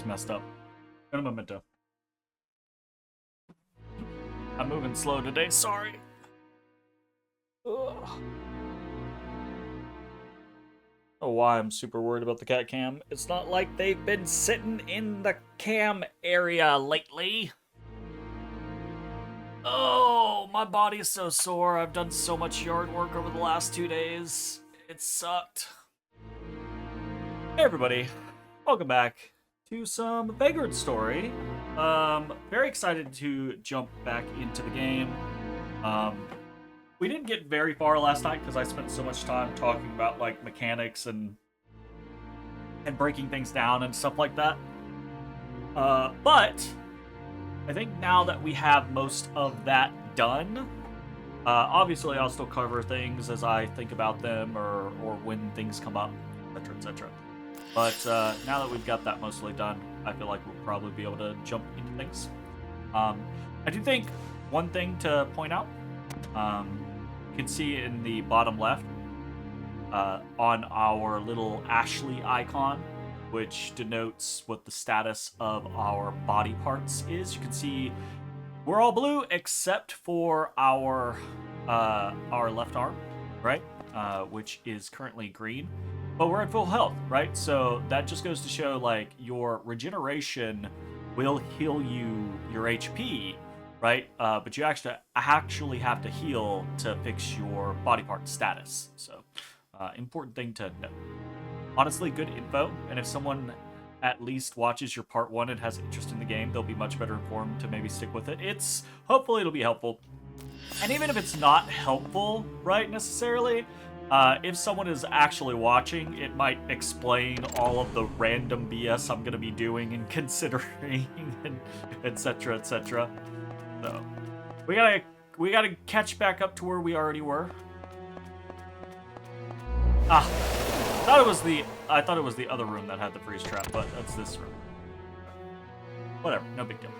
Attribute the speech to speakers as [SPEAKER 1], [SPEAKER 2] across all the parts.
[SPEAKER 1] It's messed up. Un momento. I'm moving slow today, sorry. Ugh. I don't know why I'm super worried about the cat cam. It's not like they've been sitting in the cam area lately. Oh, my body is so sore. I've done so much yard work over the last 2 days. It sucked. Hey everybody, welcome back to some Vagrant Story. Very excited to jump back into the game. We didn't get very far last night because I spent so much time talking about like mechanics and breaking things down and stuff like that. But I think now that we have most of that done, obviously I'll still cover things as I think about them or when things come up, etc., etc. But now that we've got that mostly done, I feel like we'll probably be able to jump into things. I do think one thing to point out, you can see in the bottom left on our little Ashley icon, which denotes what the status of our body parts is. You can see we're all blue except for our left arm, right? Which is currently green. But we're at full health, right? So that just goes to show, like, your regeneration will heal you your HP, right? But you actually have to heal to fix your body part status. So, important thing to know. Honestly, good info. And if someone at least watches your part 1 and has interest in the game, they'll be much better informed to maybe stick with it. Hopefully it'll be helpful. And even if it's not helpful, right, necessarily, if someone is actually watching, it might explain all of the random BS I'm going to be doing and considering, and etc., etc. So, we gotta catch back up to where we already were. I thought it was the other room that had the freeze trap, but that's this room. Whatever, no big deal.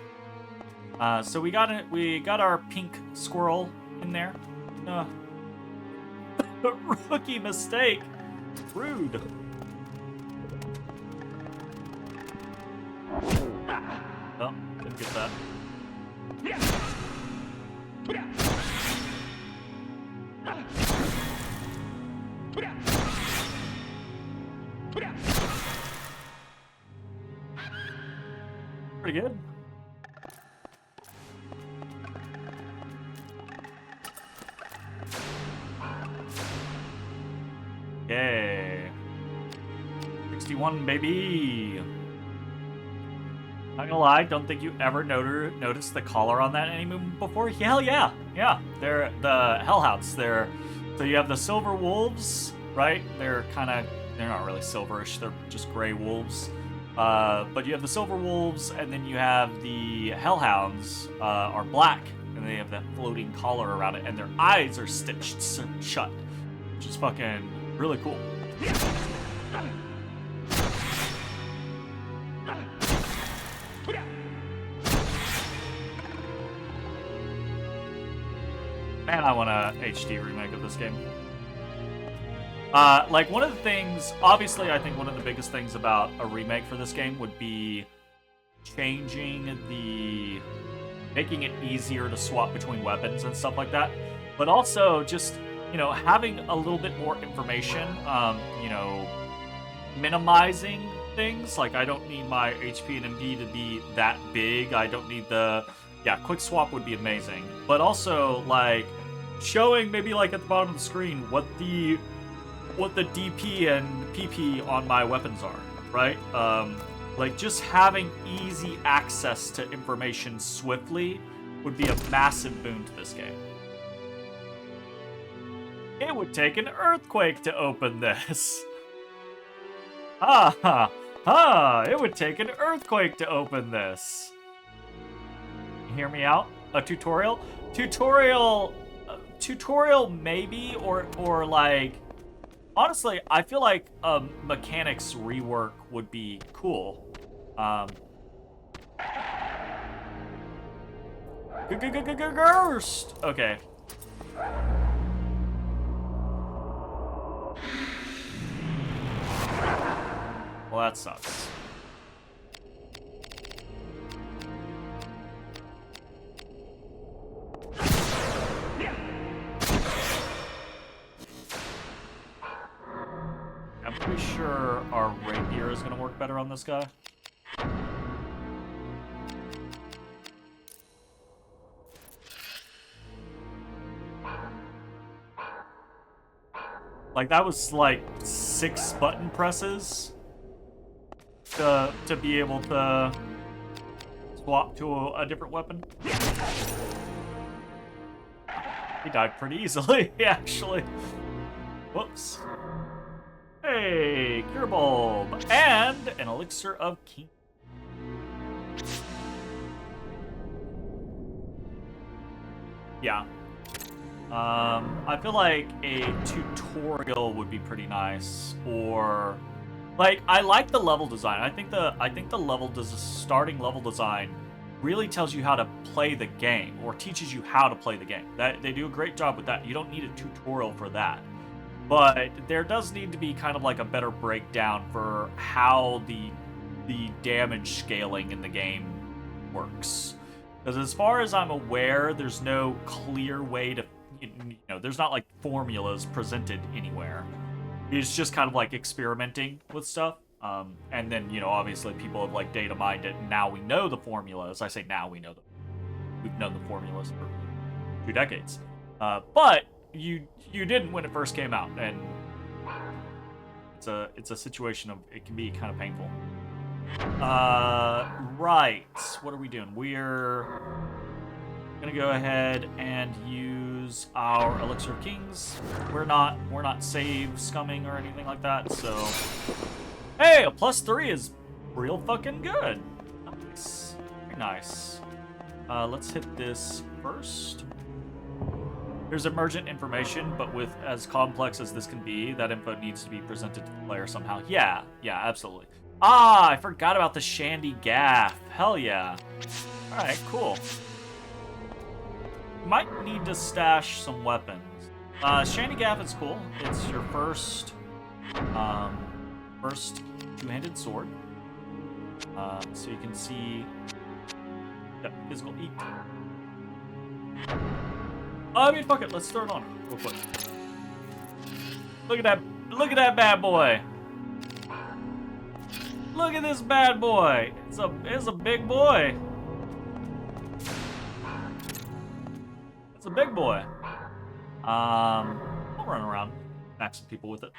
[SPEAKER 1] So we got our pink squirrel in there. Rookie mistake. Rude. Oh, didn't get that. Pretty good. Okay. 61, baby. Not gonna lie, don't think you ever noticed the collar on that enemy before. Hell yeah. Yeah. They're the hellhounds. So you have the silver wolves, right? They're not really silverish, they're just gray wolves. But you have the silver wolves, and then you have the hellhounds are black, and they have that floating collar around it, and their eyes are stitched shut, which is fucking really cool. Man, I want a HD remake of this game. Like, one of the things, obviously, I think one of the biggest things about a remake for this game would be making it easier to swap between weapons and stuff like that. But also just, having a little bit more information, minimizing things. Like, I don't need my HP and MP to be that big. I don't need quick swap would be amazing. But also, like, showing maybe, like, at the bottom of the screen what the DP and PP on my weapons are, right? Like, just having easy access to information swiftly would be a massive boon to this game. It would take an earthquake to open this. It would take an earthquake to open this. You hear me out? A tutorial? Tutorial maybe, or like, honestly, I feel like a mechanics rework would be cool. Gerst! Okay. Well, that sucks. better on this guy. Like, that was like 6 button presses to be able to swap to a different weapon. He died pretty easily, actually. Whoops. Hey, Cure Bulb, and an Elixir of King. Yeah. I feel like a tutorial would be pretty nice, or like I like the level design. I think the starting level design really tells you how to play the game, or teaches you how to play the game. That they do a great job with that. You don't need a tutorial for that. But there does need to be kind of like a better breakdown for how the damage scaling in the game works. Because as far as I'm aware, there's no clear way to, there's not like formulas presented anywhere. It's just kind of like experimenting with stuff. And then, obviously people have like data mined it, and now we know the formulas. I say now we know them. We've known the formulas for 2 decades. But you didn't when it first came out, and it's a situation of it can be kind of painful. Right. What are we doing? We're gonna go ahead and use our Elixir of Kings. We're not save scumming or anything like that, so hey, a +3 is real fucking good. Nice. Very nice. Let's hit this first. There's emergent information, but with as complex as this can be, that info needs to be presented to the player somehow. Yeah, absolutely. Ah, I forgot about the Shandy Gaff. Hell yeah. Alright, cool. Might need to stash some weapons. Shandy Gaff is cool. It's your first two-handed sword. So you can see the physical eat. I mean, fuck it. Let's throw it on real quick. Look at that bad boy. Look at this bad boy. It's a big boy. It's a big boy. I'll run around, smack some people with it.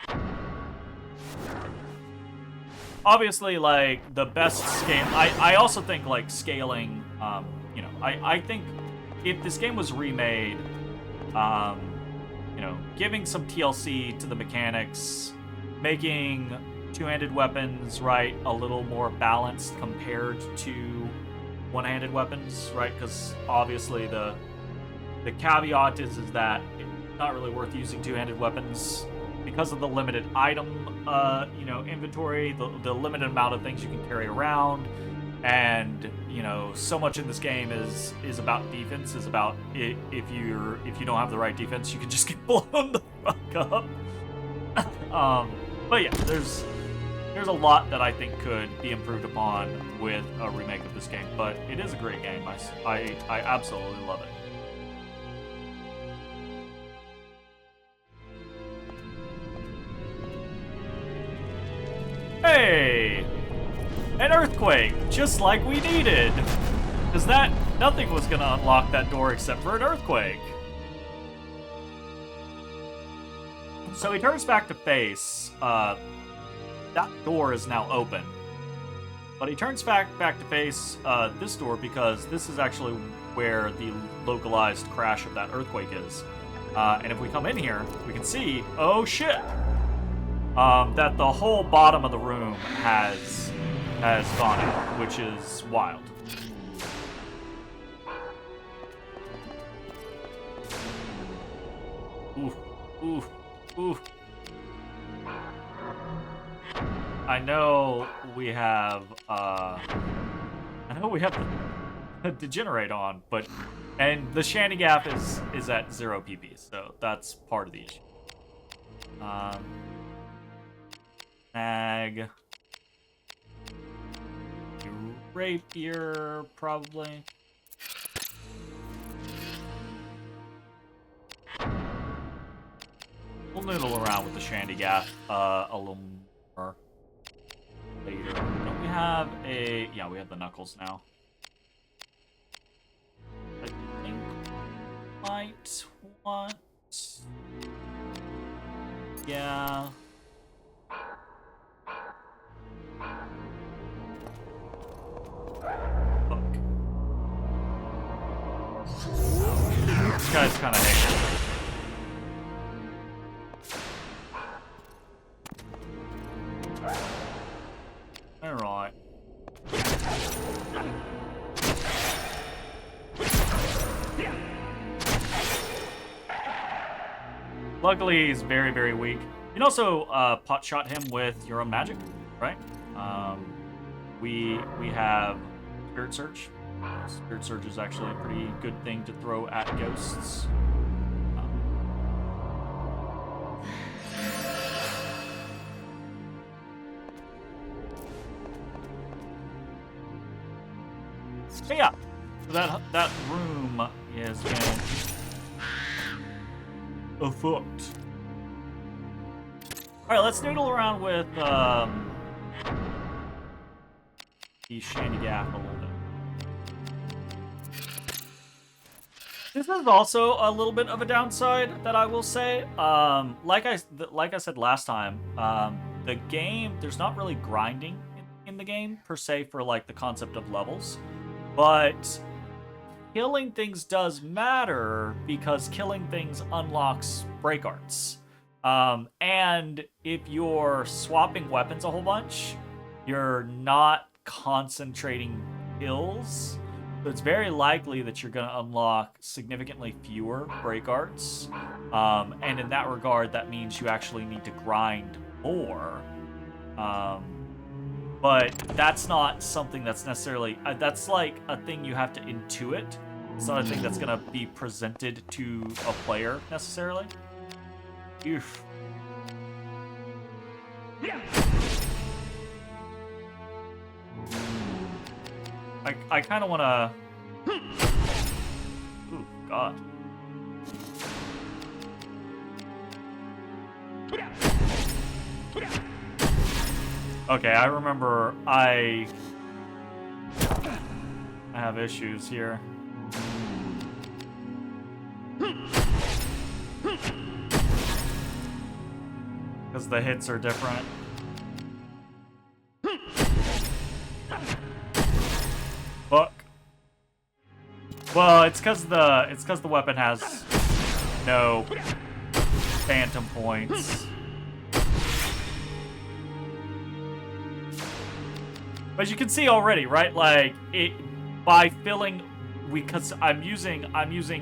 [SPEAKER 1] Obviously, like, the best scale. I also think like scaling. I think if this game was remade, giving some TLC to the mechanics, making two-handed weapons, right, a little more balanced compared to one-handed weapons, right? Because obviously the caveat is that it's not really worth using two-handed weapons because of the limited item, inventory, the limited amount of things you can carry around. And so much in this game is about defense. Is about if you don't have the right defense, you can just get blown the fuck up. But yeah, there's a lot that I think could be improved upon with a remake of this game. But it is a great game. I absolutely love it. Hey! An earthquake, just like we needed. Because nothing was gonna unlock that door except for an earthquake. So he turns back to face. That door is now open. But he turns back to face this door because this is actually where the localized crash of that earthquake is. And if we come in here, we can see, oh shit, that the whole bottom of the room has gone out, which is wild. Oof. I know we have the Degenerate on, and the Shandy Gap is at 0 PP, so that's part of the issue. Snag. Rapier, probably. We'll noodle around with the Shandy Gaff a little more later. have a... Yeah, we have the knuckles now. I think might want... Yeah. Fuck. This guy's kind of hanging. Alright. Luckily, he's very, very weak. You can also pot shot him with your own magic, right? We have Spirit Surge. Spirit Surge is actually a pretty good thing to throw at ghosts. So yeah, so that room is been afoot. All right, let's noodle around with the Shandy Gaff a little bit. This is also a little bit of a downside that I will say. Like I said last time, the game, there's not really grinding in the game per se for like the concept of levels, but killing things does matter because killing things unlocks break arts. And if you're swapping weapons a whole bunch, you're not concentrating kills. So it's very likely that you're going to unlock significantly fewer break arts. And in that regard, that means you actually need to grind more. But that's not something that's necessarily... that's like a thing you have to intuit. It's not a thing that's going to be presented to a player, necessarily. Oof. I kind of want to... Ooh, God. Okay, I remember I have issues here. Because the hits are different. Fuck. Well, it's because the weapon has no phantom points. But you can see already, right? Like it by filling, because I'm using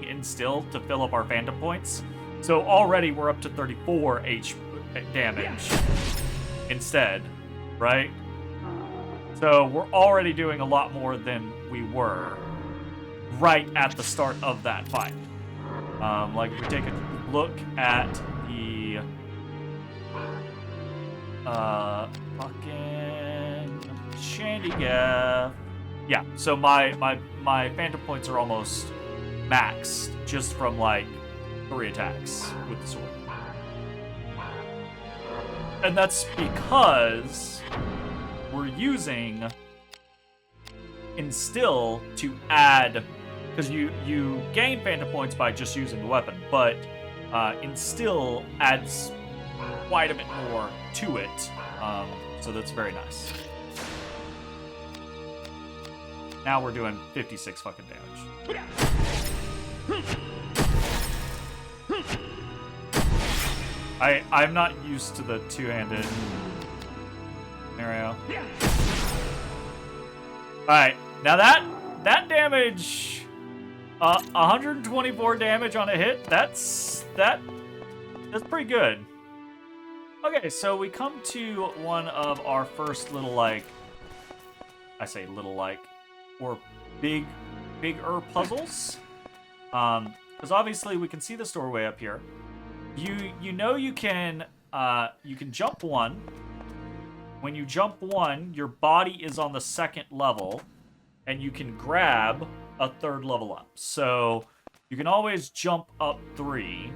[SPEAKER 1] instill to fill up our phantom points. So already we're up to 34 damage instead, right? So we're already doing a lot more than we were right at the start of that fight. Like if we take a look at the fucking Shandy Gaff. Yeah, so my phantom points are almost maxed just from like 3 attacks with the sword. And that's because we're using instill to add, because you gain phantom points by just using the weapon, but instill adds quite a bit more to it, so that's very nice. Now we're doing 56 fucking damage. I'm not used to the two-handed scenario. Alright, now that damage, 124 damage on a hit, that's pretty good. Okay, so we come to one of our first little, like, I say little, like, or bigger puzzles. Because obviously we can see this doorway up here. You know you can jump one. When you jump one, your body is on the second level, and you can grab a third level up. So you can always jump up 3.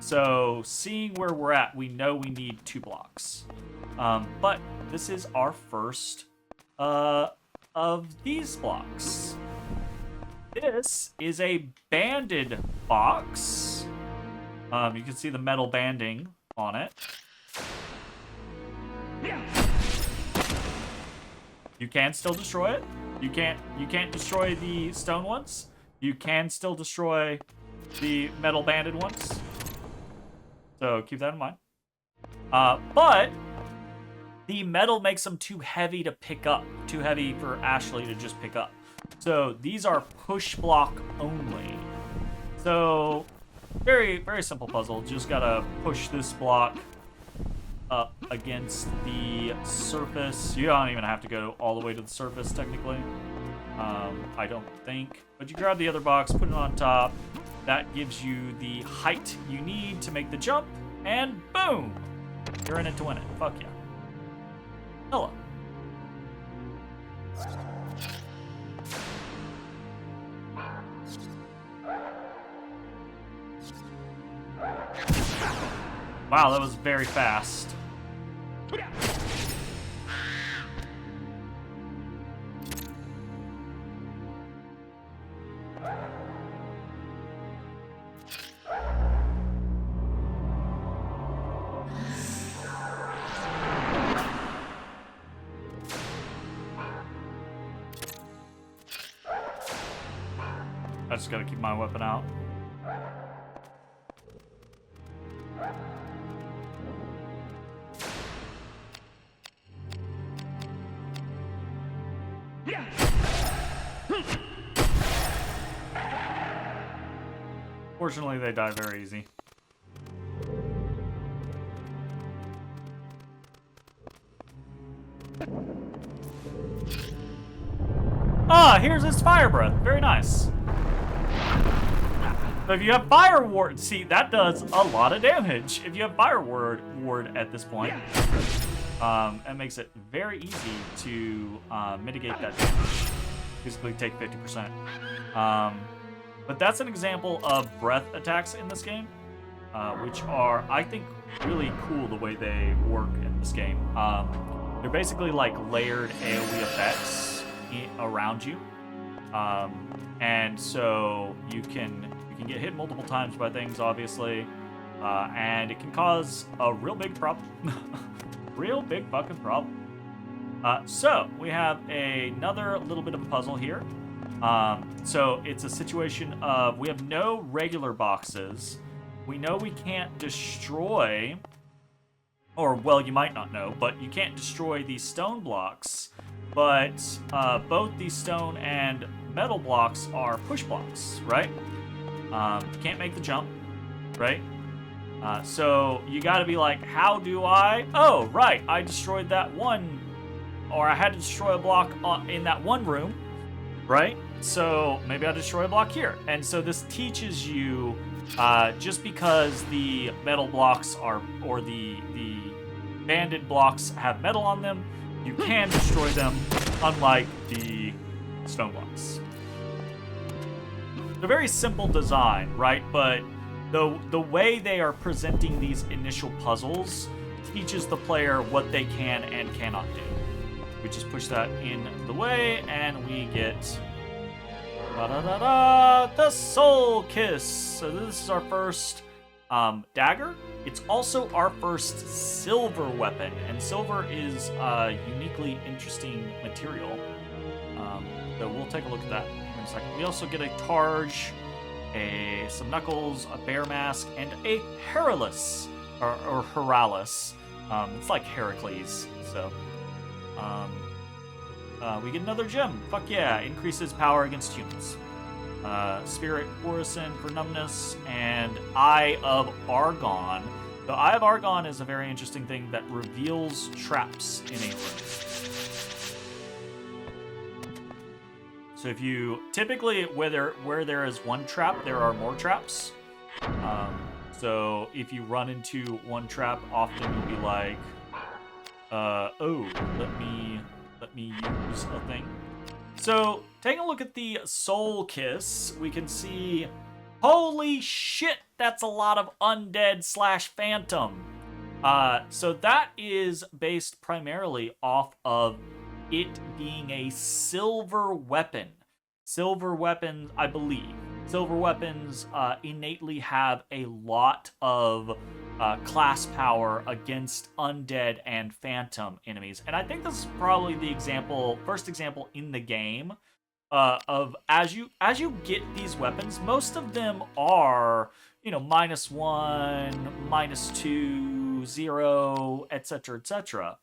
[SPEAKER 1] So seeing where we're at, we know we need 2 blocks. But this is our first of these blocks. This is a banded box. You can see the metal banding on it. You can still destroy it. You can't destroy the stone ones. You can still destroy the metal banded ones. So keep that in mind. But the metal makes them too heavy to pick up. Too heavy for Ashley to just pick up. So these are push block only. So very, very simple puzzle. Just gotta push this block up against the surface. You don't even have to go all the way to the surface, technically. I don't think. But you grab the other box, put it on top. That gives you the height you need to make the jump. And boom! You're in it to win it. Fuck yeah. Hello. Wow, that was very fast. I just gotta keep my weapon out. Fortunately, they die very easy. Ah, here's his fire breath. Very nice. So if you have fire ward, see, that does a lot of damage. If you have fire ward at this point, it makes it very easy to mitigate that damage. Basically take 50%. But that's an example of breath attacks in this game, which are, I think, really cool the way they work in this game. They're basically like layered AoE effects around you. And so you can get hit multiple times by things, obviously, and it can cause a real big problem. Real big fucking problem. So we have another little bit of a puzzle here. So it's a situation of we have no regular boxes. We know we can't destroy, or well, you might not know, but you can't destroy these stone blocks. But both these stone and metal blocks are push blocks, right? Can't make the jump, right? So you gotta be like, how do I? Oh, right, I destroyed that one, or I had to destroy a block in that one room, right? So maybe I'll destroy a block here. And so this teaches you, just because the metal blocks are, or the banded blocks have metal on them, you can destroy them, unlike the stone blocks. They're very simple design, right? But the way they are presenting these initial puzzles teaches the player what they can and cannot do. We just push that in the way, and we get the Soul Kiss. So this is our first dagger. It's also our first silver weapon, and silver is a uniquely interesting material. So we'll take a look at that in a second. We also get a Targe, some Knuckles, a Bear Mask, and a Heralus, or Heralis. It's like Heracles, so. We get another gem. Fuck yeah, increases power against humans. Spirit Orison for numbness, and Eye of Argon. The Eye of Argon is a very interesting thing that reveals traps in a room. So if you, typically where there is one trap, there are more traps. So if you run into one trap, often you'll be like, oh, let me use a thing. So taking a look at the Soul Kiss, we can see, holy shit, that's a lot of undead / phantom. So that is based primarily off of it being a silver weapon. Silver weapons, I believe. Silver weapons innately have a lot of class power against undead and phantom enemies. And I think this is probably the first example in the game of as you get these weapons, most of them are, you know, -1, -2, 0, etc., etc.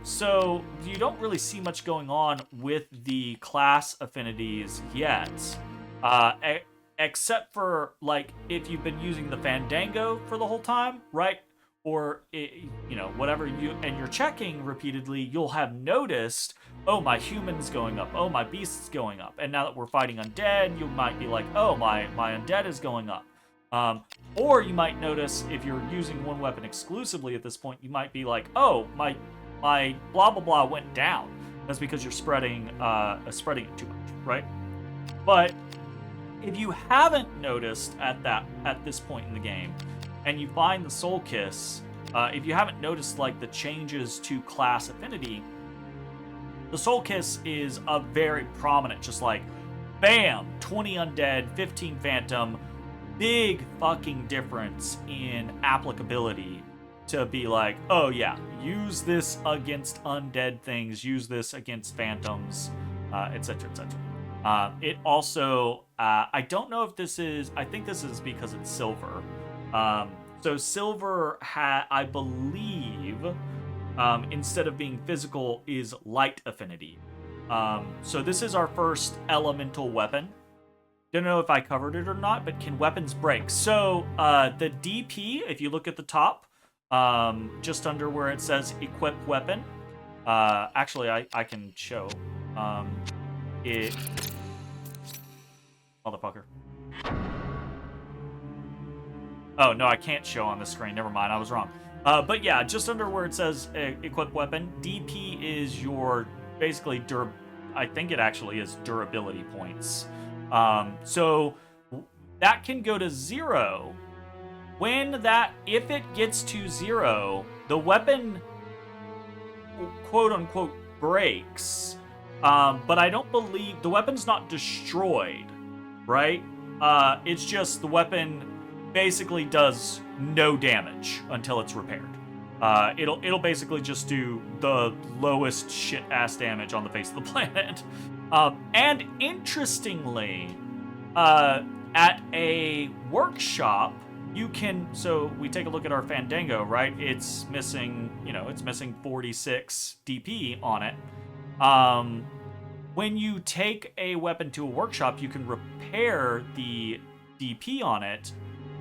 [SPEAKER 1] So you don't really see much going on with the class affinities yet, except for like if you've been using the Fandango for the whole time, right? Or you know, whatever and you're checking repeatedly, you'll have noticed, oh, my human's going up, oh, my beast's going up, and now that we're fighting undead, you might be like, oh, my undead is going up. Or you might notice if you're using one weapon exclusively at this point, you might be like, oh, my blah blah blah went down. That's because you're spreading it too much, right? But if you haven't noticed at this point in the game, and you find the Soul Kiss, if you haven't noticed like the changes to class affinity, the Soul Kiss is a very prominent, just like, bam, 20 undead, 15 phantom, big fucking difference in applicability to be like, oh yeah, use this against undead things, use this against phantoms, etc., etc. It also, I don't know if this is, I think this is because it's silver. So silver, I believe, instead of being physical, is light affinity. So this is our first elemental weapon. Don't know if I covered it or not, but can weapons break? So the DP, if you look at the top, just under where it says equip weapon, actually I can show it. Motherfucker. Oh, no, I can't show on the screen. Never mind, I was wrong. But yeah, just under where it says equip weapon, DP is your basically I think it actually is durability points. So that can go to 0. If it gets to 0, the weapon quote unquote breaks. But I don't believe the weapon's not destroyed, right? It's just the weapon basically does no damage until it's repaired. It'll basically just do the lowest shit ass damage on the face of the planet. And interestingly, at a workshop, you can, so we take a look at our Fandango, right? It's missing, it's missing 46 DP on it. When you take a weapon to a workshop, you can repair the DP on it,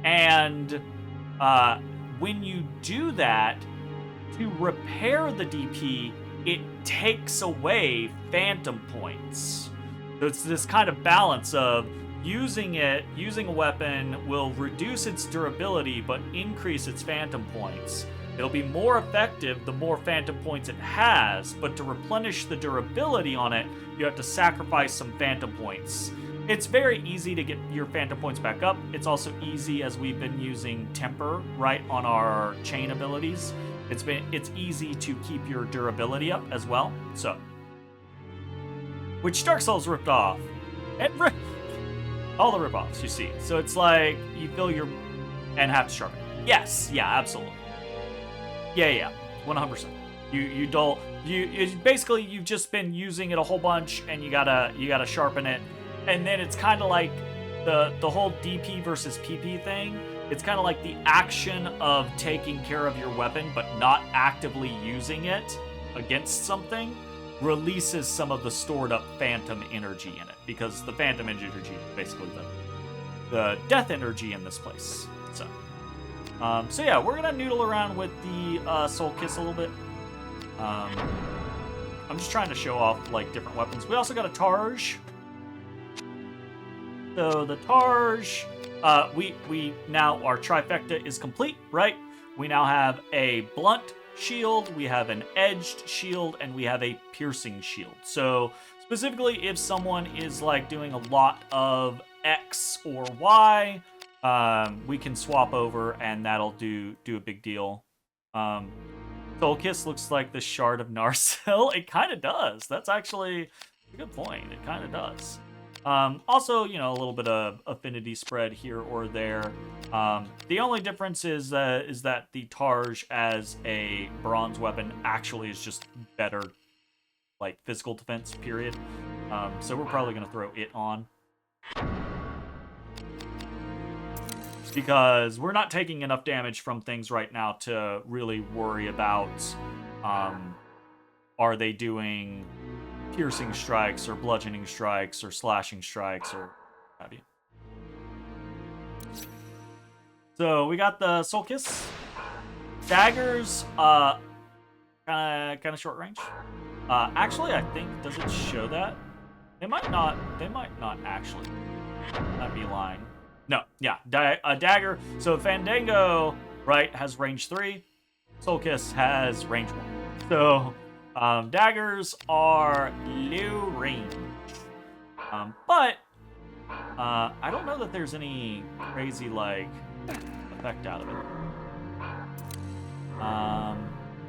[SPEAKER 1] and when you do that, to repair the DP, it takes away phantom points. So it's this kind of balance of using a weapon will reduce its durability but increase its phantom points. It'll be more effective the more phantom points it has, but to replenish the durability on it, you have to sacrifice some phantom points. It's very easy to get your phantom points back up. It's also easy, as we've been using temper right on our chain abilities. It's easy to keep your durability up as well. So, which Dark Souls ripped off, and all the ripoffs you see. So it's like you fill your and have to sharpen. Yes, yeah, absolutely. Yeah, 100%. Basically you've just been using it a whole bunch, and you gotta sharpen it, and then it's kind of like the whole DP versus PP thing. It's kind of like the action of taking care of your weapon but not actively using it against something releases some of the stored up phantom energy in it, because the phantom energy is basically the death energy in this place. So yeah, we're gonna noodle around with the Soul Kiss a little bit. I'm just trying to show off like different weapons. We also got a Targe. So the Targe, we now, our trifecta is complete, right? We now have a blunt shield, we have an edged shield, and we have a piercing shield. So specifically, if someone is like doing a lot of X or Y, we can swap over, and that'll do a big deal. Soul Kiss looks like the shard of Narsil. It kind of does. That's actually a good point. It kind of does. Also, you know, a little bit of affinity spread here or there. The only difference is that the Targe as a bronze weapon actually is just better, like, physical defense, period. So we're probably going to throw it on. Because we're not taking enough damage from things right now to really worry about, are they doing piercing strikes or bludgeoning strikes or slashing strikes or what have you. So we got the Soul Kiss. Daggers, kind of short range. Actually, I think, does it show that? They might not actually. I'd be lying. No, yeah, a dagger. So Fandango, right, has range 3. Soul Kiss has range 1. So daggers are low range. But I don't know that there's any crazy, like, effect out of it.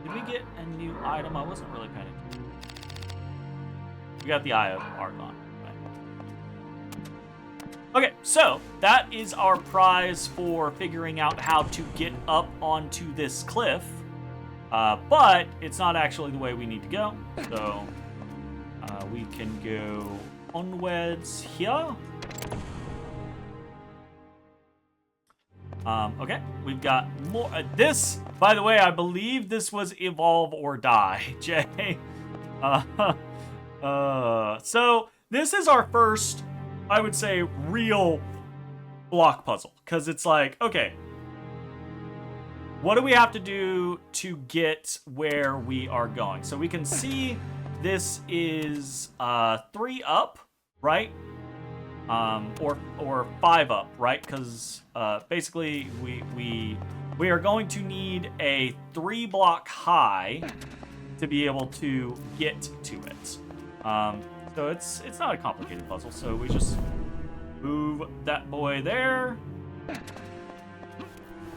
[SPEAKER 1] Did we get a new item? I wasn't really paying attention. We got the Eye of Argon. Okay, so that is our prize for figuring out how to get up onto this cliff. But it's not actually the way we need to go. So we can go onwards here. Okay, we've got more. This, by the way, I believe this was Evolve or Die, Jay. So this is our first, I would say, real block puzzle. Because it's like, okay, what do we have to do to get where we are going? So we can see this is 3 up, right? Or 5 up, right? Because basically we are going to need a 3-block high to be able to get to it. So it's not a complicated puzzle. So we just move that boy there.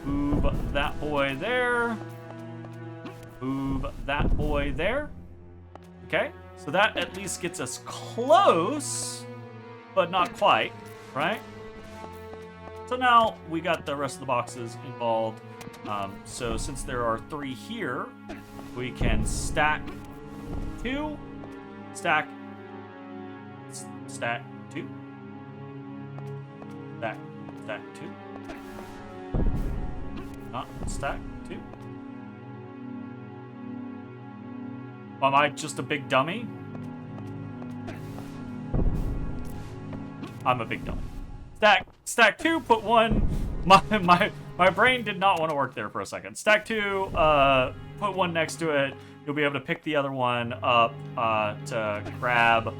[SPEAKER 1] Move that boy there. Move that boy there. Okay, so that at least gets us close, but not quite, right? So now we got the rest of the boxes involved. So since there are 3 here, we can stack 2, stack 2, stack 2. Not stack 2. Am I just a big dummy? I'm a big dummy. Stack 2, put 1. My brain did not want to work there for a second. Stack 2, put 1 next to it. You'll be able to pick the other one up to grab,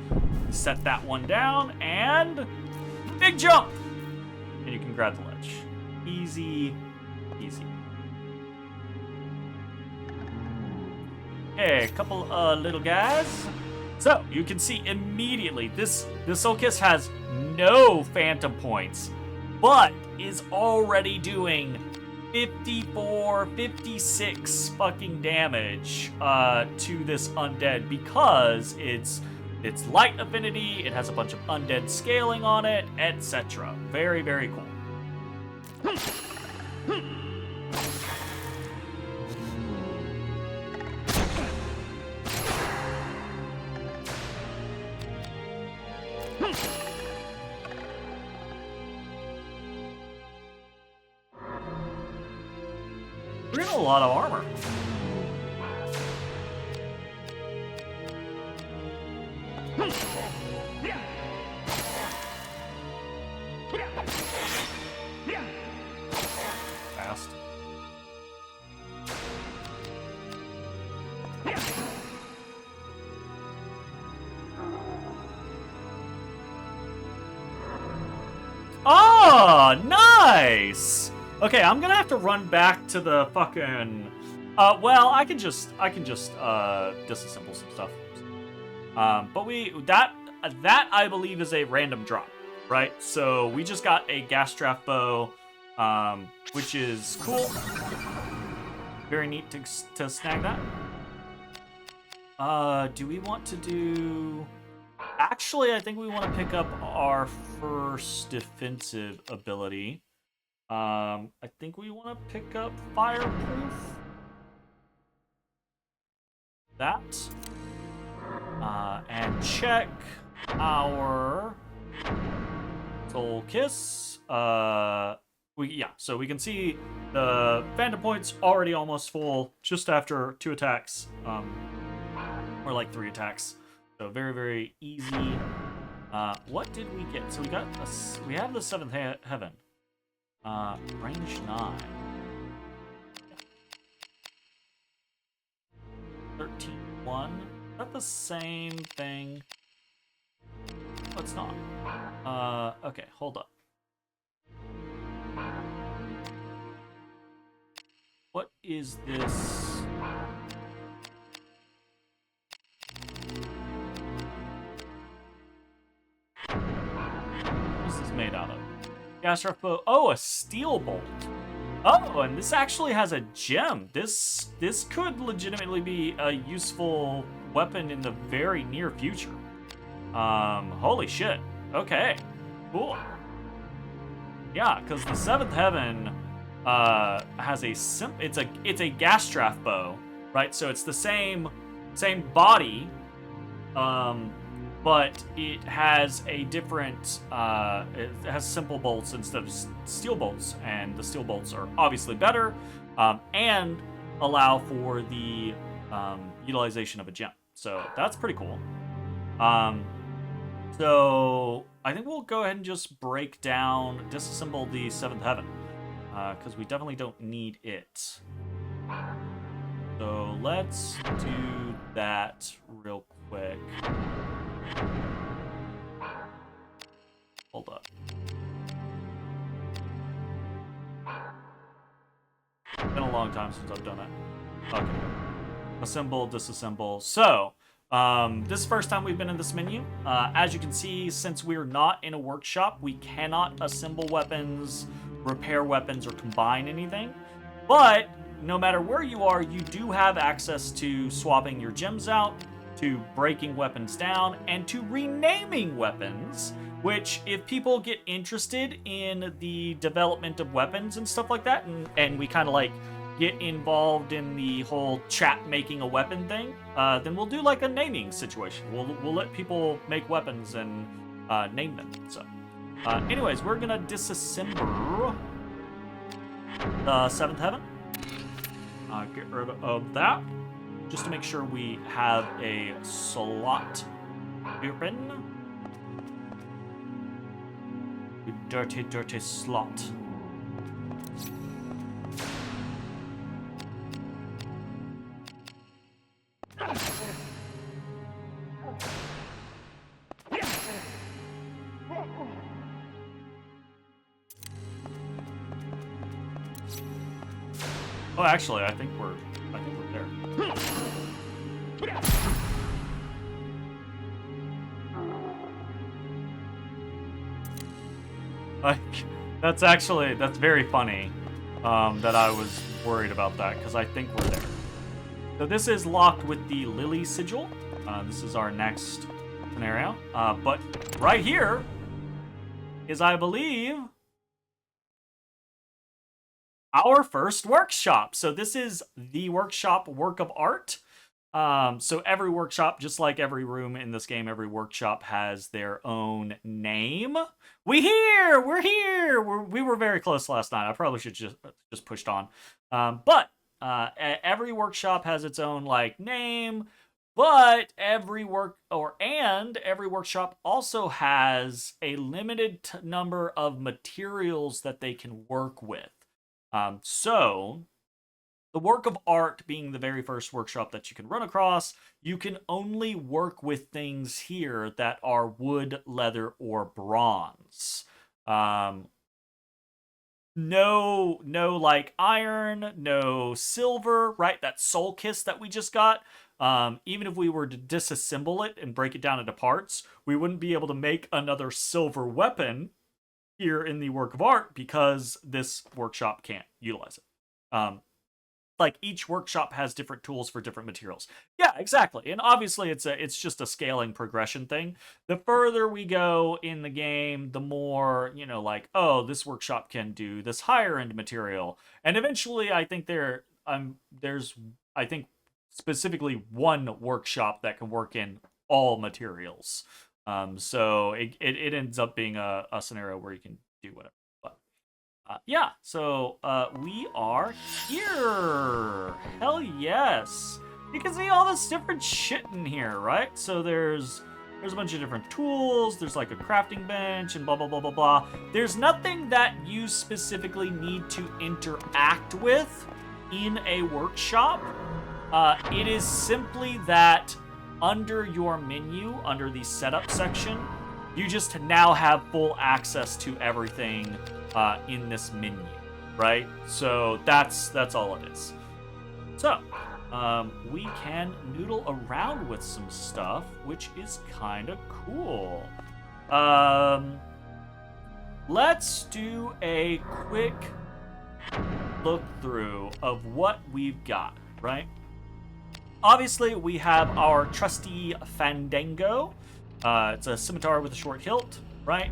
[SPEAKER 1] set that one down, and big jump! And you can grab the ledge. Easy, easy. Okay, a couple little guys. So, you can see immediately, this Soul Kiss has no phantom points, but is already doing 54, 56 fucking damage to this undead because it's light affinity, it has a bunch of undead scaling on it, etc. Very, very cool. We're getting a lot of armor. Fast. Oh, nice! Okay, I'm gonna have to run back to the fucking... well, I can just disassemble some stuff. But that I believe is a random drop, right? So we just got a gas draft bow, which is cool. very neat to snag that. Do we want to do... Actually, I think we want to pick up our first defensive ability. I think we want to pick up Fireproof. That. And check our Soul Kiss. So we can see the Phantom Point's already almost full just after 2 attacks. Or like 3 attacks. So very, very easy. What did we get? So we have the 7th Heaven. Range 9. 13-1. Is that the same thing? Oh, it's not. Okay, hold up. What is this? What's this made out of? Gas bow. Oh, a steel bolt. Oh, and this actually has a gem. This could legitimately be a useful weapon in the very near future. Holy shit. Okay, cool. Yeah, because the 7th Heaven has it's a gas draft bow, right? So it's the same body, but it has a different, it has simple bolts instead of steel bolts, and the steel bolts are obviously better, and allow for the utilization of a gem. So that's pretty cool. So I think we'll go ahead and just disassemble the 7th Heaven, because we definitely don't need it. So let's do that real quick. Hold up. Been a long time since I've done it. Okay. Assemble, disassemble. So, this is the first time we've been in this menu. As you can see, since we're not in a workshop, we cannot assemble weapons, repair weapons, or combine anything. But, no matter where you are, you do have access to swapping your gems out, to breaking weapons down, and to renaming weapons, which, if people get interested in the development of weapons and stuff like that, and we kind of like get involved in the whole chat making a weapon thing, then we'll do like a naming situation. We'll let people make weapons and name them. So, anyways, we're gonna disassemble the 7th Heaven. Get rid of that, just to make sure we have a slot open. Dirty, dirty slot. Oh, actually, I think we're there. That's very funny that I was worried about that, because I think we're there. So this is locked with the Lily Sigil. This is our next scenario. But right here is, I believe, our first workshop. So this is the workshop work of art. So every workshop, just like every room in this game, every workshop has their own name. We're here. We were very close last night. I probably should just pushed on. But every workshop has its own like name. But every workshop also has a limited number of materials that they can work with. So the work of art being the very first workshop that you can run across, you can only work with things here that are wood, leather, or bronze. No like iron, no silver, right? That soul kiss that we just got. Even if we were to disassemble it and break it down into parts, we wouldn't be able to make another silver weapon here in the work of art because this workshop can't utilize it. like each workshop has different tools for different materials. Yeah, exactly. And obviously it's just a scaling progression thing. The further we go in the game, the more, like, oh, this workshop can do this higher end material. And eventually I think there's I think specifically one workshop that can work in all materials. So it ends up being a scenario where you can do whatever. Yeah, so we are here. Hell yes. You can see all this different shit in here, right? So there's a bunch of different tools. There's like a crafting bench and blah, blah, blah, blah, blah. There's nothing that you specifically need to interact with in a workshop. It is simply that under your menu, under the setup section, you just now have full access to everything in this menu, right? So that's all it is. So we can noodle around with some stuff, which is kind of cool. Let's do a quick look through of what we've got, right? Obviously, we have our trusty Fandango. It's a scimitar with a short hilt, right?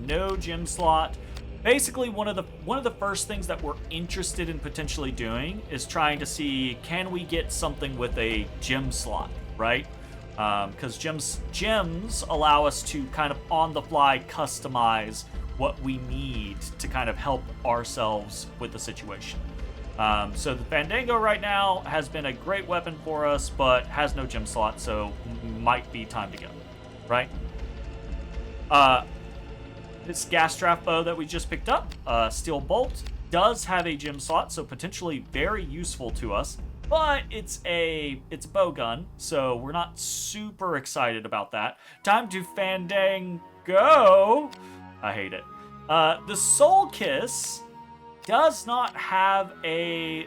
[SPEAKER 1] No gem slot. Basically, one of the first things that we're interested in potentially doing is trying to see, can we get something with a gem slot, right? Because gems allow us to kind of on the fly customize what we need to kind of help ourselves with the situation. So the Fandango right now has been a great weapon for us, but has no gem slot, so might be time to go, right? This gas draft bow that we just picked up, Steel Bolt, does have a gem slot, so potentially very useful to us, but it's a bow gun, so we're not super excited about that. Time to Fandango. I hate it. The Soul Kiss does not have a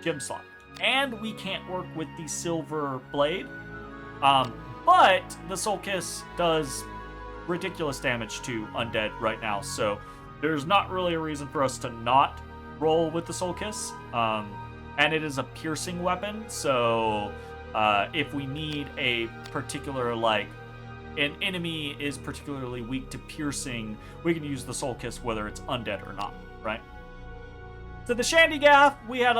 [SPEAKER 1] gem slot, and we can't work with the Silver Blade. But the Soul Kiss does ridiculous damage to undead right now, so there's not really a reason for us to not roll with the Soul Kiss. And it is a piercing weapon, so if we need a particular, like, an enemy is particularly weak to piercing, we can use the Soul Kiss whether it's undead or not, right? So the Shandy Gaff, we had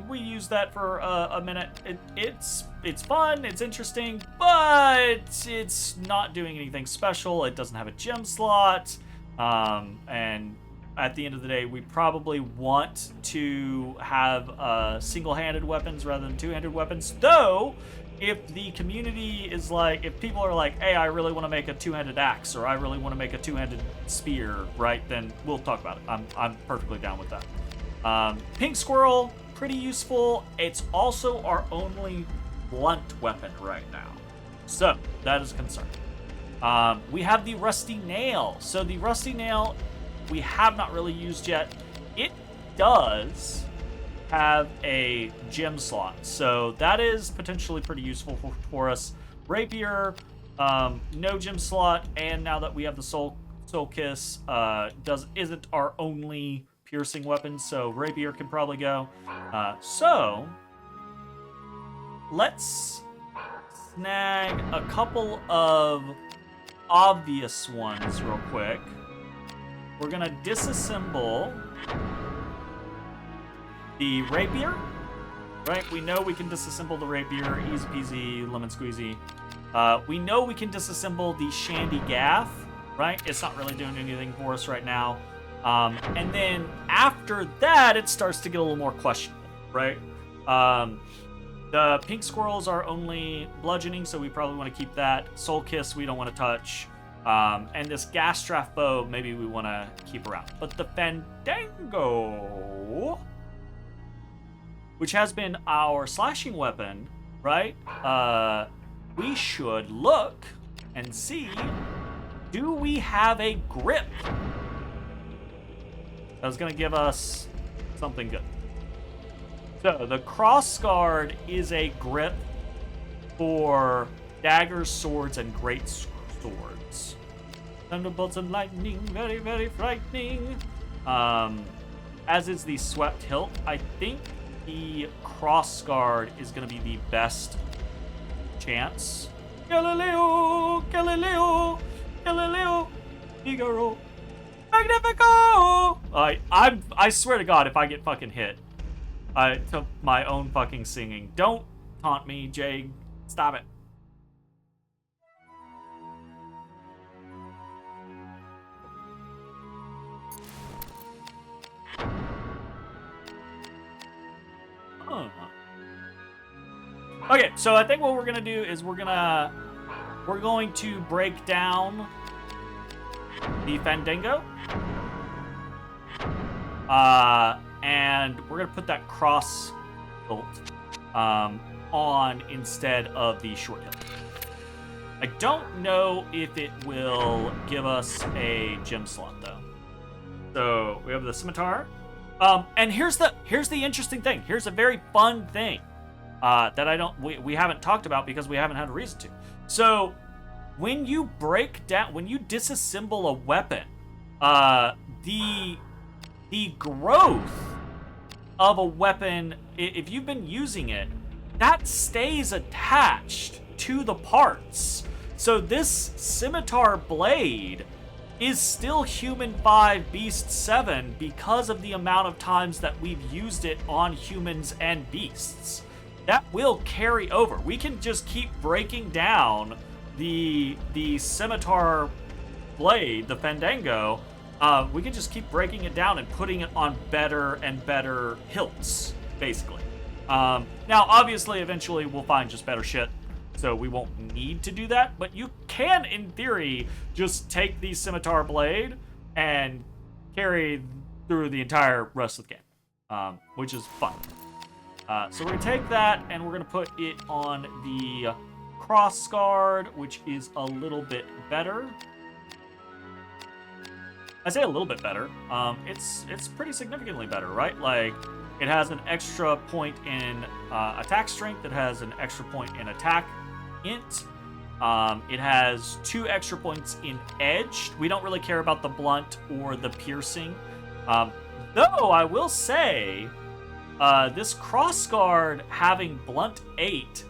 [SPEAKER 1] we used that for a minute. It's fun, it's interesting, but it's not doing anything special. It doesn't have a gem slot, and at the end of the day, we probably want to have single-handed weapons rather than two-handed weapons. Though, if the community is like, if people are like, hey, I really want to make a two-handed axe, or I really want to make a two-handed spear, right? Then we'll talk about it. I'm perfectly down with that. Pink Squirrel, pretty useful. It's also our only blunt weapon right now, so that is a concern. We have the Rusty Nail. So the Rusty Nail we have not really used yet. It does have a gem slot, so that is potentially pretty useful for us. Rapier, no gem slot, and now that we have the Soul Kiss, isn't our only piercing weapon, so Rapier can probably go. So let's snag a couple of obvious ones real quick. We're gonna disassemble the Rapier, right? We know we can disassemble the Rapier, easy peasy, lemon squeezy. We know we can disassemble the Shandy Gaff, right? It's not really doing anything for us right now. And then after that, it starts to get a little more questionable, right? The Pink Squirrels are only bludgeoning, so we probably want to keep that. Soul Kiss, we don't want to touch. And this gas draft bow, maybe we want to keep around. But the Fandango, which has been our slashing weapon, right? We should look and see, do we have a grip? That's going to give us something good. So the Crossguard is a grip for daggers, swords, and great thunderbolts and lightning, very, very frightening. as is the swept hilt. I think the cross guard is going to be the best chance. Galileo, Galileo, Galileo, Figaro, Magnifico! I swear to God, if I get fucking hit, to my own fucking singing. Don't taunt me, Jade. Stop it. Okay, so I think what we're gonna do is we're going to break down the Fandango. And we're gonna put that cross hilt on instead of the short hilt. I don't know if it will give us a gem slot though. So we have the scimitar. And here's the interesting thing. Here's a very fun thing that we haven't talked about because we haven't had a reason to. So when you disassemble a weapon, the growth of a weapon, if you've been using it, that stays attached to the parts. So this scimitar blade is still human 5, beast 7 because of the amount of times that we've used it on humans and beasts. That will carry over. We can just keep breaking down the scimitar blade, the Fandango. We can just keep breaking it down and putting it on better and better hilts, basically. Now, obviously, eventually we'll find just better shit, so we won't need to do that, but you can, in theory, just take the scimitar blade and carry through the entire rest of the game, which is fun. So we're going to take that, and we're going to put it on the cross guard, which is a little bit better. I say a little bit better. It's pretty significantly better, right? Like, it has an extra point in attack strength. It has an extra point in attack int. It has 2 extra points in edge. We don't really care about the blunt or the piercing. Though, I will say, this crossguard having blunt 8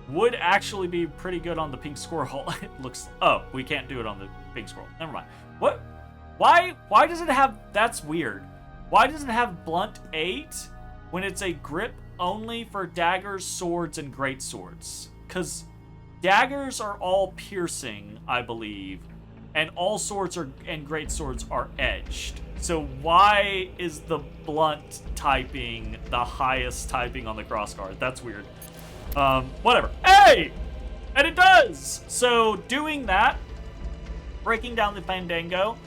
[SPEAKER 1] would actually be pretty good on the pink squirrel. It looks... Oh, we can't do it on the pink squirrel. Never mind. What? Why does it have... That's weird. Why does it have blunt 8 when it's a grip only for daggers, swords, and great swords? Because daggers are all piercing, I believe, and all swords and great swords are edged. So why is the blunt typing the highest typing on the crossguard? That's weird. Whatever. Hey! And it does! So doing that, breaking down the Fandango,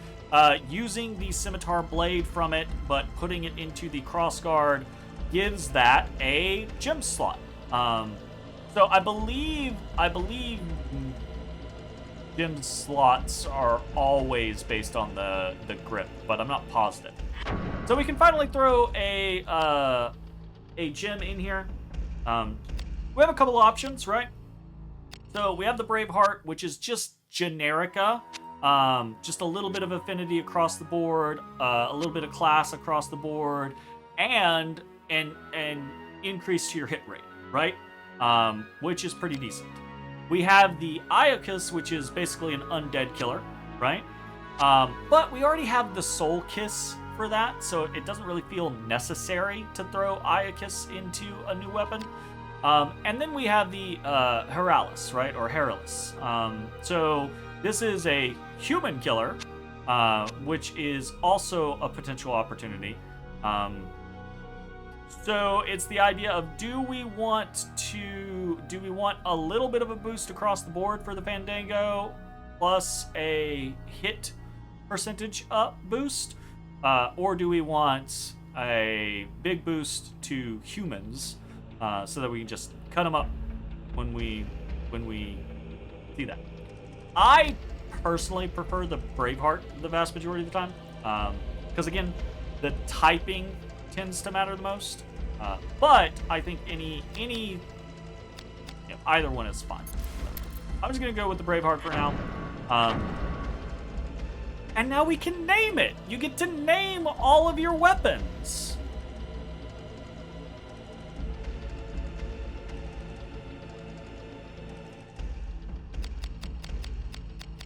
[SPEAKER 1] using the scimitar blade from it, but putting it into the crossguard gives that a gem slot. So I believe gem slots are always based on the grip, but I'm not positive. So we can finally throw a gem in here. We have a couple options, right? So we have the Braveheart, which is just generica. Just a little bit of affinity across the board, a little bit of class across the board, and an increase to your hit rate, right? Which is pretty decent. We have the Iacus, which is basically an undead killer, right? But we already have the Soul Kiss for that, so it doesn't really feel necessary to throw Iacus into a new weapon. And then we have the Heralis, right? Or Heralis. So this is a human killer, which is also a potential opportunity. So it's the idea of do we want a little bit of a boost across the board for the Fandango plus a hit percentage up boost, or do we want a big boost to humans so that we can just cut them up when we see that? I personally prefer the Braveheart the vast majority of the time, because again, the typing tends to matter the most. But I think either one is fine. I'm just gonna go with the Braveheart for now. And now we can name it. You get to name all of your weapons.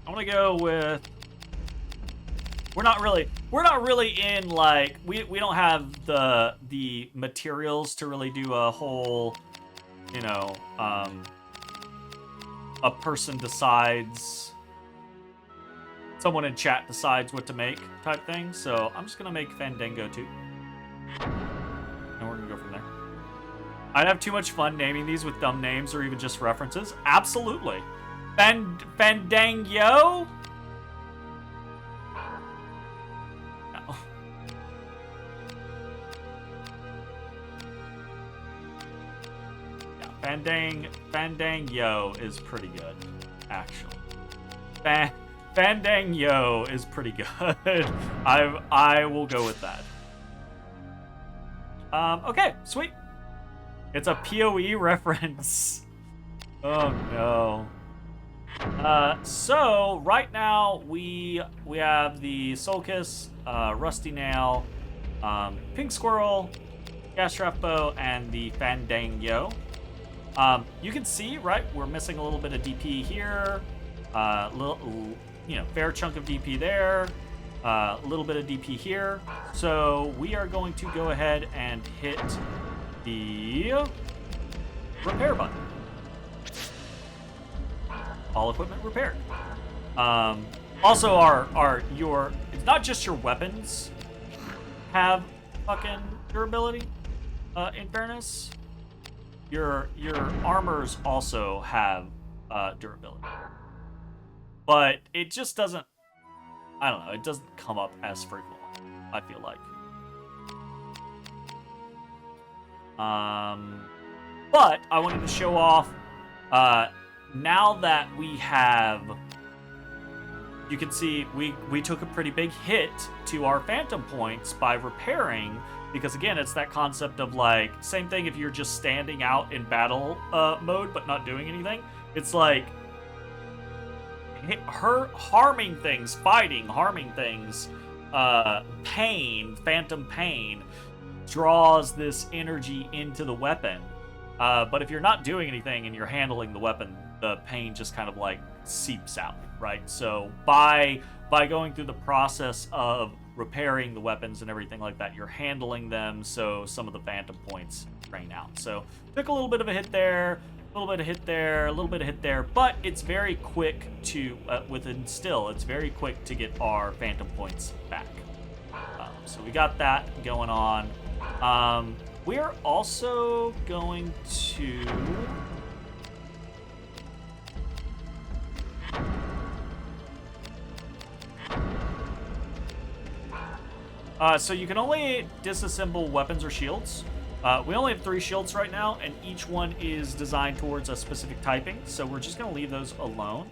[SPEAKER 1] I'm gonna go with. We're not really in like we don't have the materials to really do a whole, you know, a person decides, someone in chat decides what to make type thing. So I'm just gonna make Fandango 2. And we're gonna go from there. I'd have too much fun naming these with dumb names or even just references. Absolutely. Fandango? No. Yeah, Fandango is pretty good, actually. Fandango is pretty good. I will go with that. Okay, sweet. It's a PoE reference. Oh no. So right now we have the Soul Kiss, Rusty Nail, Pink Squirrel, Gas Trap Bow, and the Fandango. You can see, right, we're missing a little bit of DP here, fair chunk of DP there, a little bit of DP here. So we are going to go ahead and hit the repair button. All equipment repaired. Also, it's not just your weapons have fucking durability. In fairness, your armors also have durability, but it just doesn't. I don't know. It doesn't come up as frequently, I feel like. But I wanted to show off. Now that we have, you can see we took a pretty big hit to our phantom points by repairing, because again, it's that concept of like, same thing if you're just standing out in battle mode but not doing anything. It's like harming things, fighting, harming things, pain, phantom pain draws this energy into the weapon. But if you're not doing anything and you're handling the weapon, the pain just kind of like seeps out, right? So by going through the process of repairing the weapons and everything like that, you're handling them, so some of the phantom points drain out. So took a little bit of a hit there, a little bit of hit there, a little bit of hit there, but it's very quick to, it's very quick to get our phantom points back. So we got that going on. We're also going to... so you can only disassemble weapons or shields. We only have 3 shields right now, and each one is designed towards a specific typing, so we're just going to leave those alone.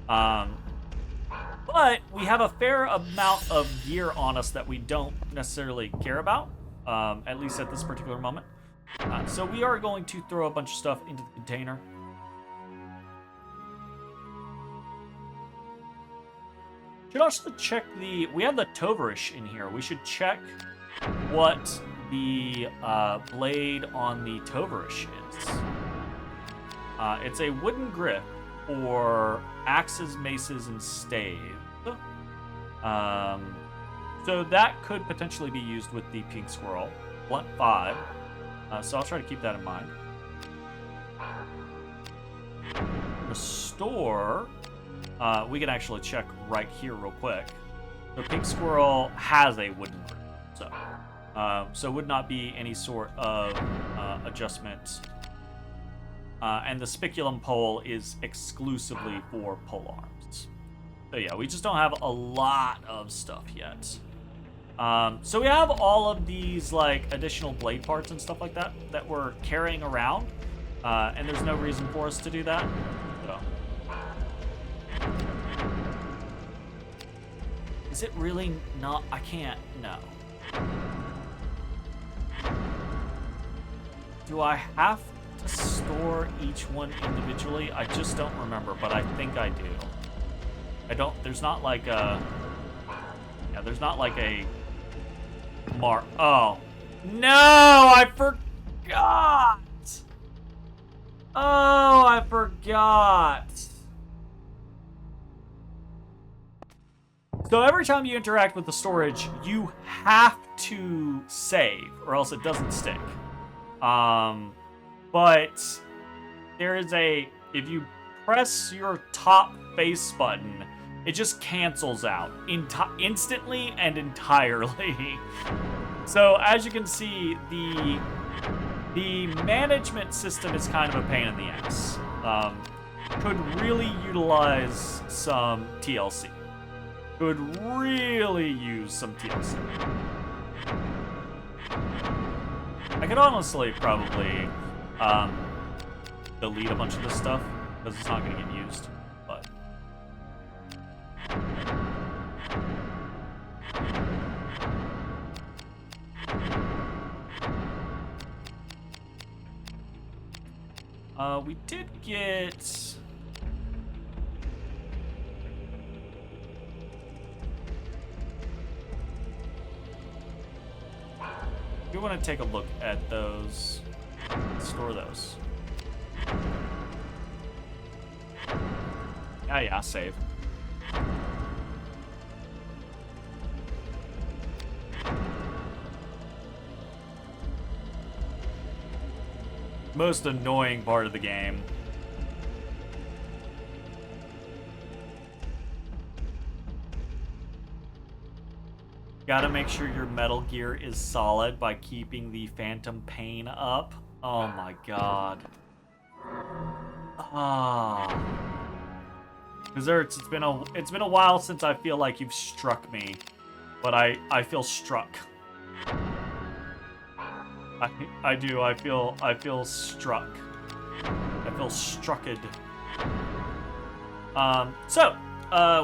[SPEAKER 1] But we have a fair amount of gear on us that we don't necessarily care about, at least at this particular moment. So we are going to throw a bunch of stuff into the container. Should also check we have the Tovarish in here. We should check what the blade on the Tovarish is. It's a wooden grip for axes, maces, and staves. So that could potentially be used with the Pink Squirrel. Blunt 5. So I'll try to keep that in mind. Restore. We can actually check right here real quick. The Pink Squirrel has a wooden grip, so would not be any sort of adjustment. And the Spiculum pole is exclusively for pole arms. So yeah, we just don't have a lot of stuff yet. So we have all of these like additional blade parts and stuff like that that we're carrying around, and there's no reason for us to do that. So. Is it really not? I can't. No. Do I have to store each one individually? I just don't remember, but I think I do. I don't. There's not like a. Yeah, there's not like a mark. Oh. No, I forgot. Oh, I forgot. So every time you interact with the storage, you have to save, or else it doesn't stick. But there is if you press your top face button, it just cancels out instantly and entirely. So as you can see, the management system is kind of a pain in the ass. Could really utilize some TLC. Could really use some TLC. I could honestly probably delete a bunch of this stuff because it's not going to get used. But we did get. We want to take a look at those. Store those. Yeah, save. Most annoying part of the game. Gotta make sure your Metal Gear is solid by keeping the Phantom Pain up. Oh my god. Ah. Desserts, it's been a while since I feel like you've struck me. But I feel struck. I do, I feel struck. I feel strucked.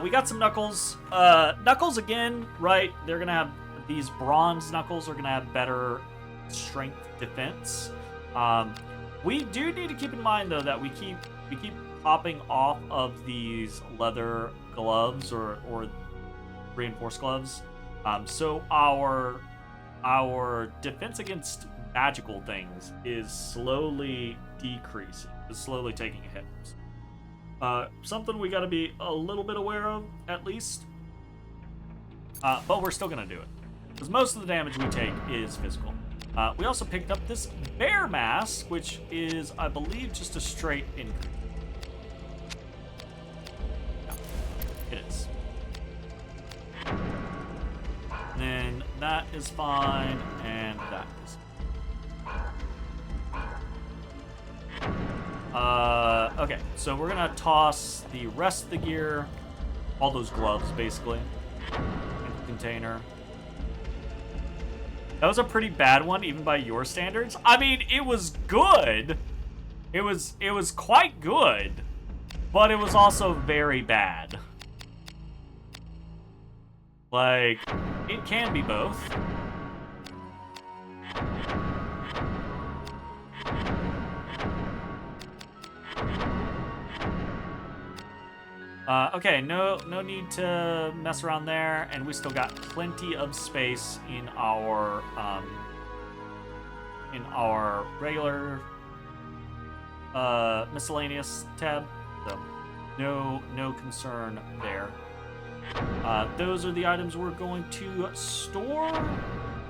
[SPEAKER 1] We got some Knuckles. Knuckles again, right? They're gonna have these bronze Knuckles are gonna have better strength defense. We do need to keep in mind though that we keep popping off of these leather gloves or reinforced gloves. So our defense against magical things is slowly decreasing, is slowly taking a hit. Something we gotta be a little bit aware of, at least. But we're still gonna do it. Because most of the damage we take is physical. We also picked up this bear mask, which is, I believe, just a straight increase. Yeah, it is. And then that is fine, and that is okay, so we're gonna toss the rest of the gear, all those gloves, basically, into the container. That was a pretty bad one, even by your standards. I mean, it was good. It was quite good, but it was also very bad. Like, it can be both. Okay, no need to mess around there, and we still got plenty of space in our regular miscellaneous tab, so no concern there. Those are the items we're going to store,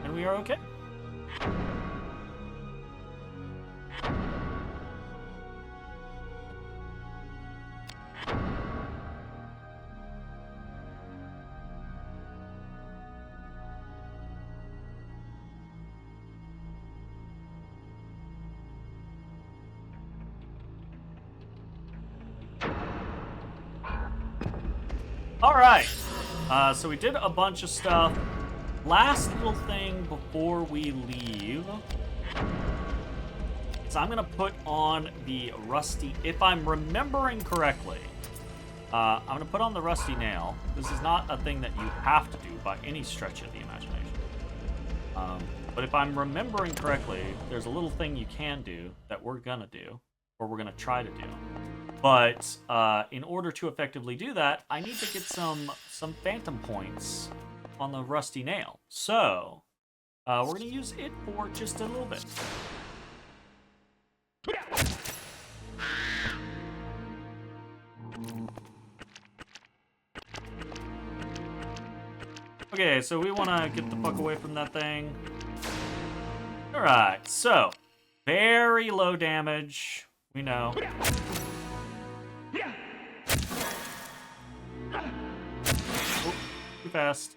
[SPEAKER 1] and we are okay. Alright, so we did a bunch of stuff. Last little thing before we leave. So I'm going to put on the rusty, if I'm remembering correctly, I'm going to put on the rusty nail. This is not a thing that you have to do by any stretch of the imagination. But if I'm remembering correctly, there's a little thing you can do that we're going to do, or we're going to try to do. But in order to effectively do that, I need to get some phantom points on the rusty nail. So, we're going to use it for just a little bit. Okay, so we want to get the fuck away from that thing. Alright, so, very low damage. We know. Oh, too fast.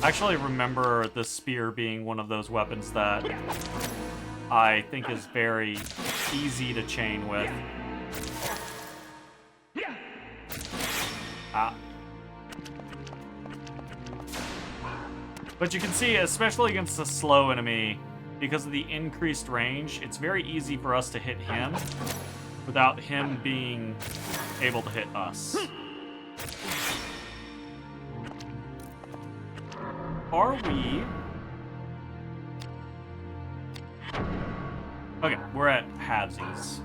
[SPEAKER 1] I actually remember the spear being one of those weapons that I think is very easy to chain with. Ah. But you can see, especially against a slow enemy, because of the increased range, it's very easy for us to hit him without him being able to hit us. Are we... Okay, we're at halvesies.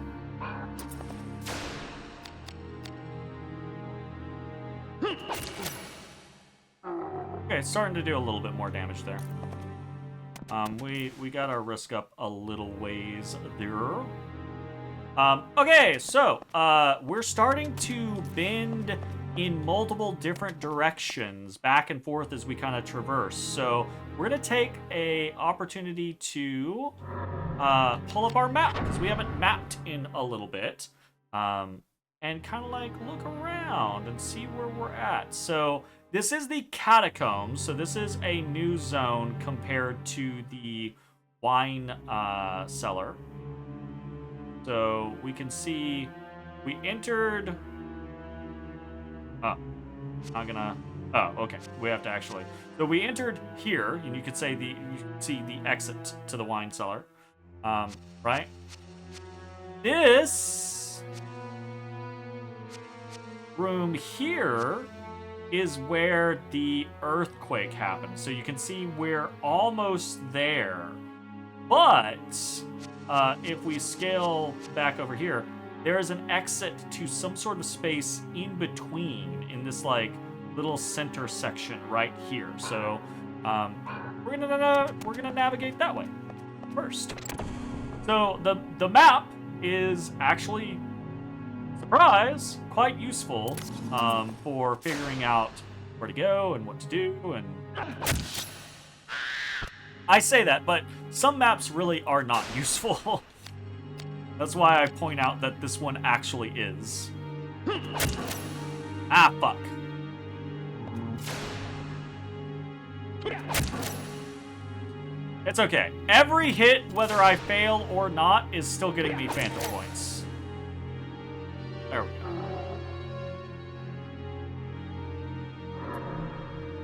[SPEAKER 1] Okay, it's starting to do a little bit more damage there. We got our risk up a little ways there. Okay, so, we're starting to bend in multiple different directions, back and forth as we kind of traverse. So we're gonna take a opportunity to pull up our map, because we haven't mapped in a little bit, and kind of like look around and see where we're at. So this is the catacombs, so this is a new zone compared to the wine cellar. So we can see we entered... Oh, not gonna... Oh, okay. We have to actually... So we entered here, and you could say you can see the exit to the wine cellar. Right? This room here is where the earthquake happened. So you can see we're almost there. But if we scale back over here, there is an exit to some sort of space in between, in this like little center section right here. So we're gonna navigate that way first. So the map is actually, surprise, quite useful for figuring out where to go and what to do. And I say that, but some maps really are not useful. That's why I point out that this one actually is. Ah, fuck. It's okay. Every hit, whether I fail or not, is still getting me phantom points. There we go.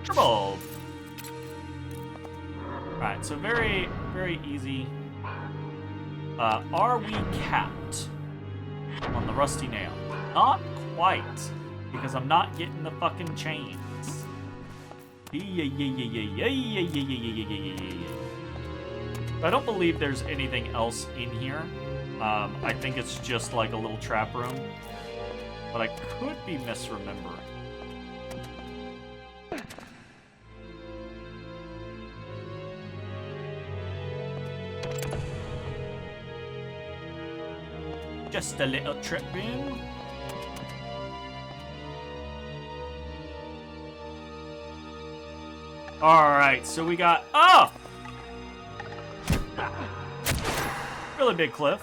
[SPEAKER 1] Triple. Alright, so very, very easy. Are we capped on the rusty nail? Not quite, because I'm not getting the fucking chains. I don't believe there's anything else in here. I think it's just like a little trap room, but I could be misremembering. Just a little trip room. Alright, so we got... Oh! Really big cliff.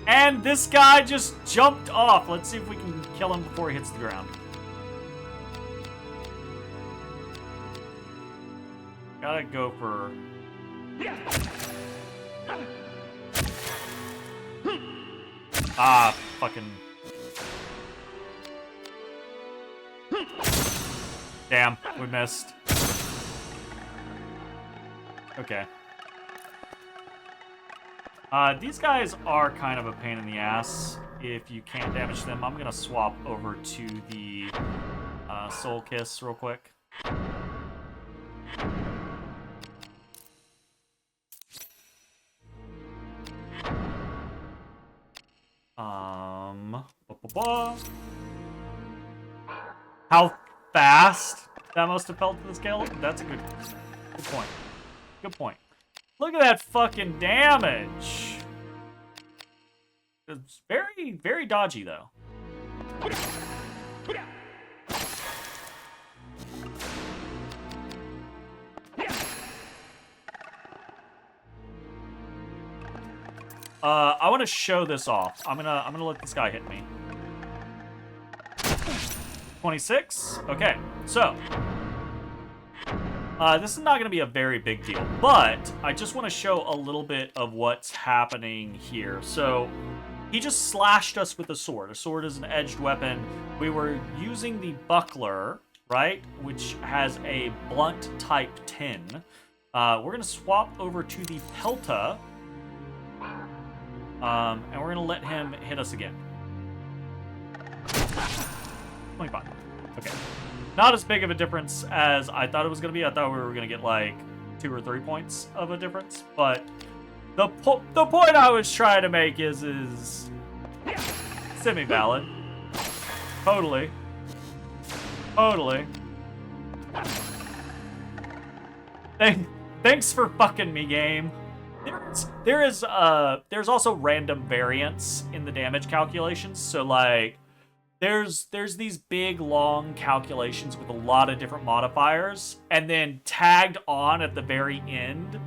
[SPEAKER 1] And this guy just jumped off. Let's see if we can kill him before he hits the ground. Gotta go for... Ah, fucking... Damn, we missed. Okay. These guys are kind of a pain in the ass if you can't damage them. I'm gonna swap over to the Soul Kiss real quick. How fast that must have felt to the scale? That's a good point. Good point. Look at that fucking damage. It's very, very dodgy, though. I want to show this off. I'm gonna let this guy hit me. 26. Okay, so this is not going to be a very big deal, but I just want to show a little bit of what's happening here. So he just slashed us with a sword. A sword is an edged weapon. We were using the buckler, right, which has a blunt type 10. We're going to swap over to the pelta, and we're going to let him hit us again. 25. Okay. Not as big of a difference as I thought it was going to be. I thought we were going to get like 2 or 3 points of a difference. But the point I was trying to make is semi-valid. Totally. Totally. Thanks for fucking me, game. There's also random variance in the damage calculations. So like there's these big long calculations with a lot of different modifiers, and then tagged on at the very end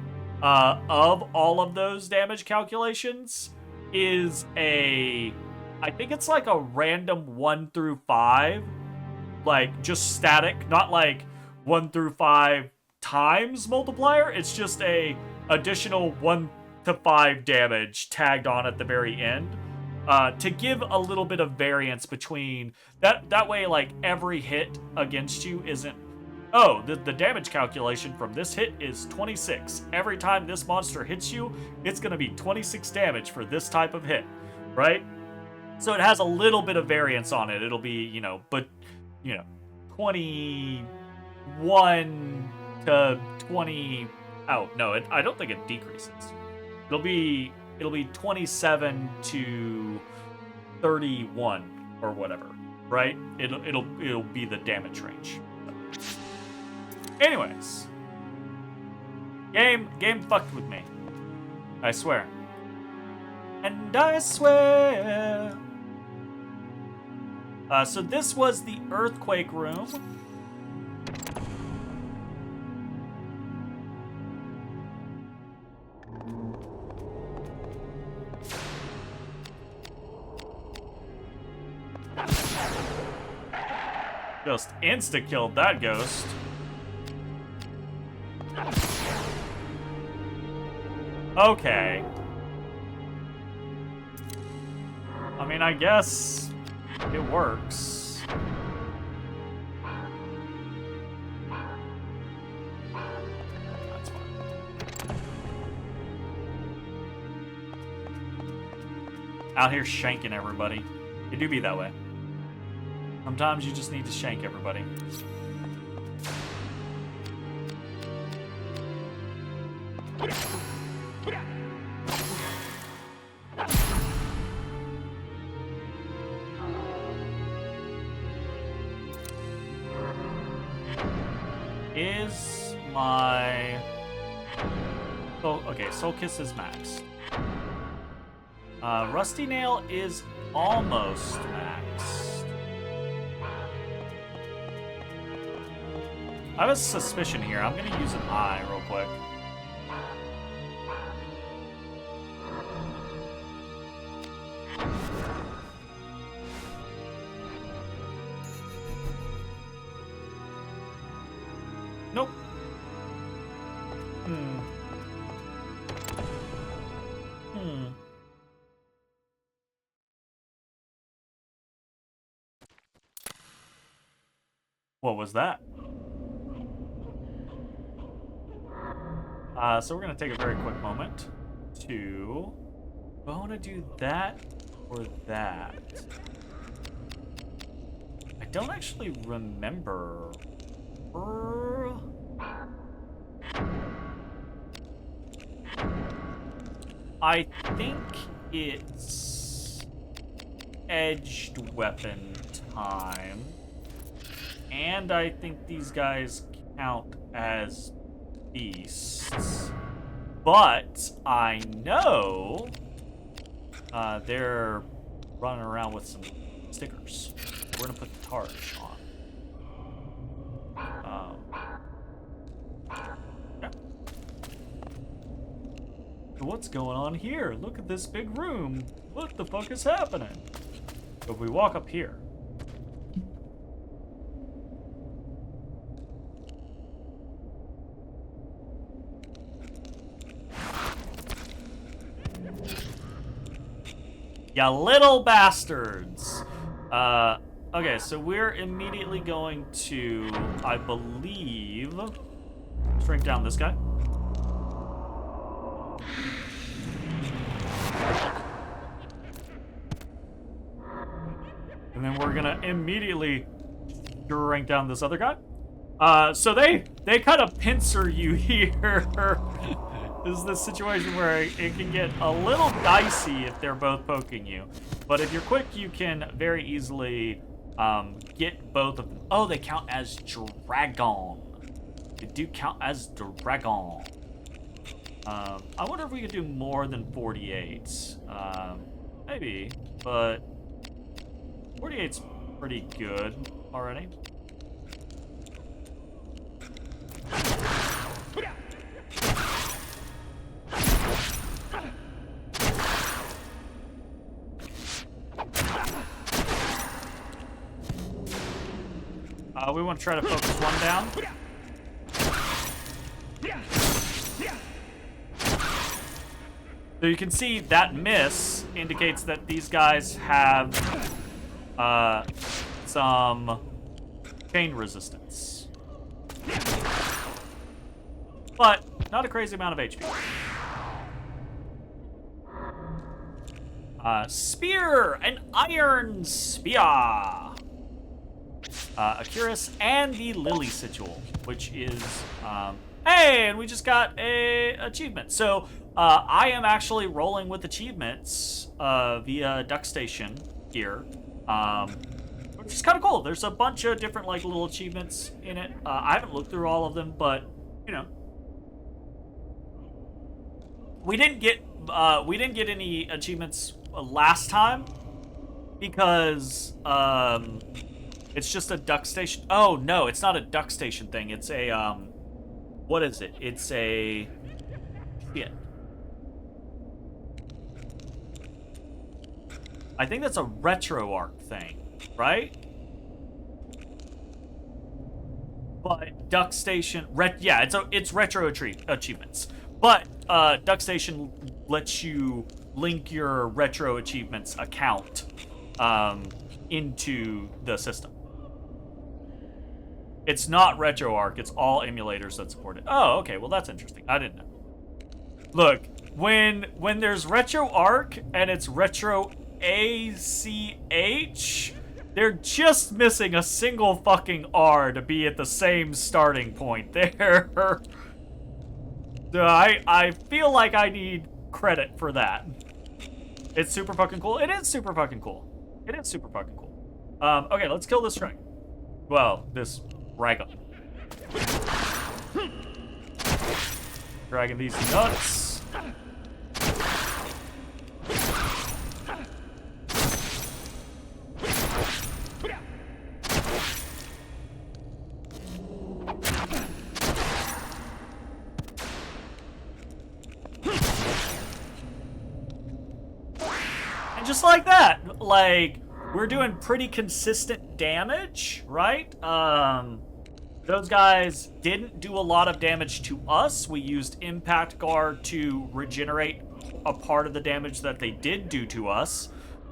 [SPEAKER 1] of all of those damage calculations is I think it's like a random 1 through 5, like just static, not like 1 through 5 times multiplier. It's just a additional 1 to 5 damage tagged on at the very end. To give a little bit of variance between that way, like every hit against you isn't, oh, the damage calculation from this hit is 26. Every time this monster hits you, it's going to be 26 damage for this type of hit, right? So it has a little bit of variance on it. It'll be, 21 to 20. Oh, no, I don't think it decreases. It'll be 27 to 31 or whatever, right? It'll be the damage range. Anyways, game fucked with me. I swear. And I swear. So this was the earthquake room. Just insta-killed that ghost. Okay. I mean, I guess it works. That's fine. Out here shanking everybody. It do be that way. Sometimes you just need to shank everybody. Is my... Oh, okay, Soul Kiss is maxed. Rusty Nail is almost maxed. I have a suspicion here. I'm gonna use an eye real quick. Nope. What was that? So we're going to take a very quick moment to Do I want to do that or that? I don't actually remember. I think it's edged weapon time. And I think these guys count as beasts. But I know they're running around with some stickers. We're gonna put the targe on. Yeah. So what's going on here? Look at this big room. What the fuck is happening? So if we walk up here. Ya little bastards! Okay, so we're immediately going to, I believe, shrink down this guy. And then we're gonna immediately shrink down this other guy. So they kind of pincer you here. This is the situation where it can get a little dicey if they're both poking you. But if you're quick, you can very easily get both of them. Oh, they count as dragon. They do count as dragon. I wonder if we could do more than 48. Maybe, but 48's pretty good already. We want to try to focus one down. So you can see that miss indicates that these guys have some chain resistance. But not a crazy amount of HP. Spear! An iron spear! Acurus and the Lily Sigil, which is, hey, and we just got a achievement. So, I am actually rolling with achievements, via Duck Station here, which is kind of cool. There's a bunch of different, like, little achievements in it. I haven't looked through all of them, but, you know. We didn't get any achievements last time, because, it's just a Duck Station. Oh, no, it's not a Duck Station thing. It's a, what is it? It's a, shit. I think that's a RetroArch thing, right? But Duck Station, yeah, it's retro achievements. But, Duck Station lets you link your retro achievements account, into the system. It's not RetroArch, it's all emulators that support it. Oh, okay, well that's interesting. I didn't know. Look, when there's RetroArch and it's Retro ACH, they're just missing a single fucking R to be at the same starting point there. So I feel like I need credit for that. It's super fucking cool. It is super fucking cool. It is super fucking cool. Okay, let's kill this dragon. Well, this dragon. Dragging these nuts. And just like that, like, we're doing pretty consistent damage, right? Those guys didn't do a lot of damage to us. We used Impact Guard to regenerate a part of the damage that they did do to us.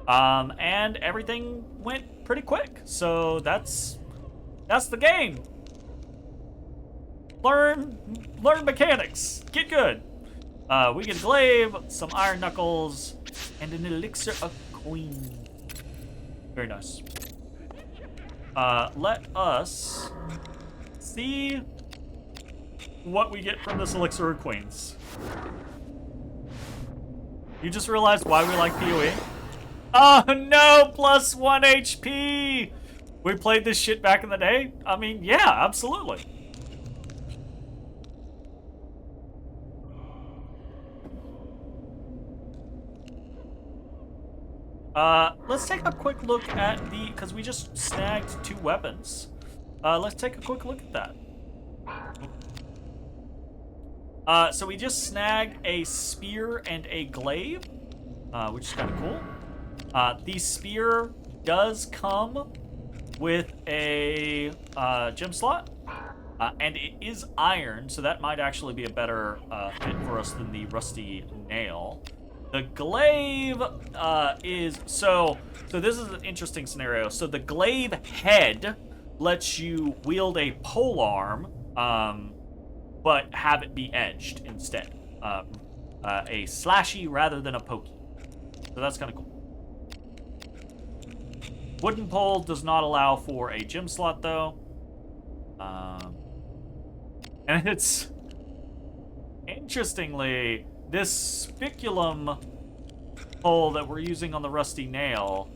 [SPEAKER 1] And everything went pretty quick. So that's the game. Learn mechanics. Get good. We can glaive, some iron knuckles, And an elixir of coin. Very nice. Let us see what we get from this elixir of coins. You just realized why we like PoE? Oh no, plus 1 HP! We played this shit back in the day? I mean, yeah, absolutely. Let's take a quick look at the, because we just snagged 2 weapons. Let's take a quick look at that. So we just snagged a spear and a glaive, which is kind of cool. The spear does come with a gem slot, and it is iron, so that might actually be a better fit for us than the rusty nail. The glaive is so this is an interesting scenario. So the glaive head lets you wield a polearm, but have it be edged instead. A slashy rather than a pokey. So that's kind of cool. Wooden pole does not allow for a gem slot though. And it's interestingly, this spiculum pole that we're using on the rusty nail,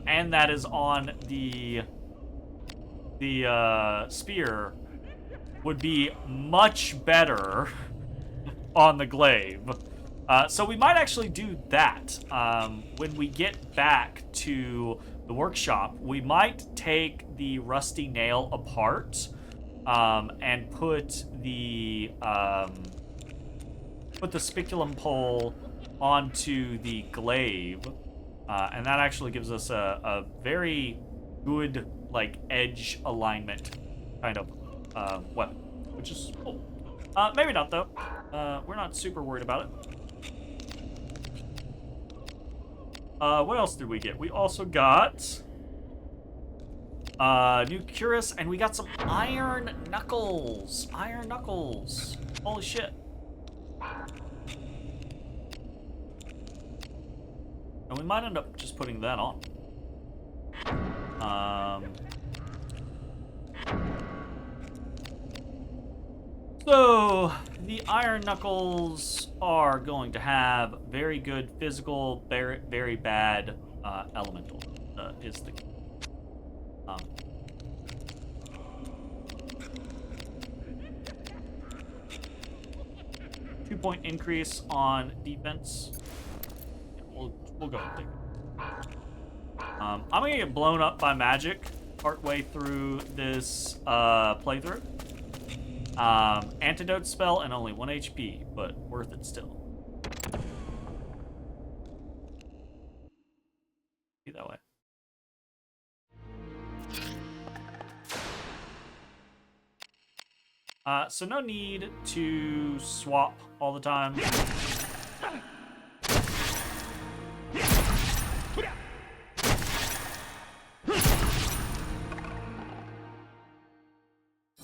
[SPEAKER 1] and that is on the spear, would be much better on the glaive. So we might actually do that. When we get back to the workshop, we might take the rusty nail apart, and put the spiculum pole onto the glaive, and that actually gives us a very good, like, edge alignment kind of weapon, which is cool. Maybe not though. We're not super worried about it. What else did we get? We also got new cuirass, and we got some iron knuckles. Iron knuckles. Holy shit. And we might end up just putting that on. So, the iron knuckles are going to have very good physical, very, very bad elemental, is the key. 2-point increase on defense. Yeah, we'll go and take it. I'm gonna get blown up by magic partway through this playthrough. Antidote spell and only 1 HP, but worth it still. Be that way. So no need to swap all the time.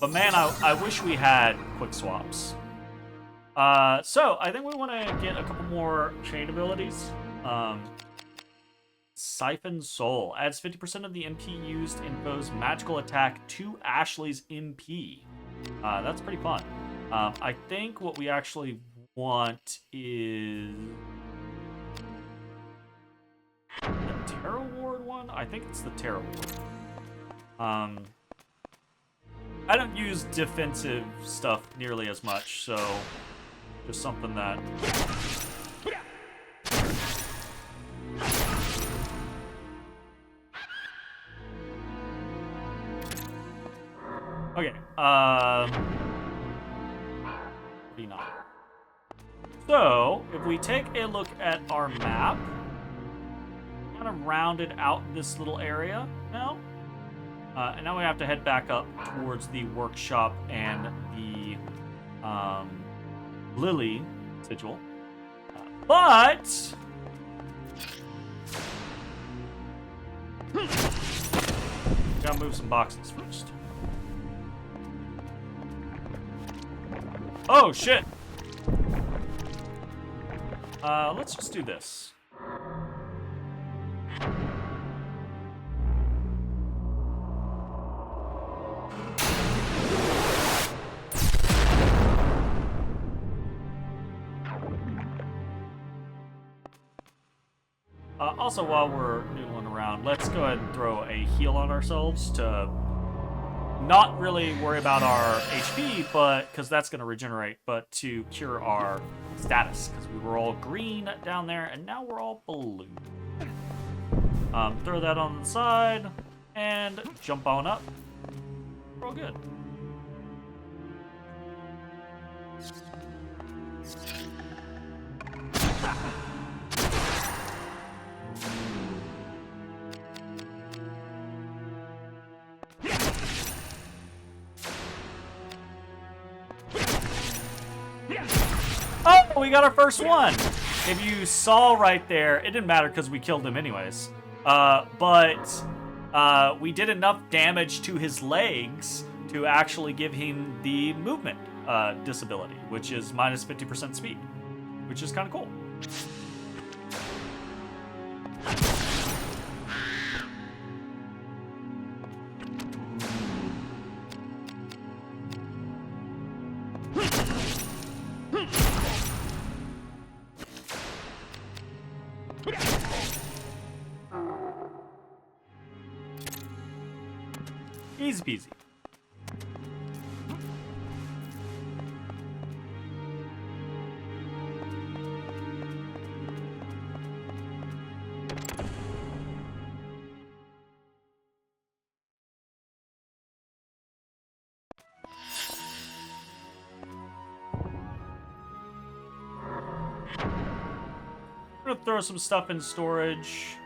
[SPEAKER 1] But man, I wish we had quick swaps. So I think we want to get a couple more chain abilities. Siphon Soul adds 50% of the MP used in foe's magical attack to Ashley's MP. That's pretty fun. I think what we actually want is the Tarot Ward one. I think it's the Tarot Ward. I don't use defensive stuff nearly as much, so just something that. Okay, maybe not. So, if we take a look at our map, kind of rounded out this little area now. And now we have to head back up towards the workshop and the Lily sigil. But gotta move some boxes first. Oh shit! Let's just do this. Also, while we're noodling around, let's go ahead and throw a heal on ourselves to not really worry about our HP, but because that's going to regenerate, but to cure our status, because we were all green down there, and now we're all blue. Throw that on the side, and jump on up. We're all good. Oh, we got our first one. If you saw right there, it didn't matter because we killed him anyways. But we did enough damage to his legs to actually give him the movement disability, which is minus 50% speed, which is kind of cool. Easy peasy. I'm gonna throw some stuff in storage.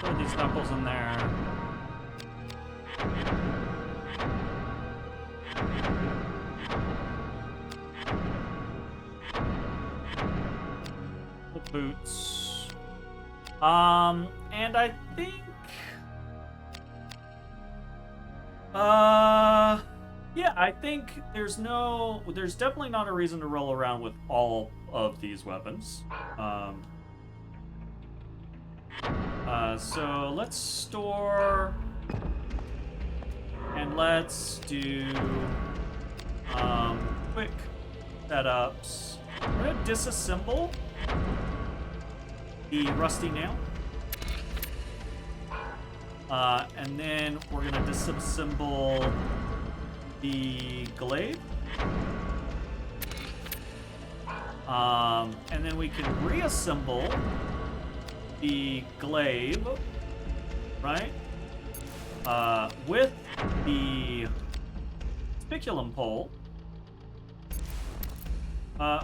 [SPEAKER 1] Throw these knuckles in there. The boots. And I think... yeah, I think there's definitely not a reason to roll around with all of these weapons. So let's store, and let's do quick setups. We're gonna disassemble the rusty nail, and then we're gonna disassemble the glaive, and then we can reassemble the glaive, right? With the spiculum pole,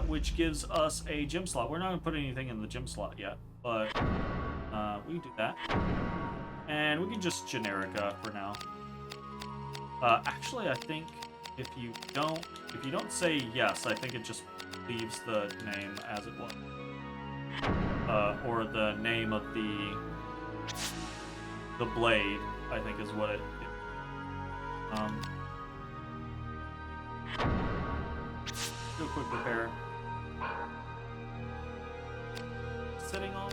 [SPEAKER 1] which gives us a gem slot. We're not gonna put anything in the gem slot yet, but we can do that. And we can just generica for now. Actually, I think if you don't say yes, I think it just leaves the name as it was. Or the name of the blade, I think is what it is. Do a quick repair. Sitting on.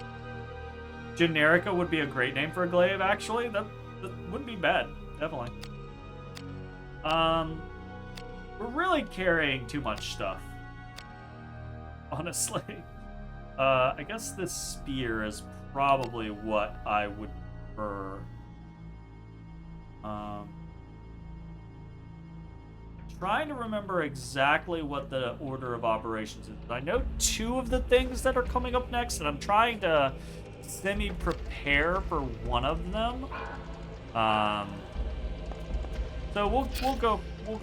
[SPEAKER 1] Generica would be a great name for a glaive, actually. That wouldn't be bad, definitely. We're really carrying too much stuff, honestly. I guess this spear is probably what I would prefer. Trying to remember exactly what the order of operations is. I know two of the things that are coming up next, and I'm trying to semi-prepare for one of them. So we'll go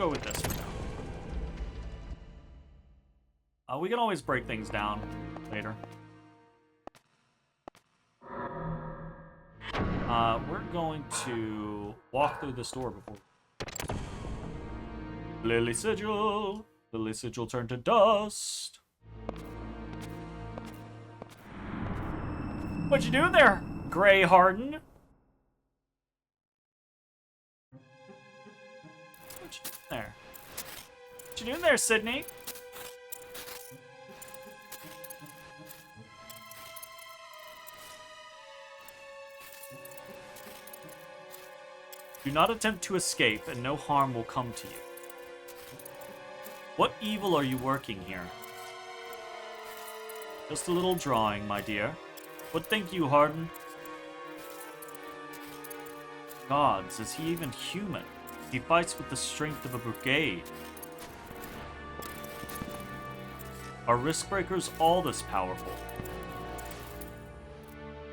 [SPEAKER 1] with this for now. We can always break things down later. We're going to walk through this door before. Lily Sigil. Lily Sigil turned to dust. What you doing there, Gray Harden? What you doing there? What you doing there, Sydney? Do not attempt to escape, and no harm will come to you. What evil are you working here? Just a little drawing, my dear. What think you, Harden? Gods, is he even human? He fights with the strength of a brigade. Are risk breakers all this powerful?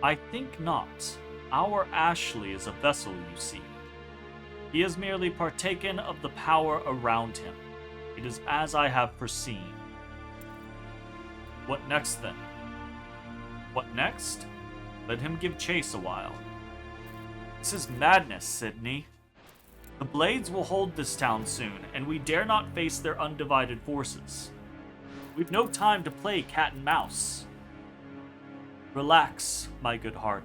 [SPEAKER 1] I think not. Our Ashley is a vessel, you see. He has merely partaken of the power around him. It is as I have foreseen. What next, then? What next? Let him give chase a while. This is madness, Sydney. The Blades will hold this town soon, and we dare not face their undivided forces. We've no time to play cat and mouse. Relax, my good heart.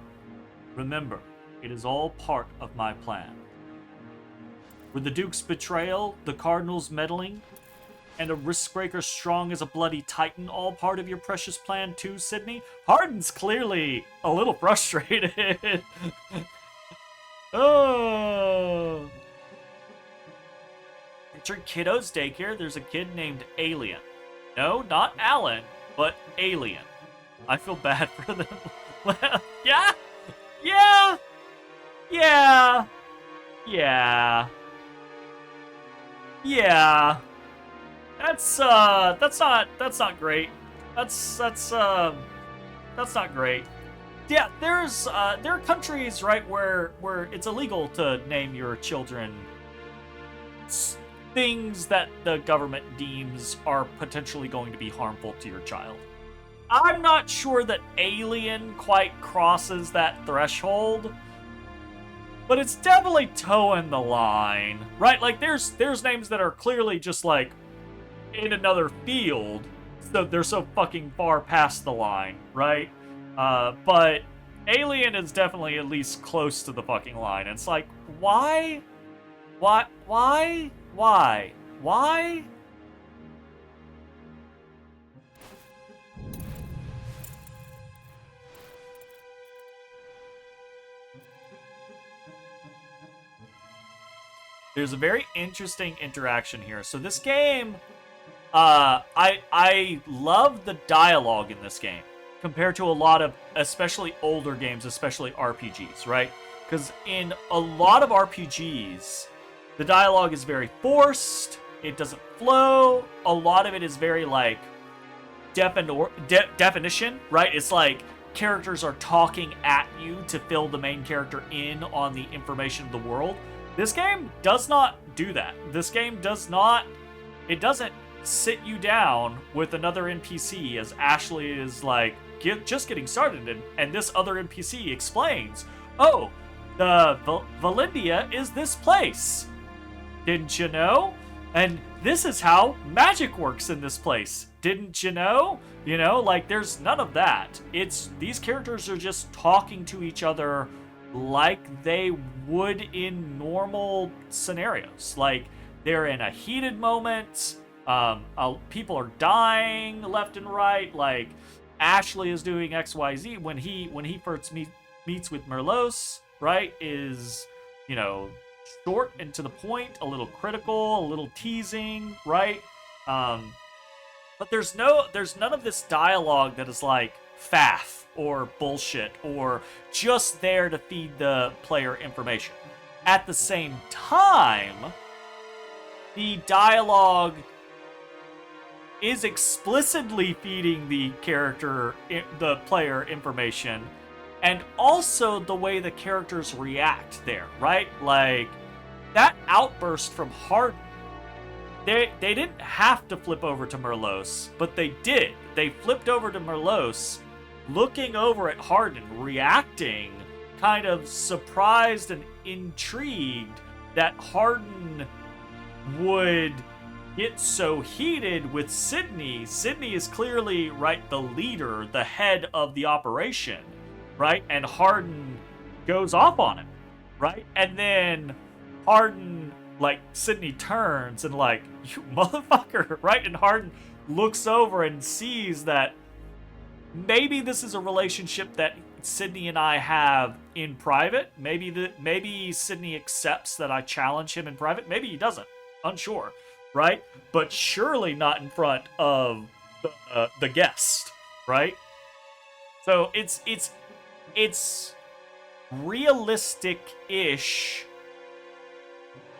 [SPEAKER 1] Remember, it is all part of my plan. Were the Duke's betrayal, the Cardinal's meddling, and a risk-breaker strong as a bloody titan all part of your precious plan too, Sydney? Harden's clearly a little frustrated. Oh. Enter Kiddo's daycare. There's a kid named Alien. No, not Alan, but Alien. I feel bad for them. Yeah? Yeah? Yeah. Yeah. Yeah. That's not great. That's not great. Yeah, there are countries, right, where it's illegal to name your children things that the government deems are potentially going to be harmful to your child. I'm not sure that Alien quite crosses that threshold, but it's definitely towing the line, right? Like, there's names that are clearly just, like, in another field, so they're so fucking far past the line, right? But Alien is definitely at least close to the fucking line. It's like, why? Why? Why? Why? Why? There's a very interesting interaction here. So this game, I love the dialogue in this game compared to a lot of, especially older games, especially RPGs, right? Because in a lot of RPGs, the dialogue is very forced. It doesn't flow. A lot of it is very like definition, right? It's like characters are talking at you to fill the main character in on the information of the world. This game does not do that. This game does not, it doesn't sit you down with another NPC as Ashley is like just getting started, and this other NPC explains, oh, the Valindia is this place. Didn't you know? And this is how magic works in this place. Didn't you know? You know, like, there's none of that. It's, these characters are just talking to each other like they would in normal scenarios. Like, they're in a heated moment, people are dying left and right, like, Ashley is doing XYZ when he first meets with Merlos, right, is, you know, short and to the point, a little critical, a little teasing, right? But there's none of this dialogue that is like faff or bullshit or just there to feed the player information. At the same time, the dialogue is explicitly feeding the player information, and also the way the characters react there, right? Like, that outburst from Harden, they didn't have to flip over to Merlos, but they did. They flipped over to Merlos, looking over at Harden, reacting, kind of surprised and intrigued that Harden would get so heated with Sydney. Sydney is clearly, right, the leader, the head of the operation, right? And Hardin goes off on him, right? And then Hardin, like, Sydney turns and, like, you motherfucker, right? And Hardin looks over and sees that maybe this is a relationship that Sydney and I have in private. Maybe Sydney accepts that I challenge him in private. Maybe he doesn't. Unsure, right? But surely not in front of the guest, right? So it's realistic-ish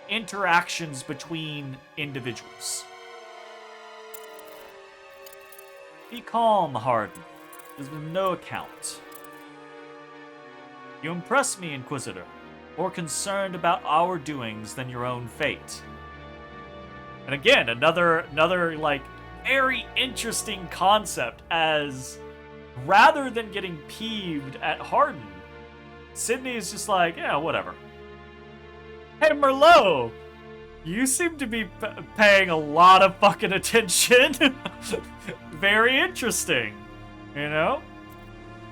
[SPEAKER 1] interactions between individuals. Be calm, Hardin. There's been no account. You impress me, Inquisitor. More concerned about our doings than your own fate. And again, another like very interesting concept, as rather than getting peeved at Hardin, Sydney is just like, yeah, whatever. Hey, Merlot! You seem to be paying a lot of fucking attention. Very interesting. You know?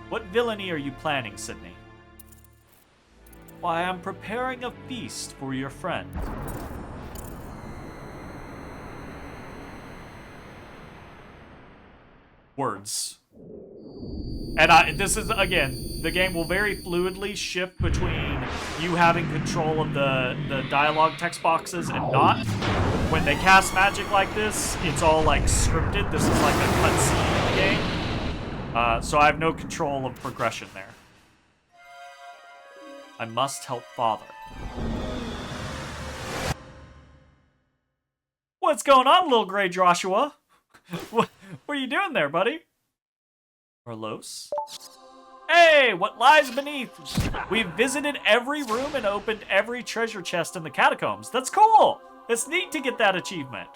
[SPEAKER 1] What villainy are you planning, Sydney? Why, I'm preparing a feast for your friend. Words. And this is, again, the game will very fluidly shift between you having control of the dialogue text boxes and not. When they cast magic like this, it's all, like, scripted. This is like a cutscene in the game. So I have no control of progression there. I must help Father. What's going on, little gray Joshua? What are you doing there, buddy? Merlos? Hey, what lies beneath? We've visited every room and opened every treasure chest in the catacombs. That's cool! It's neat to get that achievement.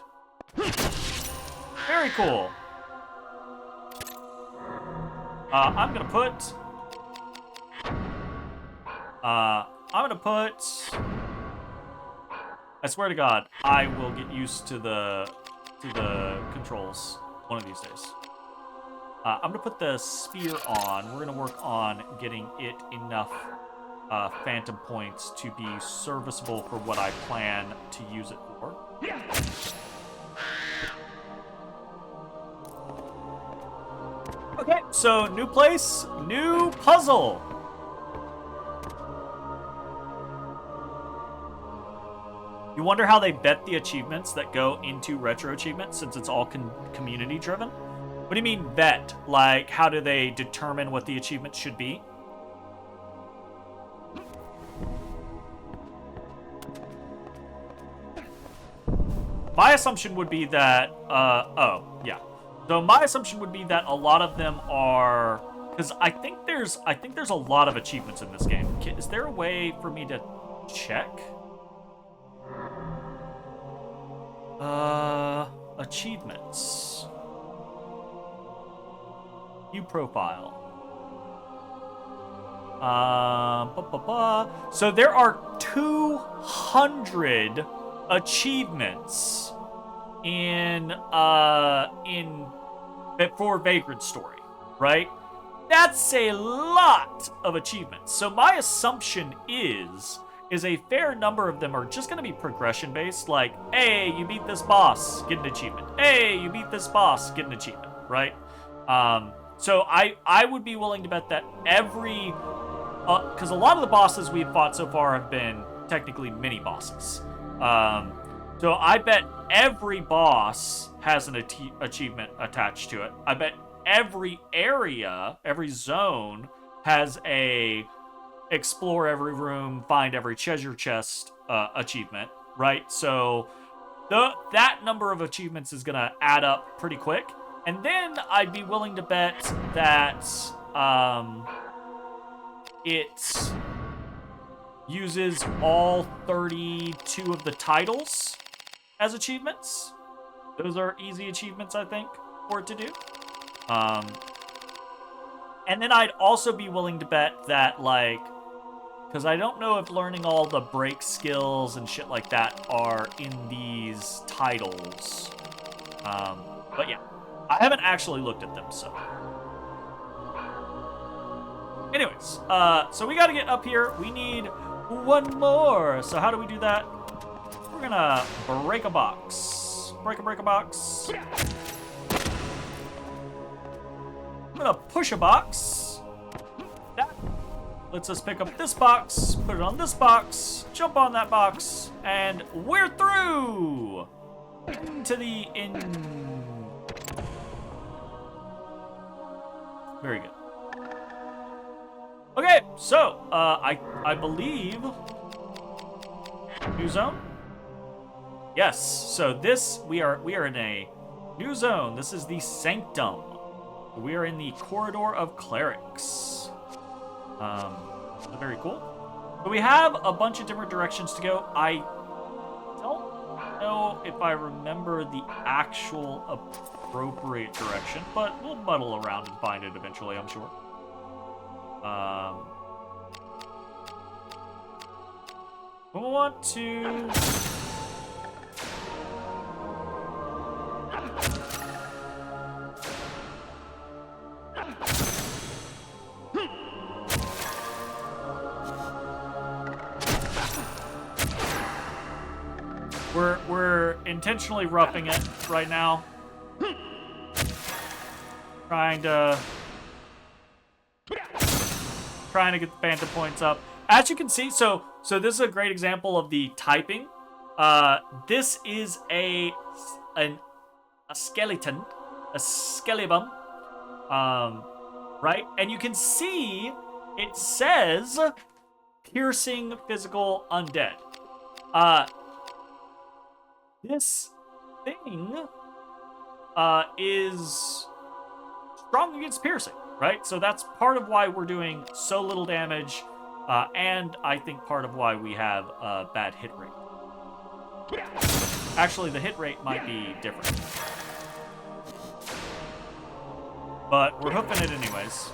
[SPEAKER 1] Very cool. I'm gonna put... I swear to God, I will get used to the controls one of these days. I'm gonna put the spear on. We're gonna work on getting it enough phantom points to be serviceable for what I plan to use it for. Okay, so new place, new puzzle. You wonder how they vet the achievements that go into retro achievements, since it's all community driven? What do you mean vet? Like, how do they determine what the achievements should be? My assumption would be that, oh, yeah. So my assumption would be that a lot of them are, because I think there's a lot of achievements in this game. Is there a way for me to check? Achievements. View profile. So there are 200 achievements for Vagrant Story, right? That's a lot of achievements. So my assumption is a fair number of them are just going to be progression based, like, hey, you beat this boss, get an achievement. Hey, you beat this boss, get an achievement, right? So I would be willing to bet that every, because a lot of the bosses we've fought so far have been technically mini bosses. So I bet every boss has an achievement attached to it. I bet every area, every zone has a explore every room, find every treasure chest achievement, right? So that number of achievements is going to add up pretty quick. And then I'd be willing to bet that it uses all 32 of the titles as achievements. Those are easy achievements, I think, for it to do. And then I'd also be willing to bet that, like, because I don't know if learning all the break skills and shit like that are in these titles. But yeah, I haven't actually looked at them, so. Anyways, so we gotta get up here. We need one more. So how do we do that? We're gonna break a box. Break a box. I'm gonna push a box. That lets us pick up this box, put it on this box, jump on that box, and we're through! Into the Very good. Okay, so, I believe... New zone? Yes, so this, we are in a new zone. This is the Sanctum. We are in the Corridor of Clerics. Very cool. But we have a bunch of different directions to go. I don't know if I remember the actual appropriate direction, but we'll muddle around and find it eventually, I'm sure. We want to... We're intentionally roughing it right now. Trying to get the Phantom points up. As you can see, so this is a great example of the typing. This is a skeleton, a skelebum, right? And you can see it says piercing physical undead. This thing is strong against piercing, right? So that's part of why we're doing so little damage, and I think part of why we have a bad hit rate. Actually, the hit rate might be different. But we're hoofing it anyways.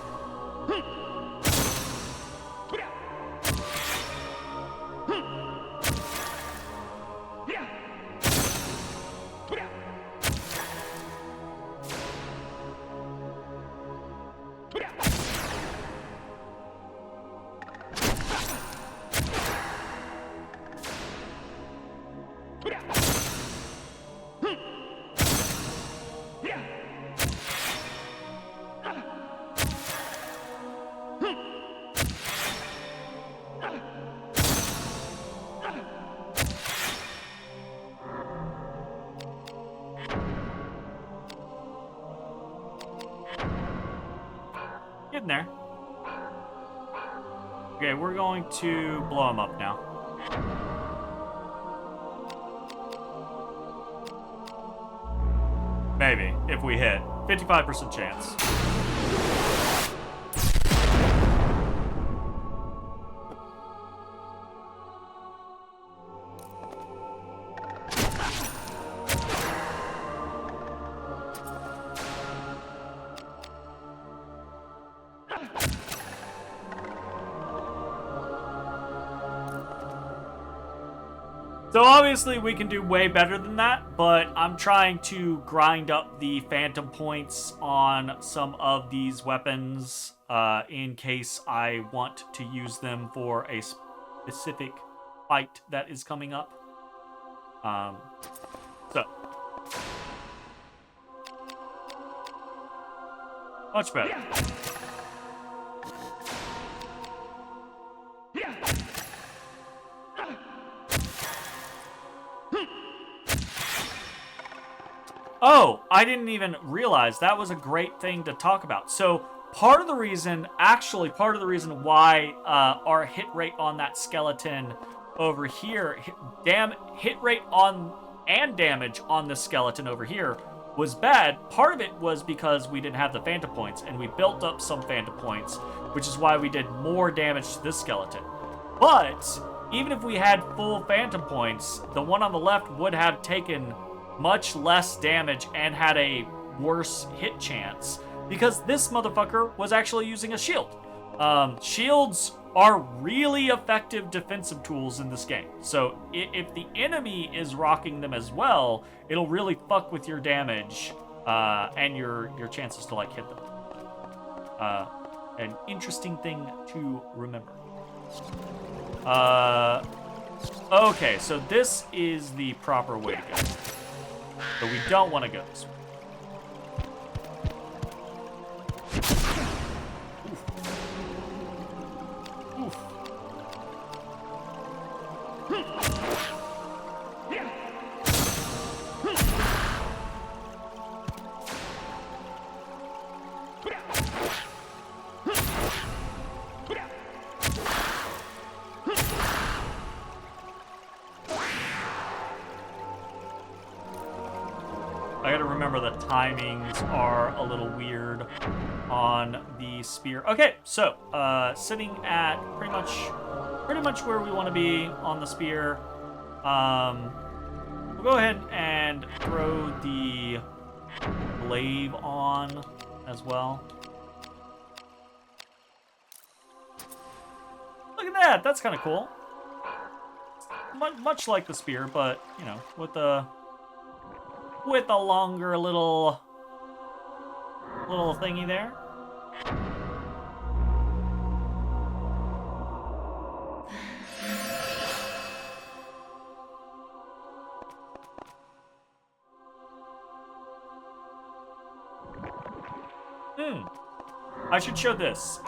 [SPEAKER 1] Getting there. Okay, we're going to blow him up now. Maybe, if we hit. 55% chance. So obviously we can do way better than that, but I'm trying to grind up the Phantom points on some of these weapons in case I want to use them for a specific fight that is coming up. So. Much better. Oh, I didn't even realize that was a great thing to talk about. So part of the reason why our hit rate on that skeleton over here, hit rate on and damage on the skeleton over here was bad. Part of it was because we didn't have the Phantom points, and we built up some Phantom points, which is why we did more damage to this skeleton. But even if we had full Phantom points, the one on the left would have taken much less damage and had a worse hit chance because this motherfucker was actually using a shield. Shields are really effective defensive tools in this game. So if the enemy is rocking them as well, it'll really fuck with your damage and your chances to like hit them. an interesting thing to remember. Okay, so this is the proper way to go. But we don't want to go this way. I gotta remember the timings are a little weird on the spear. Okay, so sitting at pretty much where we want to be on the spear. We'll go ahead and throw the glaive on as well. Look at that! That's kind of cool. Much like the spear, but you know, with a longer little thingy there. I should show this.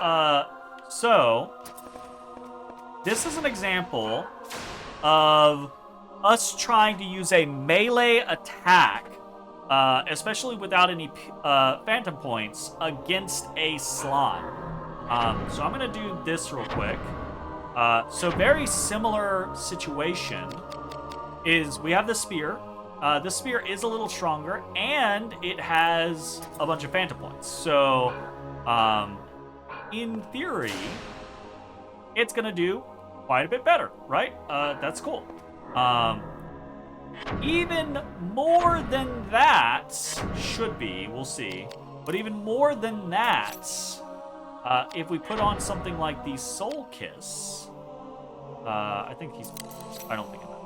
[SPEAKER 1] So this is an example of us trying to use a melee attack, especially without any phantom points, against a slime. So I'm going to do this real quick. So very similar situation is we have the spear. This spear is a little stronger, and it has a bunch of phantom points. So in theory, it's going to do quite a bit better, right? That's cool. Even more than that should be, we'll see. But even more than that, if we put on something like the Soul Kiss, I don't think of that.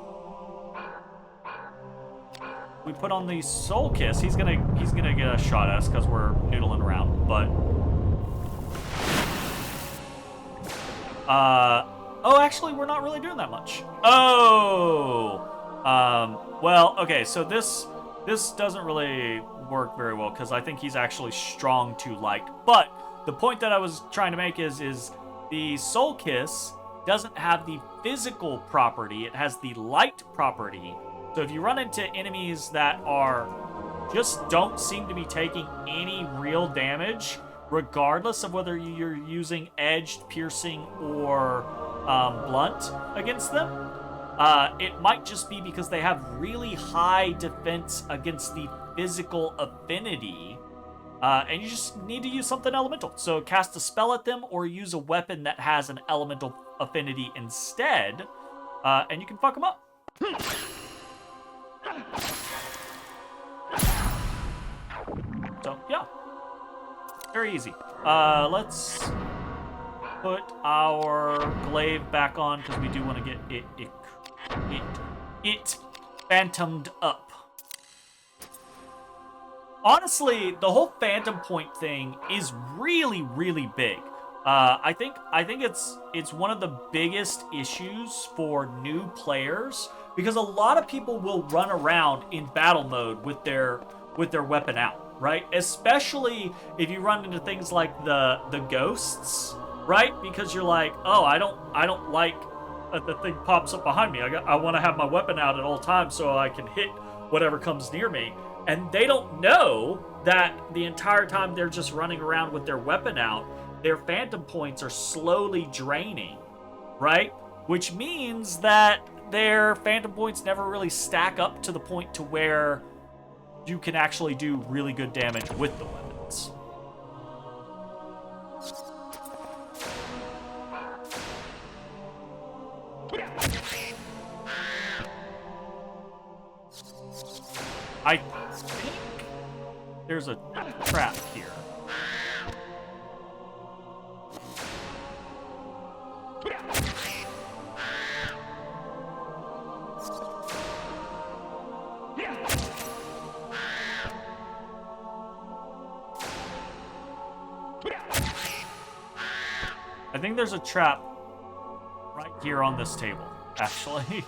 [SPEAKER 1] We put on the Soul Kiss, he's gonna get a shot at us because we're noodling around, but oh, actually, we're not really doing that much. Oh! Well, okay, so this doesn't really work very well, because I think he's actually strong to light. But the point that I was trying to make is the Soul Kiss doesn't have the physical property, it has the light property. So if you run into enemies that just don't seem to be taking any real damage, regardless of whether you're using edged, piercing, or blunt against them, it might just be because they have really high defense against the physical affinity, and you just need to use something elemental. So cast a spell at them, or use a weapon that has an elemental affinity instead, and you can fuck them up. So, yeah. Very easy. Let's put our glaive back on, because we do want to get it phantomed up. Honestly, the whole phantom point thing is really, really big. I think it's one of the biggest issues for new players, because a lot of people will run around in battle mode with their weapon out, right? Especially if you run into things like the ghosts, right? Because you're like, oh, I don't like that the thing pops up behind me. I want to have my weapon out at all times so I can hit whatever comes near me. And they don't know that the entire time they're just running around with their weapon out, their phantom points are slowly draining, right? Which means that their phantom points never really stack up to the point to where you can actually do really good damage with the weapons. I think there's a trap here. I think there's a trap right here on this table, actually.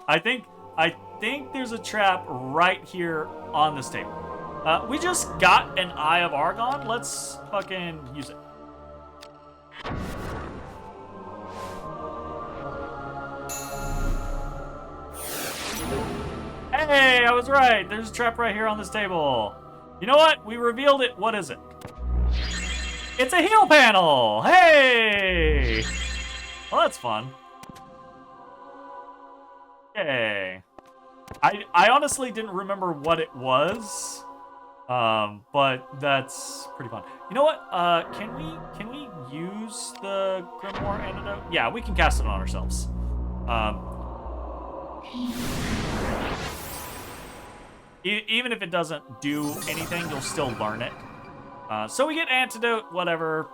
[SPEAKER 1] I think there's a trap right here on this table. We just got an Eye of Argon. Let's fucking use it. Hey, I was right. There's a trap right here on this table. You know what? We revealed it. What is it? It's a heal panel! Hey! Well, that's fun. Yay. I honestly didn't remember what it was. But that's pretty fun. You know what? Can we use the Grimoire antidote? Yeah, we can cast it on ourselves. Even if it doesn't do anything, you'll still learn it. So we get antidote, whatever.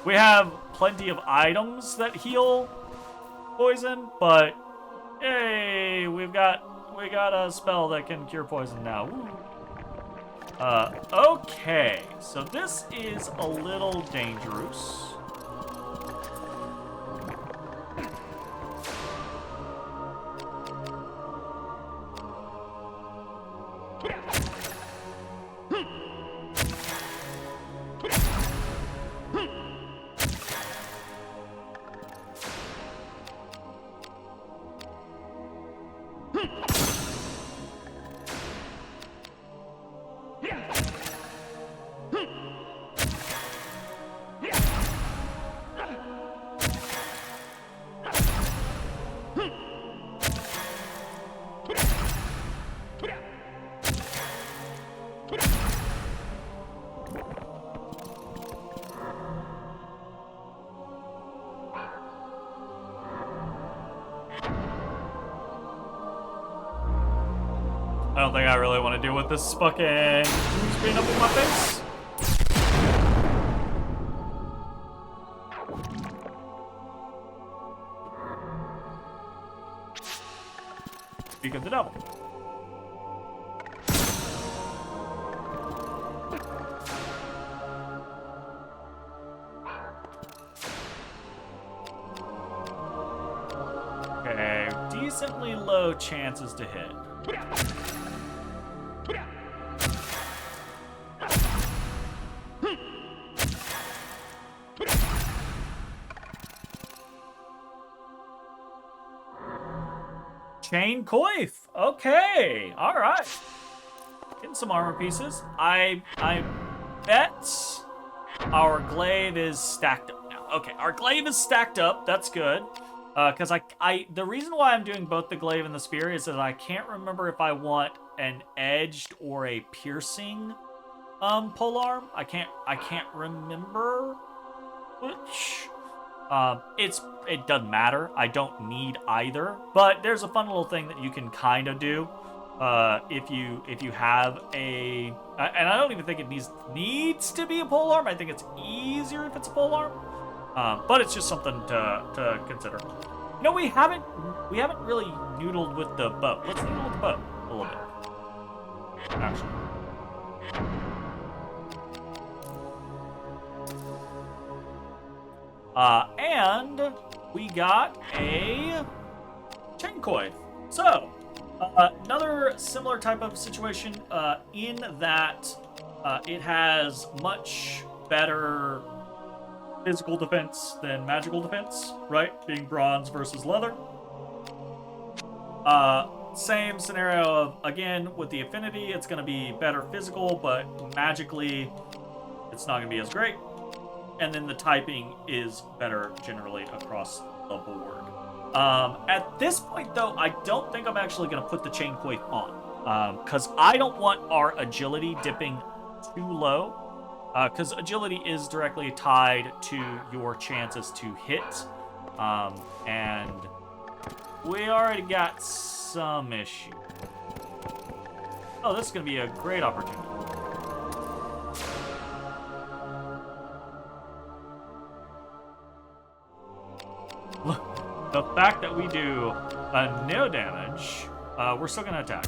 [SPEAKER 1] We have plenty of items that heal poison, but yay, we got a spell that can cure poison now. Woo. Okay, so this is a little dangerous. I don't think I really want to deal with this fucking screen up in my face. Speak of the devil. Okay, decently low chances to hit. Chain coif. Okay. All right. Getting some armor pieces. I bet our glaive is stacked up now. Okay, our glaive is stacked up. That's good. Because the reason why I'm doing both the glaive and the spear is that I can't remember if I want an edged or a piercing polearm. I can't remember which. It doesn't matter. I don't need either. But there's a fun little thing that you can kind of do if you have a, and I don't even think it needs to be a polearm. I think it's easier if it's a polearm. But it's just something to consider. You know, we haven't really noodled with the bow. Let's noodle with the bow a little bit. Actually. And we got a chain coif. So, another similar type of situation in that it has much better physical defense than magical defense, right? Being bronze versus leather. Same scenario of, again, with the affinity, it's going to be better physical, but magically, it's not going to be as great. And then the typing is better generally across the board. At this point, though, I don't think I'm actually going to put the chain coif on. Because I don't want our agility dipping too low. Because agility is directly tied to your chances to hit. And we already got some issue. Oh, this is going to be a great opportunity. Look, the fact that we do no damage, we're still going to attack.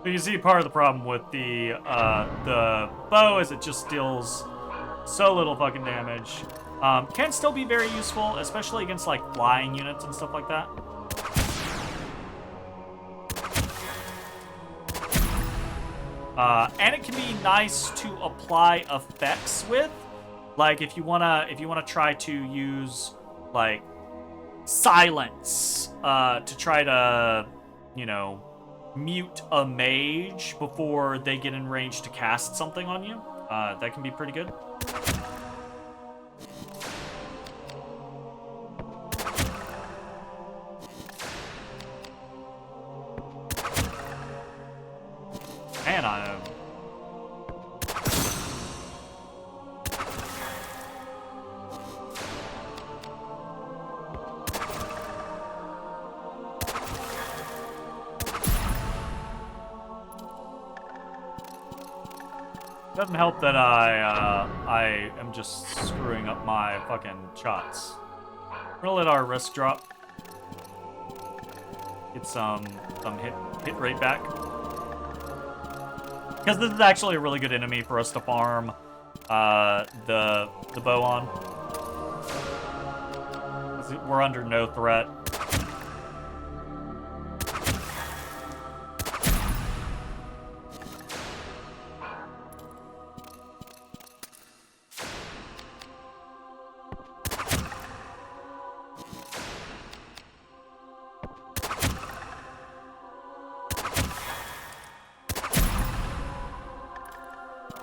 [SPEAKER 1] So you see, part of the problem with the bow is it just deals so little fucking damage. Can still be very useful, especially against like flying units and stuff like that. And it can be nice to apply effects with, like if you wanna try to use like silence to try to, you know, mute a mage before they get in range to cast something on you. That can be pretty good. Man, I am. Doesn't help that I am just screwing up my fucking shots. We're gonna let our risk drop. Get some hit rate back. Because this is actually a really good enemy for us to farm the bow on. We're under no threat.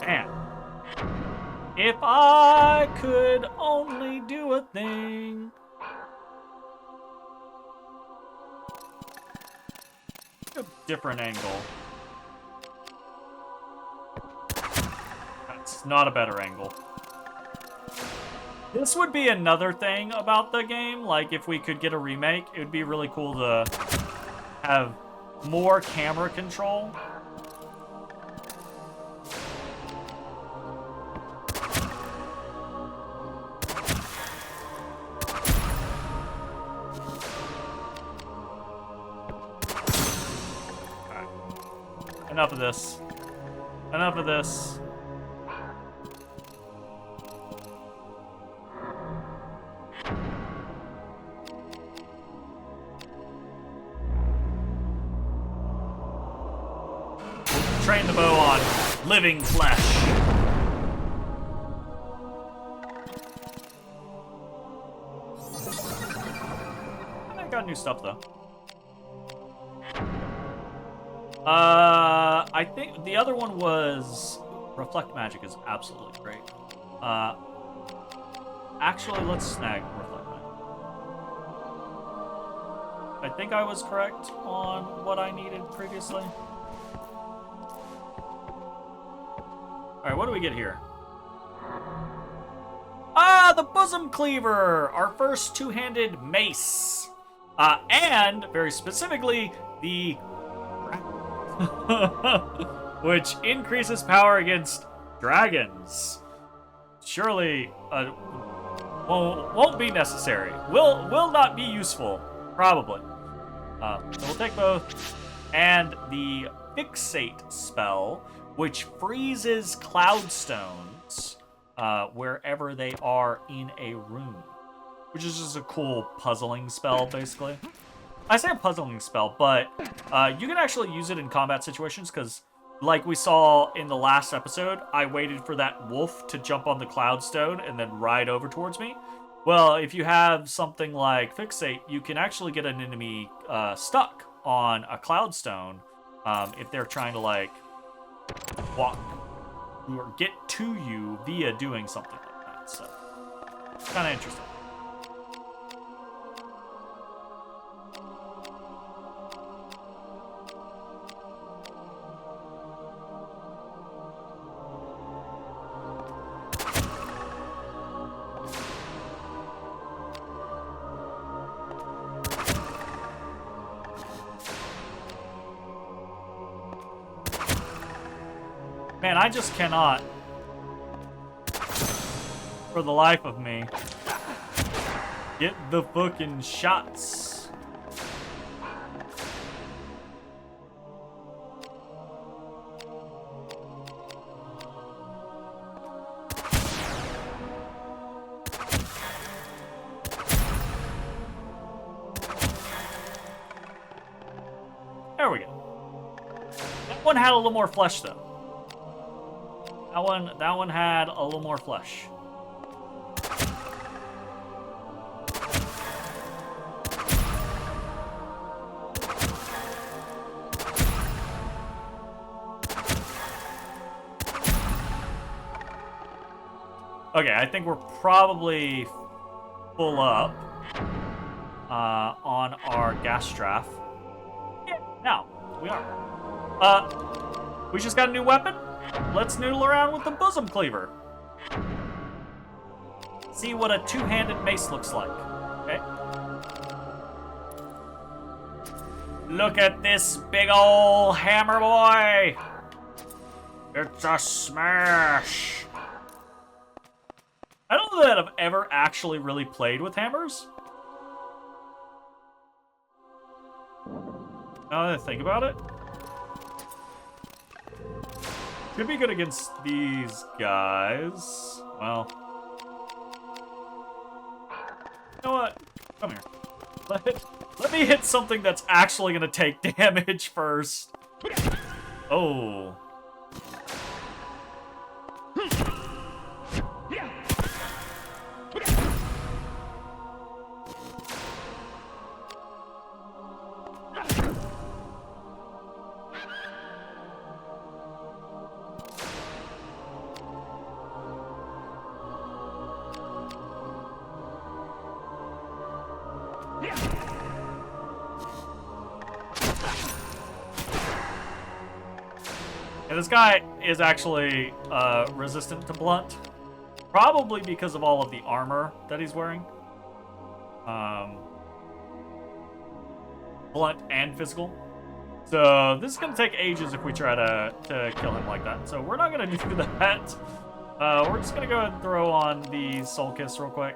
[SPEAKER 1] Man, if I could only do a thing. A different angle. That's not a better angle. This would be another thing about the game. Like, if we could get a remake, it would be really cool to have more camera control. Enough of this. Enough of this. Train the bow on living flesh. I got new stuff though. I think the other one was Reflect Magic is absolutely great. Actually, let's snag Reflect Magic. I think I was correct on what I needed previously. Alright, what do we get here? Ah, the Bosom Cleaver! Our first two-handed mace. And, very specifically, the which increases power against dragons. Surely, won't be necessary. Will not be useful, probably. So we'll take both. And the Fixate spell, which freezes cloudstones wherever they are in a room, which is just a cool puzzling spell, basically. I say a puzzling spell, but you can actually use it in combat situations, because like we saw in the last episode, I waited for that wolf to jump on the cloudstone and then ride over towards me. Well, if you have something like Fixate, you can actually get an enemy stuck on a cloudstone if they're trying to like walk or get to you via doing something like that. So, kind of interesting. Man, I just cannot, for the life of me, get the fucking shots. One had a little more flesh, though. That one had a little more flesh. Okay, I think we're probably full up on our gas draft. Yeah, now we are. We just got a new weapon. Let's noodle around with the bosom cleaver. See what a two-handed mace looks like. Okay. Look at this big ol' hammer boy. It's a smash. I don't know that I've ever actually really played with hammers. Now that I think about it. Could be good against these guys. Well. You know what? Come here. Let me hit something that's actually going to take damage first. Oh. And this guy is actually resistant to blunt. Probably because of all of the armor that he's wearing. Blunt and physical. So this is going to take ages if we try to kill him like that. So we're not going to do that. We're just going to go ahead and throw on the Soul Kiss real quick.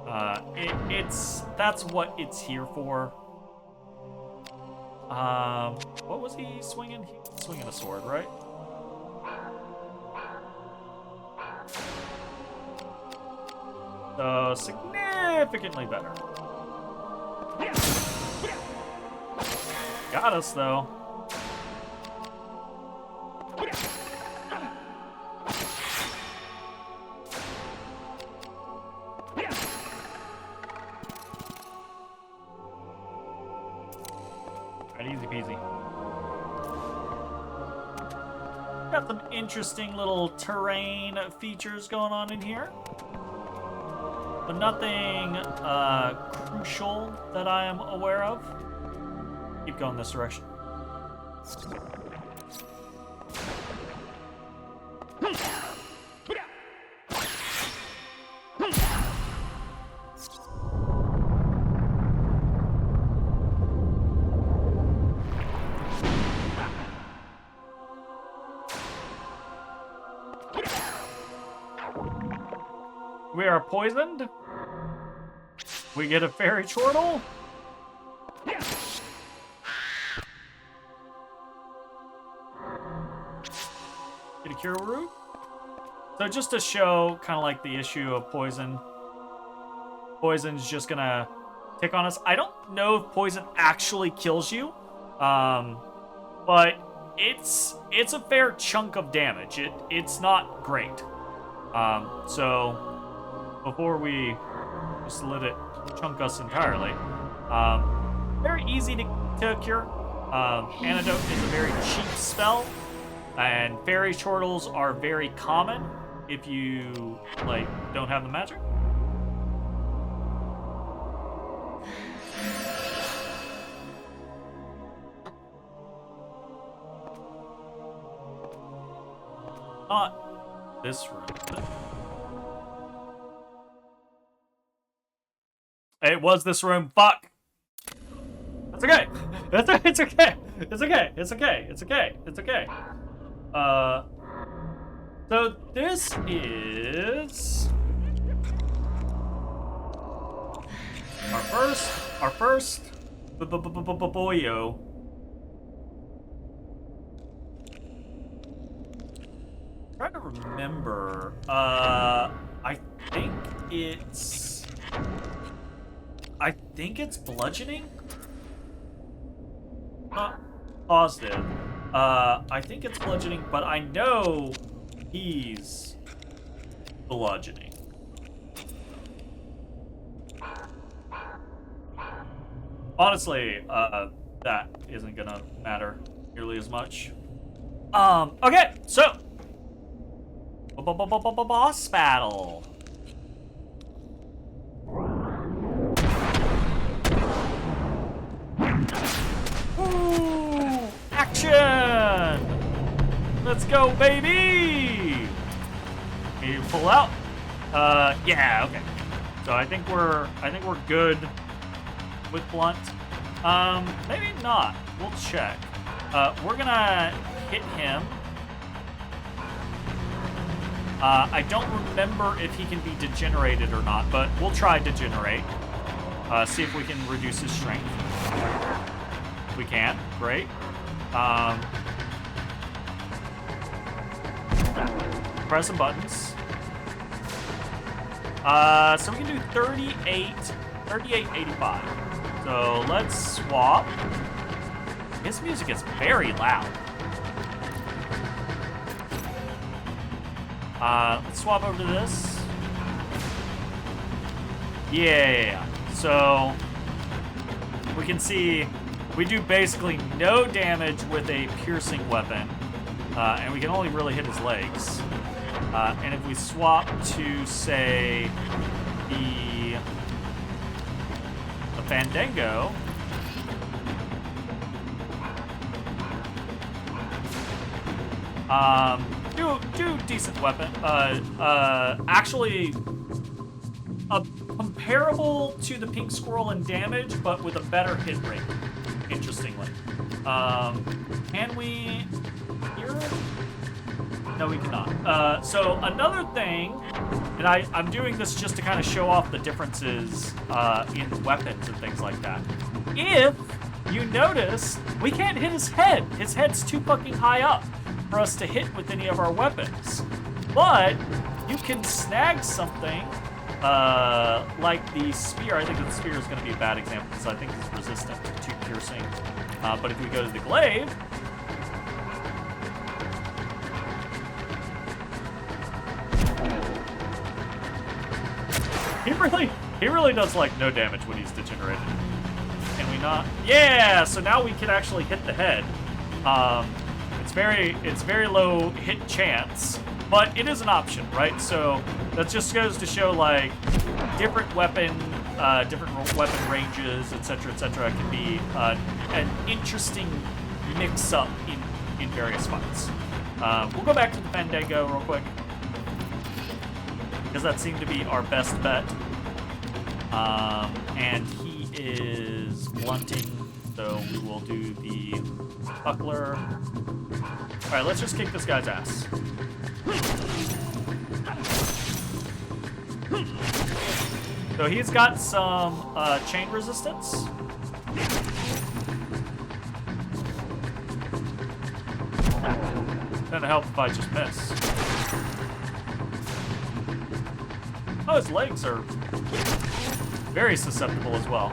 [SPEAKER 1] That's what it's here for. What was he swinging? He was swinging a sword, right? So, significantly better. Got us, though. Right, easy peasy. Got some interesting little terrain features going on in here. But nothing crucial that I am aware of. Keep going this direction. We are poisoned. We get a fairy chortle. Get a cure root. So just to show kind of like the issue of poison. Poison's just gonna tick on us. I don't know if poison actually kills you. But it's a fair chunk of damage. It's not great. So before we just let it chunk us entirely, very easy to cure. Antidote is a very cheap spell, and fairy chortles are very common if you like don't have the magic. Not this room. It was this room. Fuck. That's okay. It's okay. It's okay. It's okay. It's okay. It's okay. So this is our first boyo. Trying to remember. I think it's bludgeoning. positive. I think it's bludgeoning, but I know he's bludgeoning. Honestly, that isn't gonna matter nearly as much. Okay, so boss battle. Ooh, action! Let's go, baby! Can you pull out? Yeah, okay. So I think we're good with blunt. Maybe not. We'll check. We're gonna hit him. I don't remember if he can be degenerated or not, but we'll try degenerate. See if we can reduce his strength. We can. Great. Press some buttons. So we can do 3885. So let's swap. His music is very loud. Let's swap over to this. Yeah. So we can see we do basically no damage with a piercing weapon, and we can only really hit his legs. And if we swap to, say, the Fandango, do decent weapon. Actually, comparable to the Pink Squirrel in damage, but with a better hit rate. Interestingly, can we hear it? No, we cannot. So another thing, and I'm doing this just to kind of show off the differences in weapons and things like that. If you notice, we can't hit his head. His head's too fucking high up for us to hit with any of our weapons. But you can snag something like the spear. I think the spear is going to be a bad example because I think it's resistant to piercing. But if we go to the glaive, he really does like no damage when he's degenerated. Can we not? Yeah. So now we can actually hit the head. It's very low hit chance, but it is an option, right? So that just goes to show like different weapon ranges, etc., can be an interesting mix-up in various fights. We'll go back to the Fandango real quick because that seemed to be our best bet. And he is blunting, so we will do the buckler. All right, let's just kick this guy's ass. So he's got some chain resistance. Doesn't help if I just miss. Oh, his legs are very susceptible as well.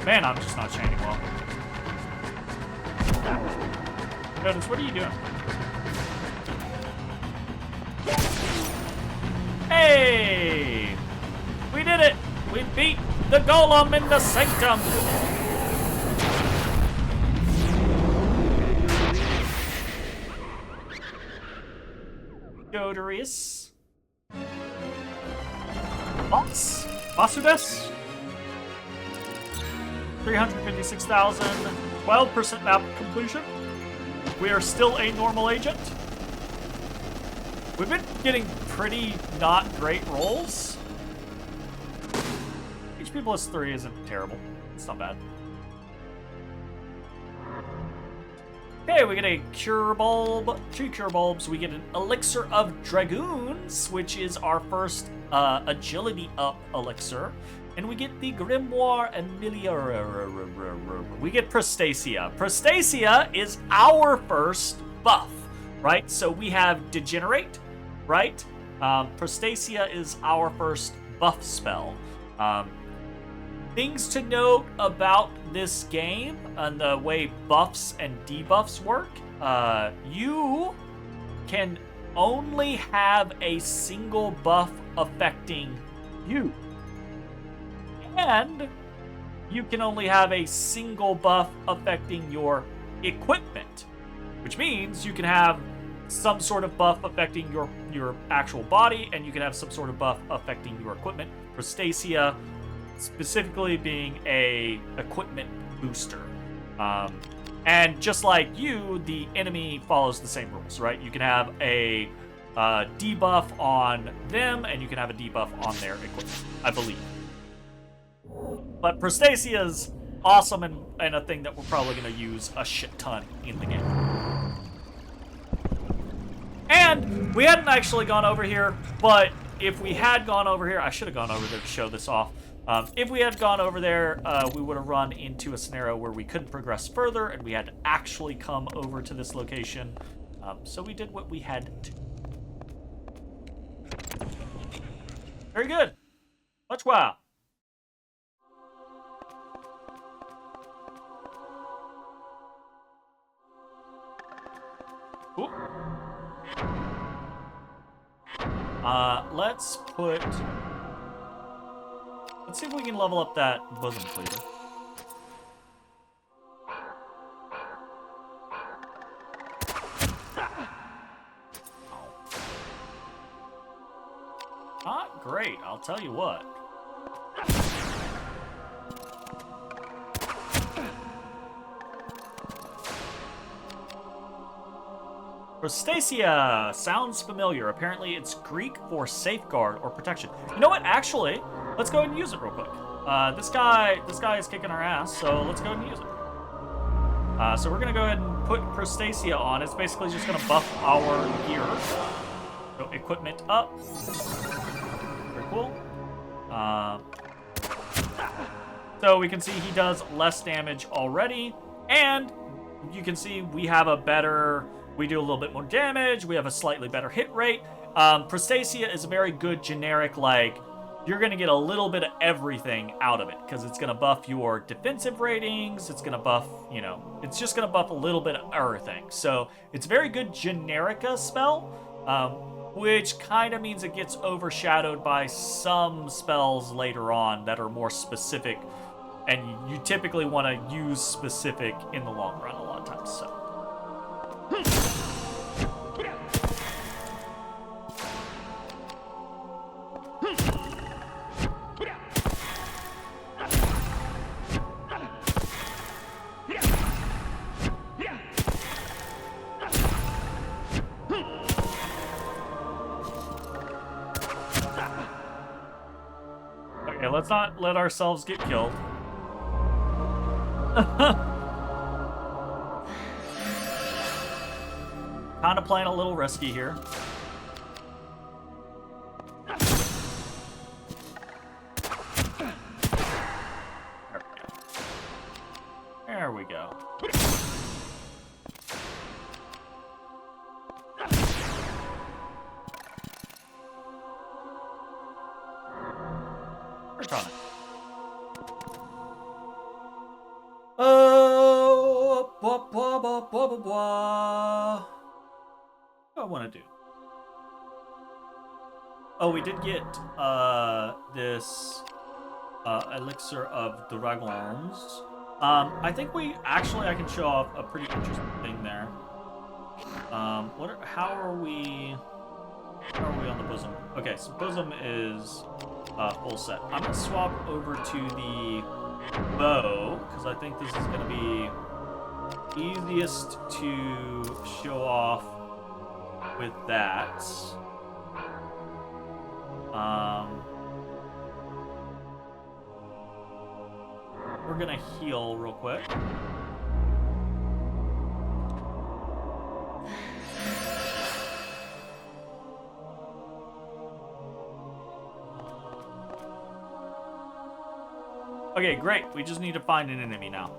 [SPEAKER 1] Man, I'm just not chaining well. Notice, what are you doing? Hey! We did it! We beat the golem in the sanctum! Godorius. Boss? Basudes? 356,000, 12% map completion. We are still a normal agent. We've been getting pretty not great rolls. HP plus 3 isn't terrible. It's not bad. Okay, we get a cure bulb, 2 cure bulbs. We get an elixir of dragoons, which is our first agility up elixir. And we get the Grimoire Amelia. We get Prostasia. Prostasia is our first buff, right? So we have Degenerate, right? Prostasia is our first buff spell. Things to note about this game and the way buffs and debuffs work. You can only have a single buff affecting you. And you can only have a single buff affecting your equipment. Which means you can have some sort of buff affecting your actual body, and you can have some sort of buff affecting your equipment. Prostasia specifically being a equipment booster. And just like you, the enemy follows the same rules, right? You can have a debuff on them, and you can have a debuff on their equipment, I believe. But Prostasia's awesome and a thing that we're probably going to use a shit ton in the game. And we hadn't actually gone over here, but if we had gone over here, I should have gone over there to show this off. If we had gone over there, we would have run into a scenario where we couldn't progress further, and we had to actually come over to this location. So we did what we had to. Very good. Much wow. Ooh. Let's see if we can level up that bosom cleaver. Not great, I'll tell you what. Prostasia sounds familiar. Apparently it's Greek for safeguard or protection. You know what? Actually, let's go ahead and use it real quick. This guy is kicking our ass, so let's go ahead and use it. So we're gonna go ahead and put Prostasia on. It's basically just gonna buff our gear. So equipment up. Very cool. So we can see he does less damage already, and you can see we have a better. We do a little bit more damage. We have a slightly better hit rate. Prostasia is a very good generic, like, you're going to get a little bit of everything out of it because it's going to buff your defensive ratings. It's going to buff, you know, it's just going to buff a little bit of everything. So it's a very good generica spell, which kind of means it gets overshadowed by some spells later on that are more specific, and you typically want to use specific in the long run a lot of times, so. Okay, let's not let ourselves get killed. Kind of playing a little risky here. There we go. Work on it. What do I want to do? Oh, we did get this elixir of dragons. I think I can show off a pretty interesting thing there. How are we on the bosom? Okay, so bosom is full set. I'm gonna swap over to the bow because I think this is gonna be easiest to show off with that. We're gonna heal real quick. Okay, great. We just need to find an enemy now.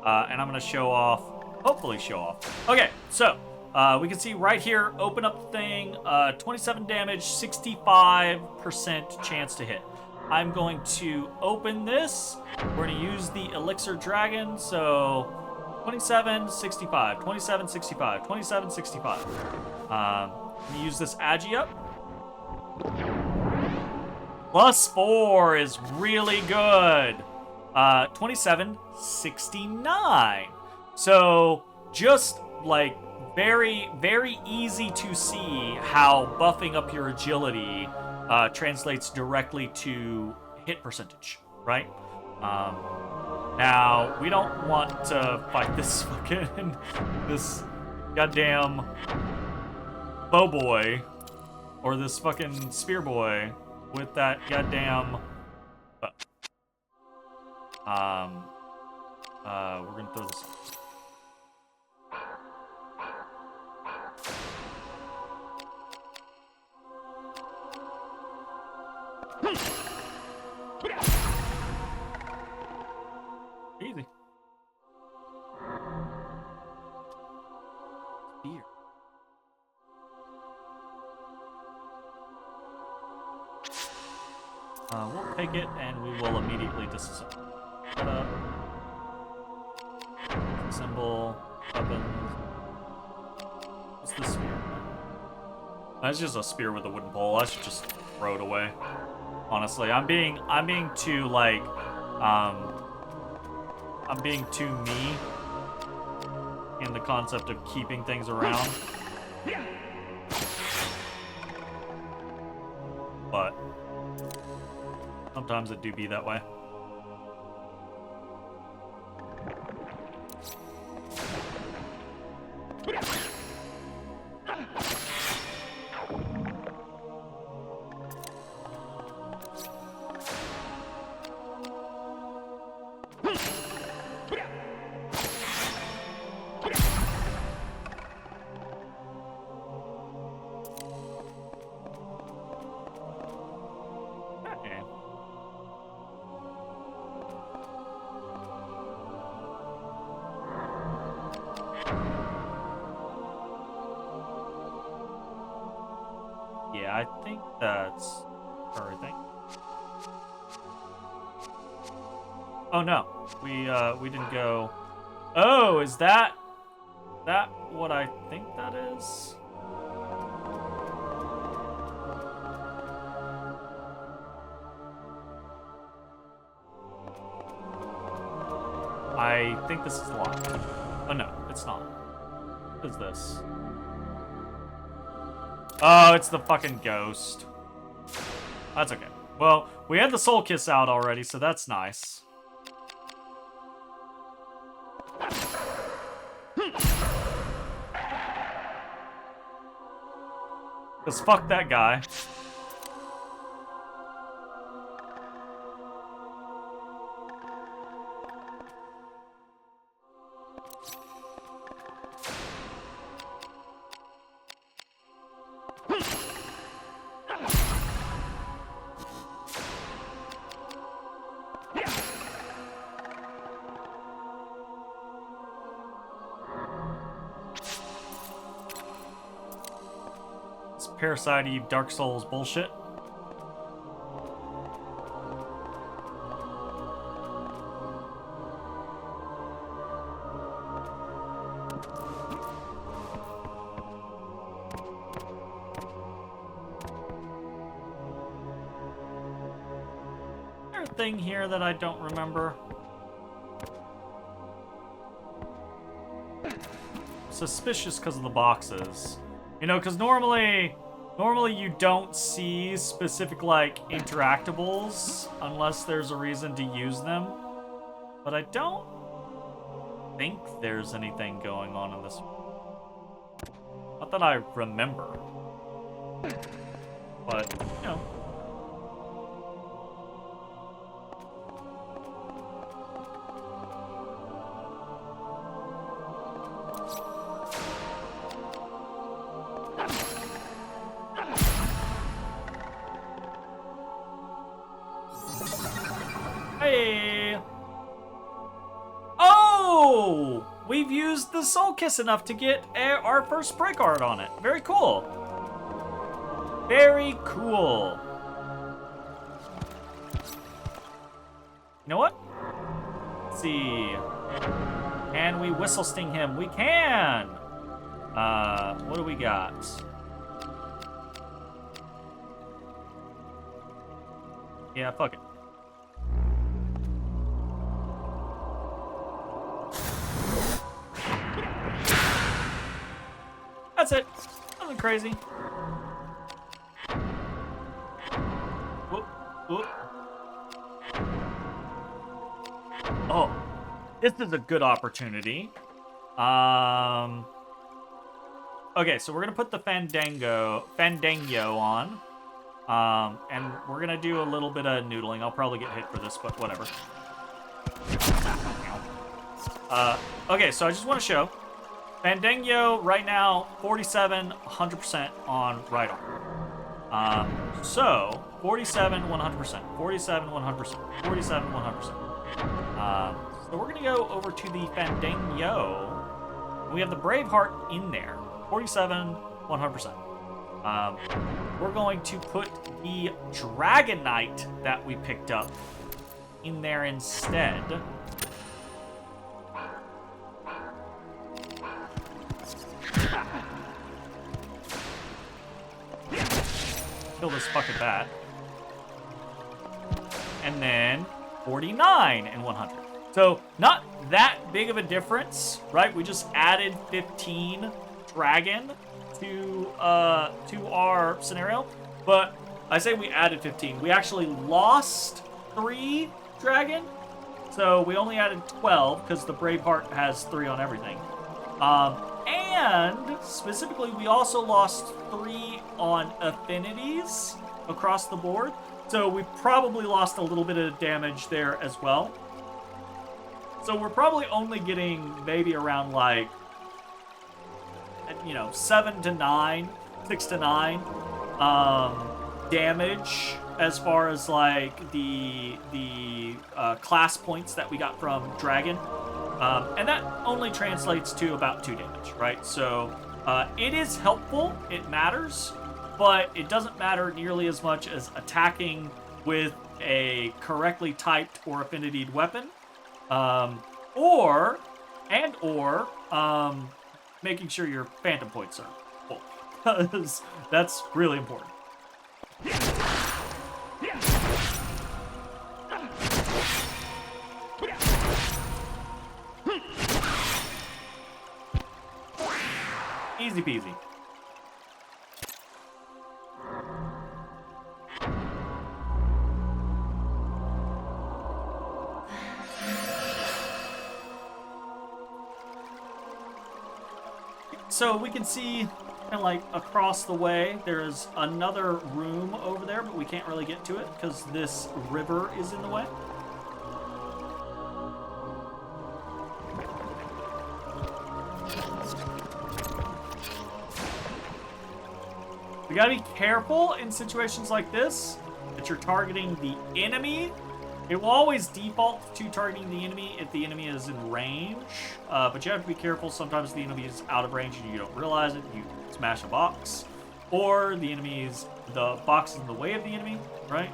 [SPEAKER 1] And I'm gonna show off, hopefully show off. Okay, so we can see right here, open up the thing, 27 damage, 65% chance to hit. I'm going to open this. We're going to use the Elixir Dragon, so 27, 65, 27, 65, 27, 65. I'm going to use this Agi up. +4 is really good. 27, 69. So just like very, very easy to see how buffing up your agility translates directly to hit percentage, right? Now, we don't want to fight this this goddamn bow boy, or this fucking spear boy with that goddamn, we're gonna throw this. Easy. Spear. We'll take it and we will immediately disassemble. Symbol, weapons. What's this spear? That's just a spear with a wooden pole. I should just throw it away. Honestly, I'm being too like, I'm being too me in the concept of keeping things around. But sometimes it do be that way. Yeah, I think that's everything. Oh no, we didn't go. Oh, is that what I think that is? I think this is locked. Oh no, it's not. What is this? Oh, it's the fucking ghost. That's okay. Well, we had the soul kiss out already, so that's nice. Because fuck that guy. Parasite Dark Souls bullshit. Is there a thing here that I don't remember? Suspicious because of the boxes. You know, because normally you don't see specific, like, interactables unless there's a reason to use them. But I don't think there's anything going on in this one. Not that I remember. But, you know. Hey! Oh! We've used the a soul kiss enough to get our first break art on it. Very cool. Very cool. You know what? Let's see. Can we whistle sting him? We can. What do we got? Yeah, fuck it. That's it. Nothing crazy. Whoop, whoop. Oh, this is a good opportunity. Okay, so we're gonna put the Fandango on. And we're gonna do a little bit of noodling. I'll probably get hit for this, but whatever. Okay, so I just want to show. Fandango right now, 47, 100% on right arm. So, 47, 100%, 47, 100%, 47, 100%. So we're gonna go over to the Fandango. We have the Braveheart in there, 47, 100%. We're going to put the Dragon Knight that we picked up in there instead. Kill this fucking bat. And then 49 and 100. So not that big of a difference, right? We just added 15 dragon to our scenario, but I say we added 15. We actually lost 3 dragon, so we only added 12 because the Braveheart has 3 on everything. And specifically, we also lost 3 on affinities across the board, so we probably lost a little bit of damage there as well. So we're probably only getting maybe around like, 7 to 9, 6 to 9 damage as far as like the class points that we got from Dragon. And that only translates to about 2 damage, right? So it is helpful, it matters, but it doesn't matter nearly as much as attacking with a correctly typed or affinitied weapon, or making sure your phantom points are full, because that's really important. Easy peasy. So we can see kind of like across the way, there's another room over there, but we can't really get to it because this river is in the way. We gotta be careful in situations like this that you're targeting the enemy. It will always default to targeting the enemy if the enemy is in range, but you have to be careful. Sometimes the enemy is out of range and you don't realize it. You smash a box, or the box is in the way of the enemy, right?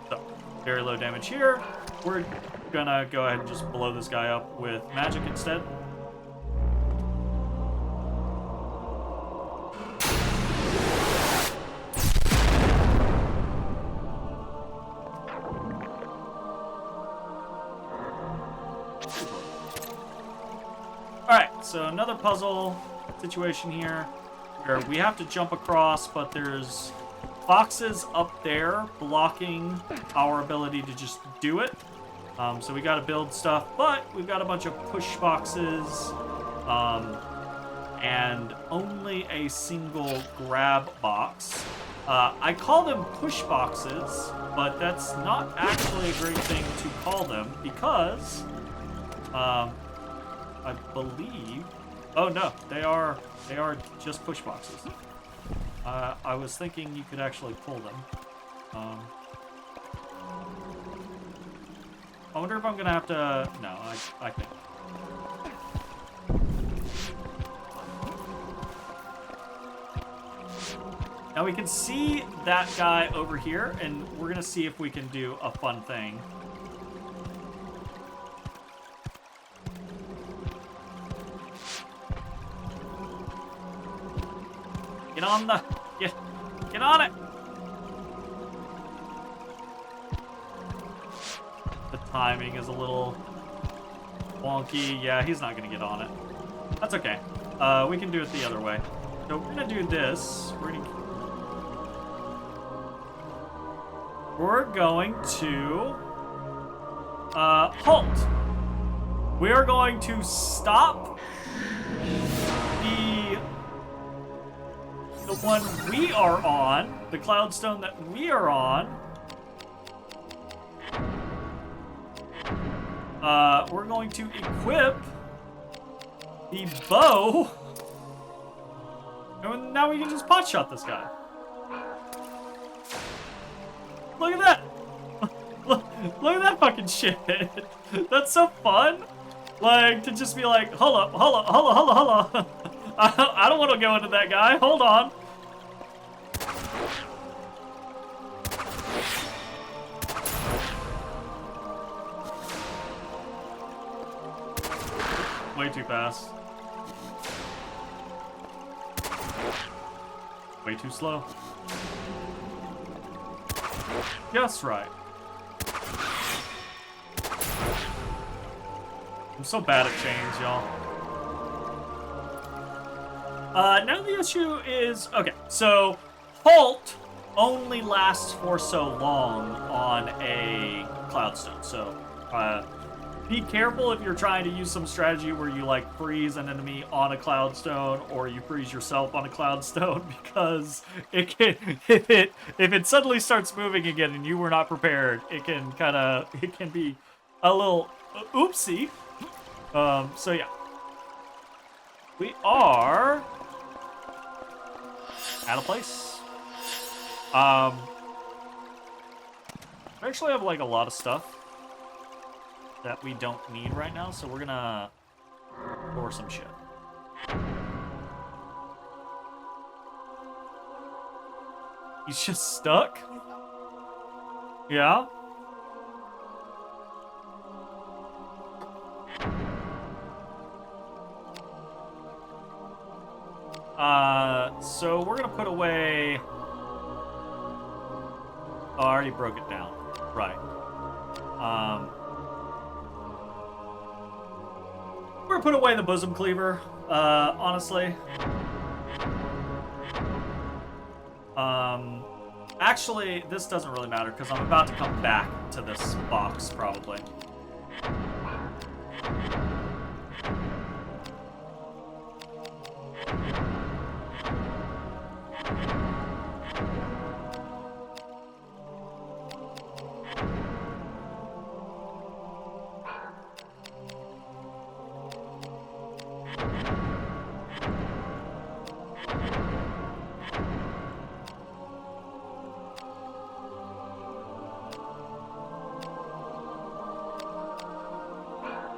[SPEAKER 1] So, very low damage here. We're gonna go ahead and just blow this guy up with magic instead. Alright, so another puzzle situation here where we have to jump across, but there's boxes up there blocking our ability to just do it. So we gotta build stuff, but we've got a bunch of push boxes, and only a single grab box. I call them push boxes, but that's not actually a great thing to call them because, I believe, oh no, they are just push boxes. I was thinking you could actually pull them. I wonder if I'm gonna have to... No, I think. Now we can see that guy over here, and we're gonna see if we can do a fun thing. Get on the... Get on it! The timing is a little wonky. Yeah, he's not gonna get on it. That's okay. We can do it the other way. So we're gonna do this. We're going to halt. We are going to stop the one we are on, the cloudstone that we are on. We're going to equip the bow, and now we can just pot shot this guy. Look at that! Look at that fucking shit. That's so fun. Like, to just be like, holla. I don't want to go into that guy. Hold on. Way too fast. Way too slow. Just right. I'm so bad at chains, y'all. Now the issue is... Okay, so halt only lasts for so long on a cloudstone. So, be careful if you're trying to use some strategy where you, like, freeze an enemy on a cloudstone or you freeze yourself on a cloudstone, because it can, if it suddenly starts moving again and you were not prepared, it can be a little oopsie. So yeah. We are at a place. I actually have, like, a lot of stuff that we don't need right now, so we're gonna pour some shit. He's just stuck? Yeah? So we're gonna put away... Oh, I already broke it down. Right. We're gonna put away the bosom cleaver, honestly. Actually, this doesn't really matter, because I'm about to come back to this box, probably.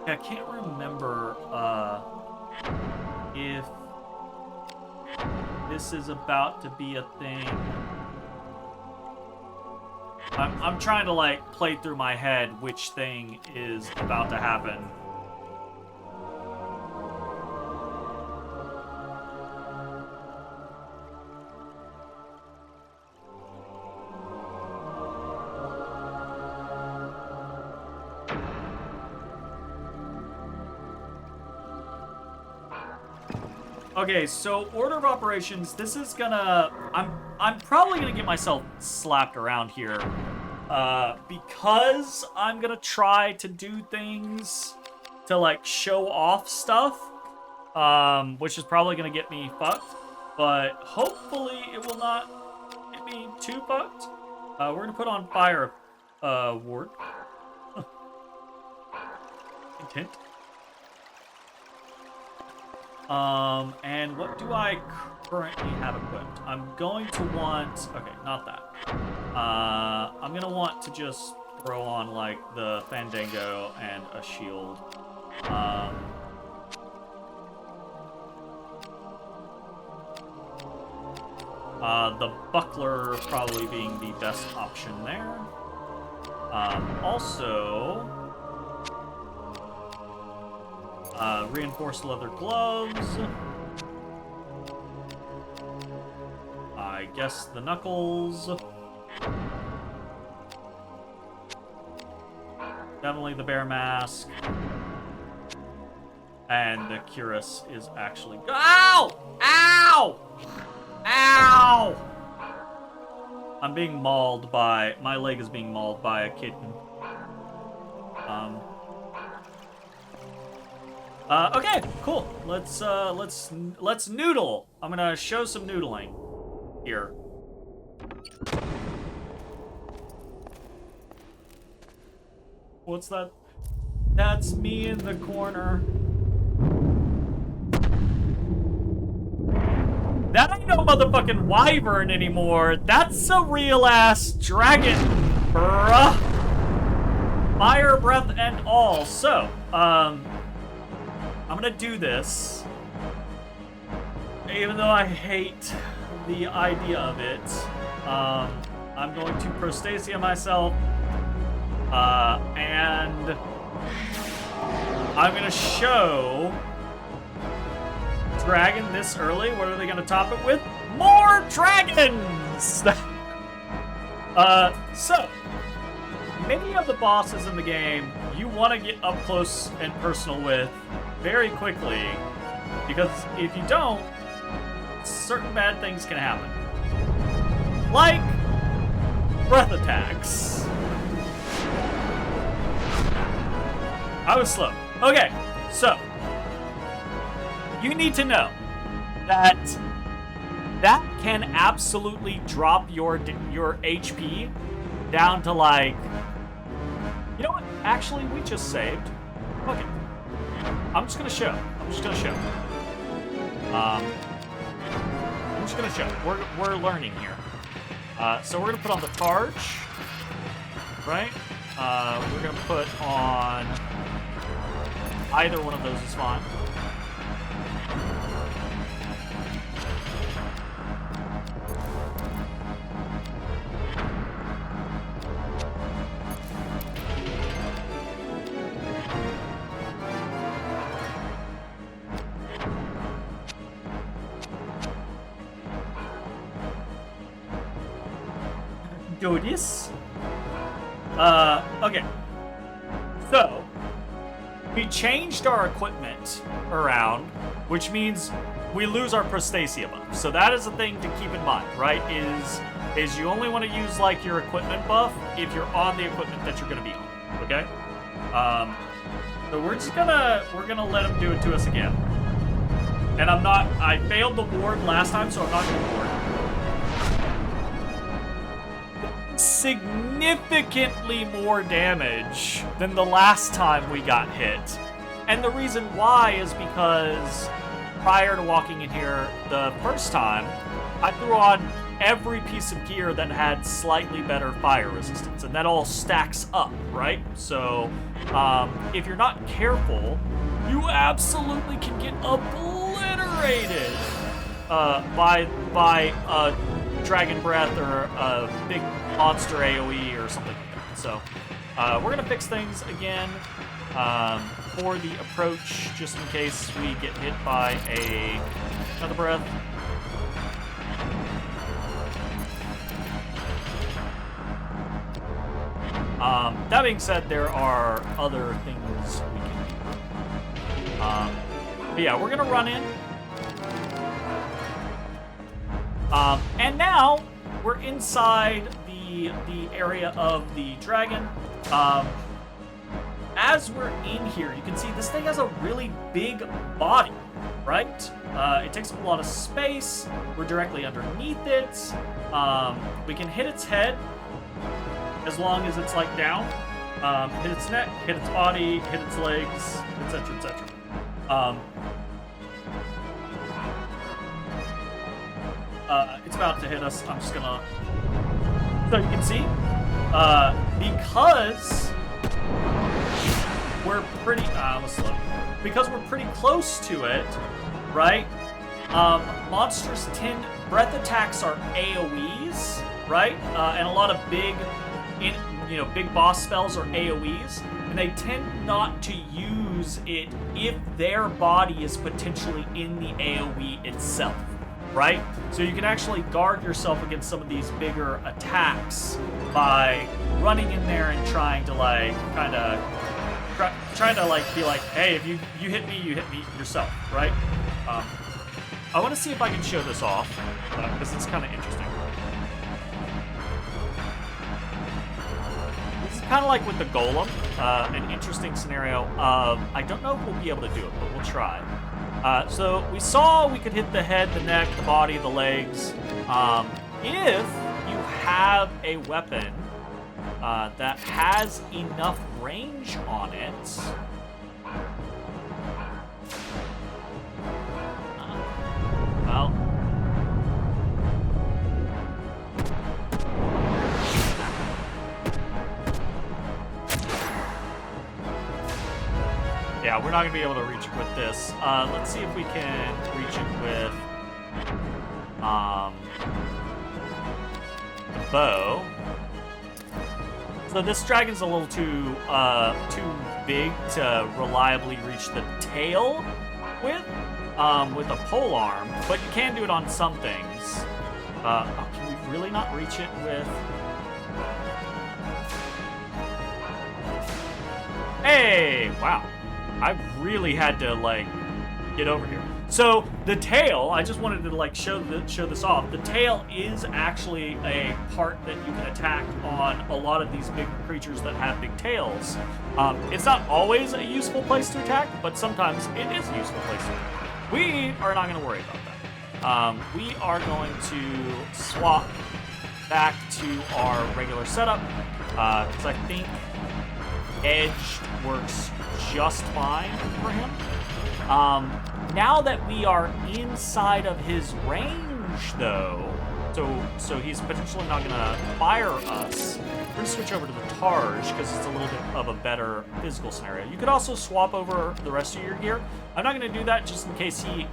[SPEAKER 1] I can't remember if this is about to be a thing. I'm trying to, like, play through my head which thing is about to happen. Okay, so order of operations, this is gonna... I'm probably gonna get myself slapped around here. Because I'm gonna try to do things to, like, show off stuff. Which is probably gonna get me fucked. But hopefully it will not get me too fucked. We're gonna put on fire ward. Intent. And what do I currently have equipped? I'm going to want... Okay, not that. I'm gonna want to just throw on, like, the Fandango and a shield. The Buckler probably being the best option there. Also, reinforced leather gloves. I guess the knuckles. Definitely the bear mask. And the cuirass is actually... Ow! Ow! Ow! I'm being mauled by... My leg is being mauled by a kitten. Okay, cool. Let's noodle. I'm gonna show some noodling here. What's that? That's me in the corner. That ain't no motherfucking wyvern anymore. That's a real-ass dragon, bruh. Fire, breath, and all. So, I'm gonna do this. Even though I hate the idea of it, I'm going to Prostasia myself. And I'm gonna show dragon this early. What are they gonna top it with? More dragons! So many of the bosses in the game you want to get up close and personal with very quickly, because if you don't, certain bad things can happen. Like breath attacks. I was slow. Okay, so you need to know that that can absolutely drop your HP down to, like, you know what? Actually, we just saved. Okay, I'm just gonna show. I'm just gonna show. We're learning here. So we're gonna put on the Targe, right? We're gonna put on either one of those is fine. Do this. Okay. So, we changed our equipment around, which means we lose our Prostasia buff. So that is a thing to keep in mind, right? Is you only want to use, like, your equipment buff if you're on the equipment that you're gonna be on. Okay? So we're gonna let him do it to us again. And I failed the ward last time, so I'm not gonna ward. Significantly more damage than the last time we got hit. And the reason why is because prior to walking in here the first time, I threw on every piece of gear that had slightly better fire resistance, and that all stacks up, right? So if you're not careful, you absolutely can get obliterated by Dragon Breath or a big monster AoE or something like that. So we're gonna fix things again for the approach, just in case we get hit by another breath. That being said, there are other things we can do. But yeah, we're gonna run in. And now we're inside the area of the dragon. As we're in here, you can see this thing has a really big body, right? It takes up a lot of space. We're directly underneath it. We can hit its head as long as it's, like, down. Hit its neck, hit its body, hit its legs, etc., etc. It's about to hit us. I'm just gonna... So you can see, Because we're pretty, because we're pretty close to it, right? Monsters breath attacks are AoEs, right? And a lot of big boss spells are AoEs, and they tend not to use it if their body is potentially in the AoE itself, right? So you can actually guard yourself against some of these bigger attacks by running in there and trying to be like, hey, if you hit me yourself, right? I want to see if I can show this off, because it's kind of interesting. This is kind of like with the golem, an interesting scenario of, I don't know if we'll be able to do it, but we'll try. So we saw we could hit the head, the neck, the body, the legs. If you have a weapon that has enough range on it, well, yeah, we're not going to be able to reach it with this. Let's see if we can reach it with the bow. So this dragon's a little too big to reliably reach the tail with a pole arm, but you can do it on some things. Can we really not reach it with? Hey, wow. I really had to, get over here. So, the tail, I just wanted to, show this off. The tail is actually a part that you can attack on a lot of these big creatures that have big tails. It's not always a useful place to attack, but sometimes it is a useful place to attack. We are not going to worry about that. We are going to swap back to our regular setup, because I think edged works just fine for him. Now that we are inside of his range, though, so he's potentially not going to fire us, we're going to switch over to the Targe because it's a little bit of a better physical scenario. You could also swap over the rest of your gear. I'm not going to do that just in case he...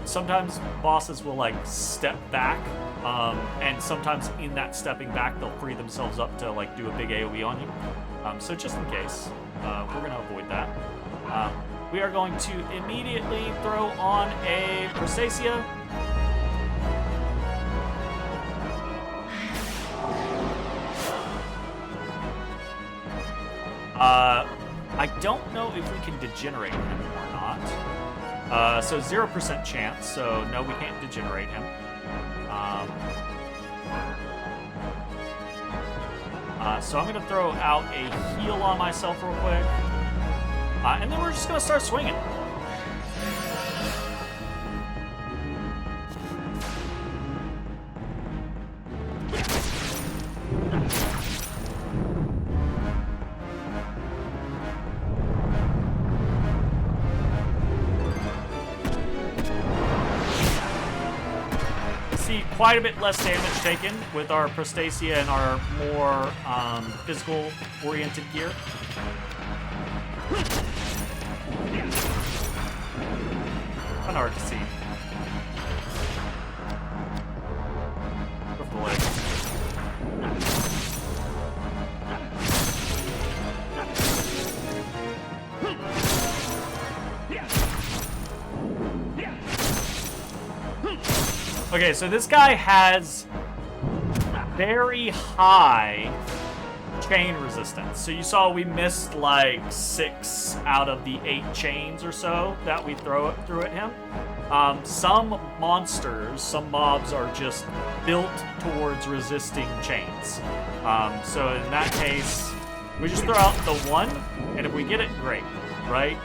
[SPEAKER 1] sometimes bosses will, step back, and sometimes in that stepping back, they'll free themselves up to, do a big AoE on you. So just in case, we're going to avoid that. We are going to immediately throw on a Crustacea. I don't know if we can degenerate him or not. So 0% chance, so no, we can't degenerate him. So I'm going to throw out a heal on myself real quick. And then we're just going to start swinging. See quite a bit less damage taken with our Crustacea and our more physical-oriented gear. Kind of hard to see. Go for the leg. Okay, so this guy has very high chain resistance. So you saw we missed 6 out of the 8 chains or so that we threw at him. Some monsters, some mobs are just built towards resisting chains. So in that case, we just throw out the 1, and if we get it, great, right?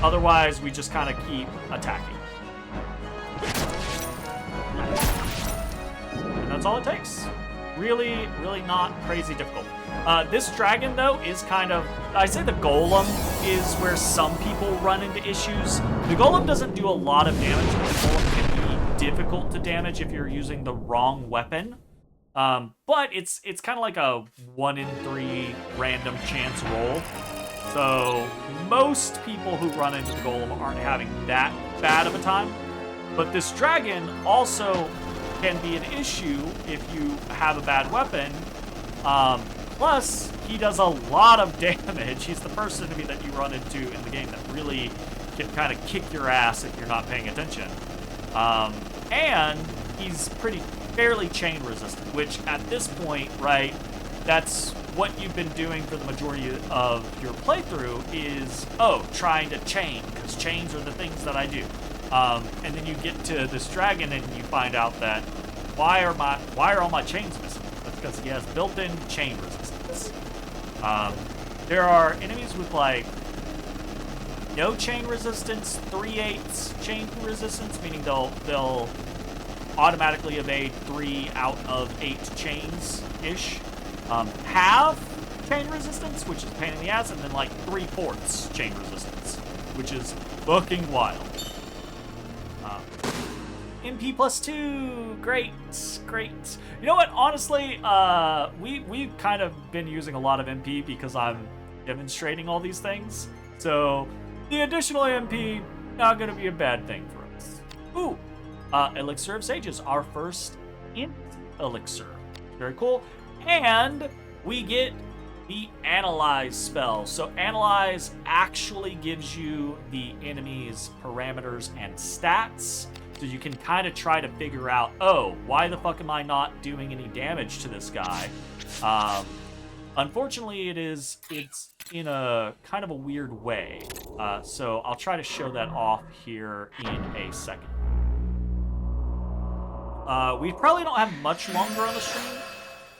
[SPEAKER 1] Otherwise, we just kind of keep attacking. And that's all it takes. Really, really not crazy difficult. This dragon, though, is kind of... I say the golem is where some people run into issues. The golem doesn't do a lot of damage, but the golem can be difficult to damage if you're using the wrong weapon. But it's kind of like a 1 in 3 random chance roll. So most people who run into the golem aren't having that bad of a time. But this dragon also can be an issue if you have a bad weapon. Plus, he does a lot of damage. He's the first enemy that you run into in the game that really can kind of kick your ass if you're not paying attention. And he's fairly chain resistant, which at this point, right, that's what you've been doing for the majority of your playthrough is, trying to chain, because chains are the things that I do. And then you get to this dragon and you find out that why are all my chains missing? That's because he has built-in chain resistance. There are enemies with like no chain resistance, 3/8 chain resistance, meaning they'll automatically evade 3 out of 8 chains ish. Have chain resistance, which is a pain in the ass, and then like 3/4 chain resistance, which is fucking wild. MP +2, great. You know what? Honestly, we've kind of been using a lot of MP because I'm demonstrating all these things. So the additional MP not gonna be a bad thing for us. Ooh, Elixir of Sages, our first int elixir. Very cool. And we get the Analyze spell. So Analyze actually gives you the enemy's parameters and stats. So you can kind of try to figure out, why the fuck am I not doing any damage to this guy? Unfortunately, it's in a kind of a weird way. So I'll try to show that off here in a second. We probably don't have much longer on the stream.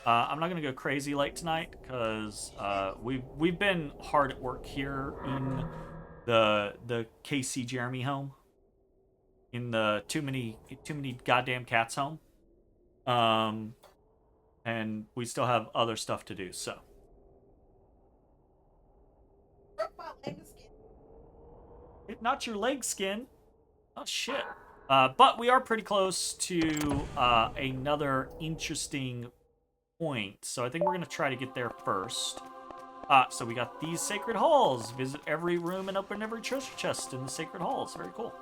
[SPEAKER 1] I'm not gonna go crazy late tonight because we've been hard at work here in the KC Jeremy home, in the too many goddamn cats home, and we still have other stuff to do. So. Not your leg skin. Oh shit. But we are pretty close to another interesting point. So I think we're gonna try to get there first. So we got these sacred halls. Visit every room and open every treasure chest in the sacred halls. Very cool.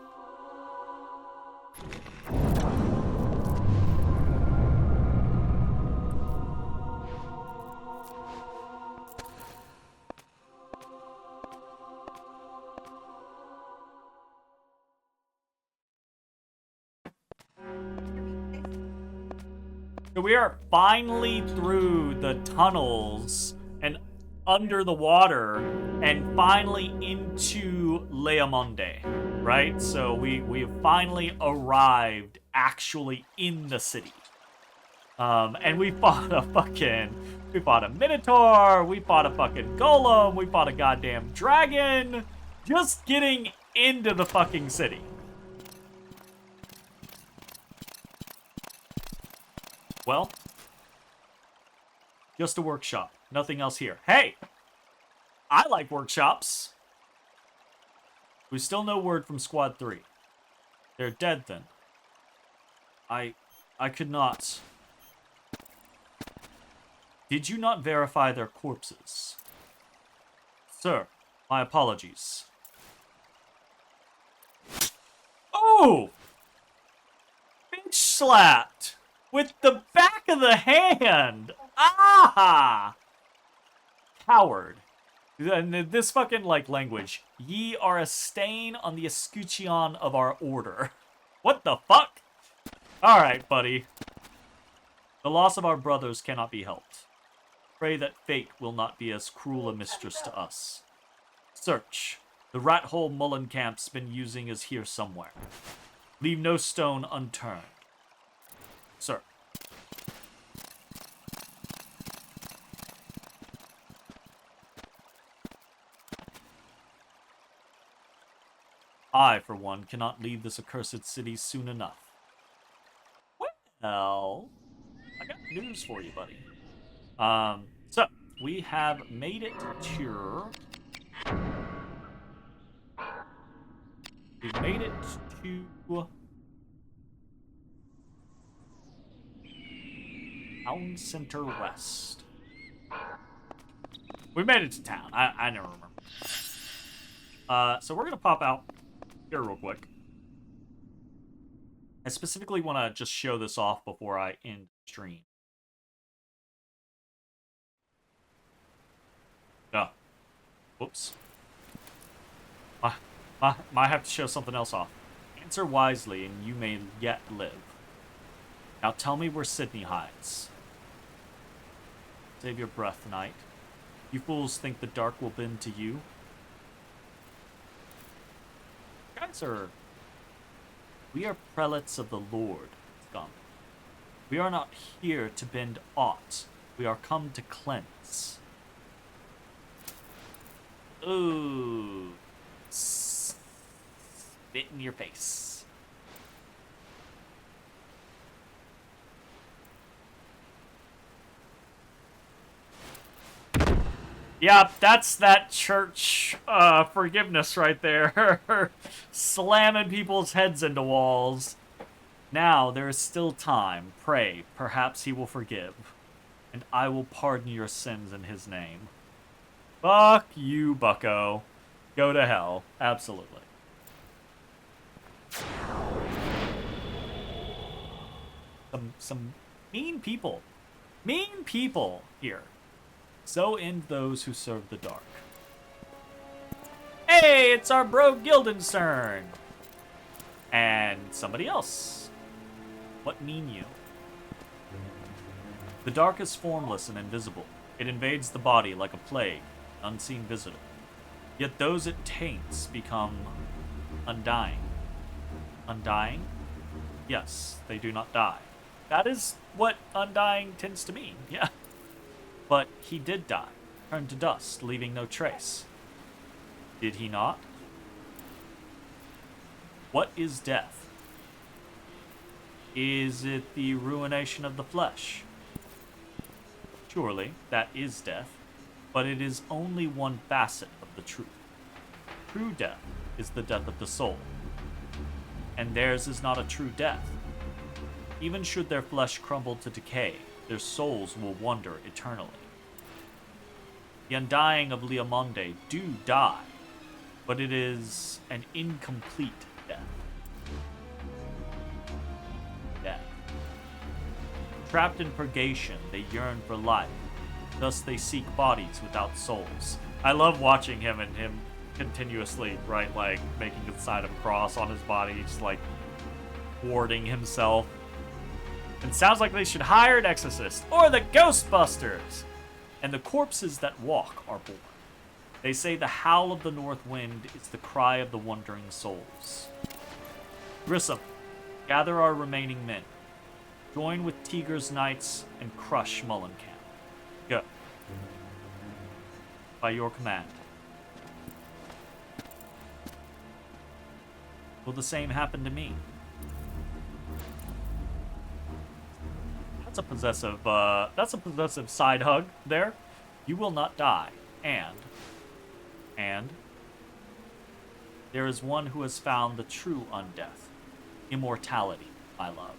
[SPEAKER 1] So we are finally through the tunnels and under the water and finally into Leamonde, right? So we have finally arrived actually in the city. And we fought a Minotaur, we fought a fucking Golem, we fought a goddamn dragon, just getting into the fucking city. Well, just a workshop. Nothing else here. Hey! I like workshops. We still no word from Squad 3. They're dead then. I could not. Did you not verify their corpses? Sir, my apologies. Oh! Bitch slapped! With the back of the hand! Ah! Coward. And this fucking, language. Ye are a stain on the escutcheon of our order. What the fuck? Alright, buddy. The loss of our brothers cannot be helped. Pray that fate will not be as cruel a mistress to us. Search. The rat hole Mullenkamp's been using is here somewhere. Leave no stone unturned. Sir. I, for one, cannot leave this accursed city soon enough. Well, I got news for you, buddy. So, we have made it to... We've made it to... Town Center West. We made it to town. I never remember. So we're gonna pop out here real quick. I specifically want to just show this off before I end the stream. Yeah. Whoops. Might have to show something else off. Answer wisely, and you may yet live. Now tell me where Sydney hides. Save your breath, knight. You fools think the dark will bend to you? Guys are... We are prelates of the Lord, scum. We are not here to bend aught. We are come to cleanse. Ooh. Spit in your face. Yep, that's that church forgiveness right there. Slamming people's heads into walls. Now there is still time. Pray, perhaps he will forgive. And I will pardon your sins in his name. Fuck you, bucko. Go to hell. Absolutely. Some mean people. Mean people here. So end those who serve the dark. Hey, it's our bro Guildenstern! And somebody else. What mean you? The dark is formless and invisible. It invades the body like a plague, an unseen visitor. Yet those it taints become undying. Undying? Yes, they do not die. That is what undying tends to mean, yeah. But he did die, turned to dust, leaving no trace. Did he not? What is death? Is it the ruination of the flesh? Surely, that is death, but it is only one facet of the truth. True death is the death of the soul, and theirs is not a true death. Even should their flesh crumble to decay, their souls will wander eternally. The undying of Liamonde do die, but it is an incomplete death. Death. Trapped in purgation, they yearn for life. Thus they seek bodies without souls. I love watching him and him continuously, right, like, making the sign of a cross on his body, just, like, warding himself. It sounds like they should hire an exorcist, or the Ghostbusters! And the corpses that walk are born. They say the howl of the north wind is the cry of the wandering souls. Grissom, gather our remaining men. Join with Tiger's knights and crush Mullenkamp. Go. By your command. Will the same happen to me? That's a possessive side hug there. You will not die. And there is one who has found the true undeath. Immortality, my love.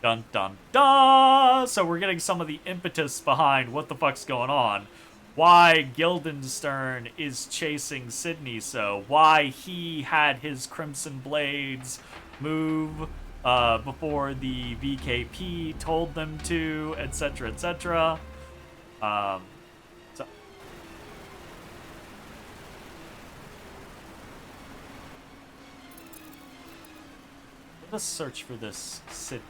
[SPEAKER 1] Dun dun dun! So we're getting some of the impetus behind what the fuck's going on. Why Guildenstern is chasing Sydney so. Why he had his Crimson Blades move before the VKP told them to, etc., etc. So let us search for this Sydney.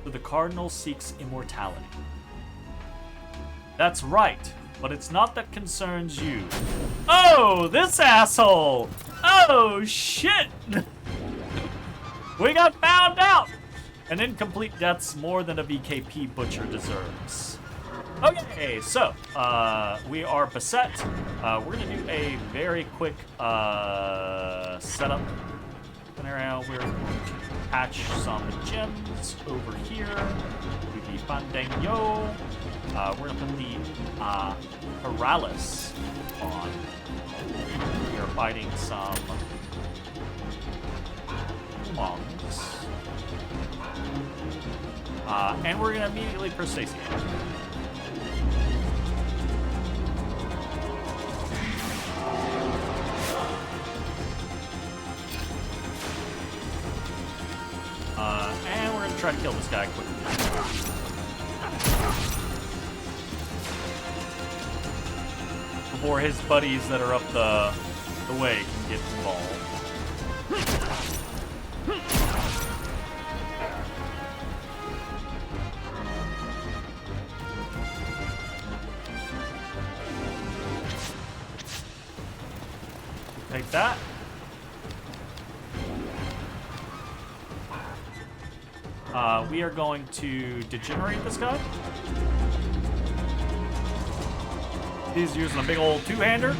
[SPEAKER 1] So the Cardinal seeks immortality. That's right. But it's not that concerns you. Oh, this asshole! Oh, shit! We got found out! An incomplete death's more than a VKP butcher deserves. Okay, so, we are beset. We're gonna do a very quick, setup scenario. We're going to patch some gems over here. Do the Fandango. We're gonna put the Paralysis on. We are fighting some lungs. And we're gonna immediately press Stacy. And we're gonna try to kill this guy quickly. Before his buddies that are up the way can get involved. Take that. We are going to degenerate this guy. He's using a big old two-hander.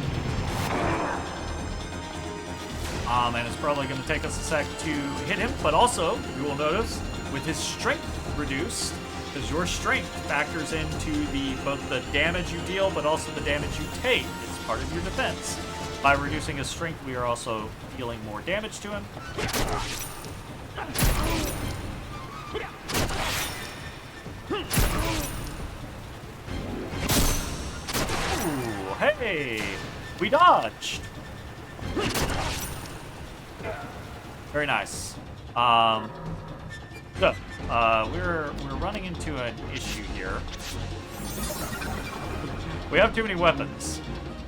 [SPEAKER 1] And it's probably going to take us a sec to hit him, but also, you will notice, with his strength reduced, because your strength factors into both the damage you deal, but also the damage you take. It's part of your defense. By reducing his strength, we are also dealing more damage to him. Ooh, hey! We dodged! Very nice. So, we're running into an issue here. We have too many weapons.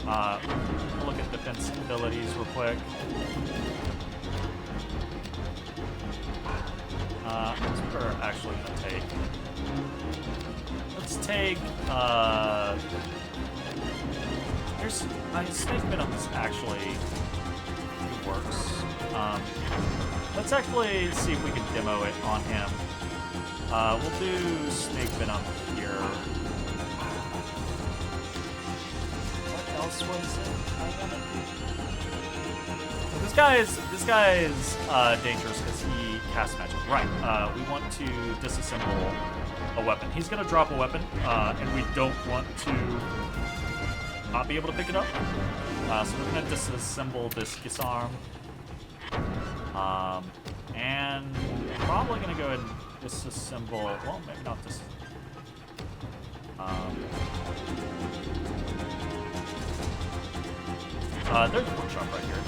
[SPEAKER 1] We'll look at defense abilities real quick. That's what we're actually gonna take. Let's take, there's, my snake venom actually works. Let's actually see if we can demo it on him. We'll do snake venom here. What else was it I wanna do? This guy is dangerous because he casts magic. Right. We want to disassemble a weapon. He's gonna drop a weapon, and we don't want to not be able to pick it up. So we're gonna disassemble this disarm. And probably gonna go ahead and disassemble. Well, maybe not this. There's a workshop right here.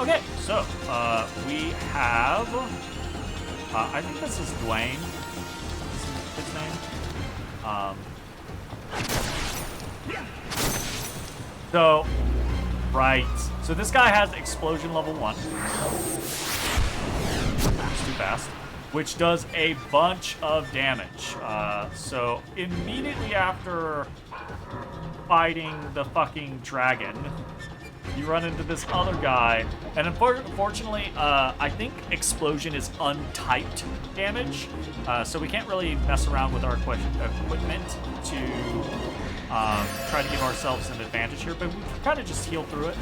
[SPEAKER 1] Okay, so we have. I think this is Dwayne. Is his name? So, right. So this guy has explosion level 1. It's too fast. Which does a bunch of damage. So immediately after fighting the fucking dragon, you run into this other guy, and unfortunately, I think explosion is untyped damage, so we can't really mess around with our equipment to try to give ourselves an advantage here, but we can kind of just heal through it.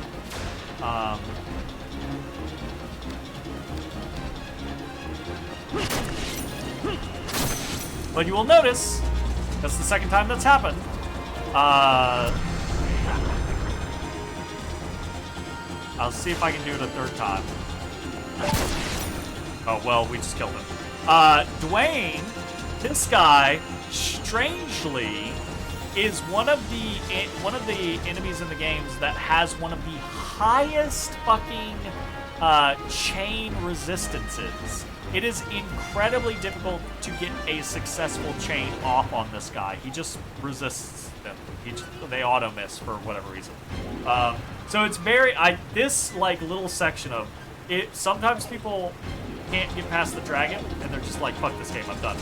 [SPEAKER 1] But you will notice, that's the second time that's happened, I'll see if I can do it a third time. Oh, well, we just killed him. Dwayne, this guy, strangely, is one of the enemies in the games that has one of the highest fucking chain resistances. It is incredibly difficult to get a successful chain off on this guy. He just resists them. They auto miss for whatever reason. So it's very this like little section of it. Sometimes people can't get past the dragon and they're just like, "Fuck this game, I'm done."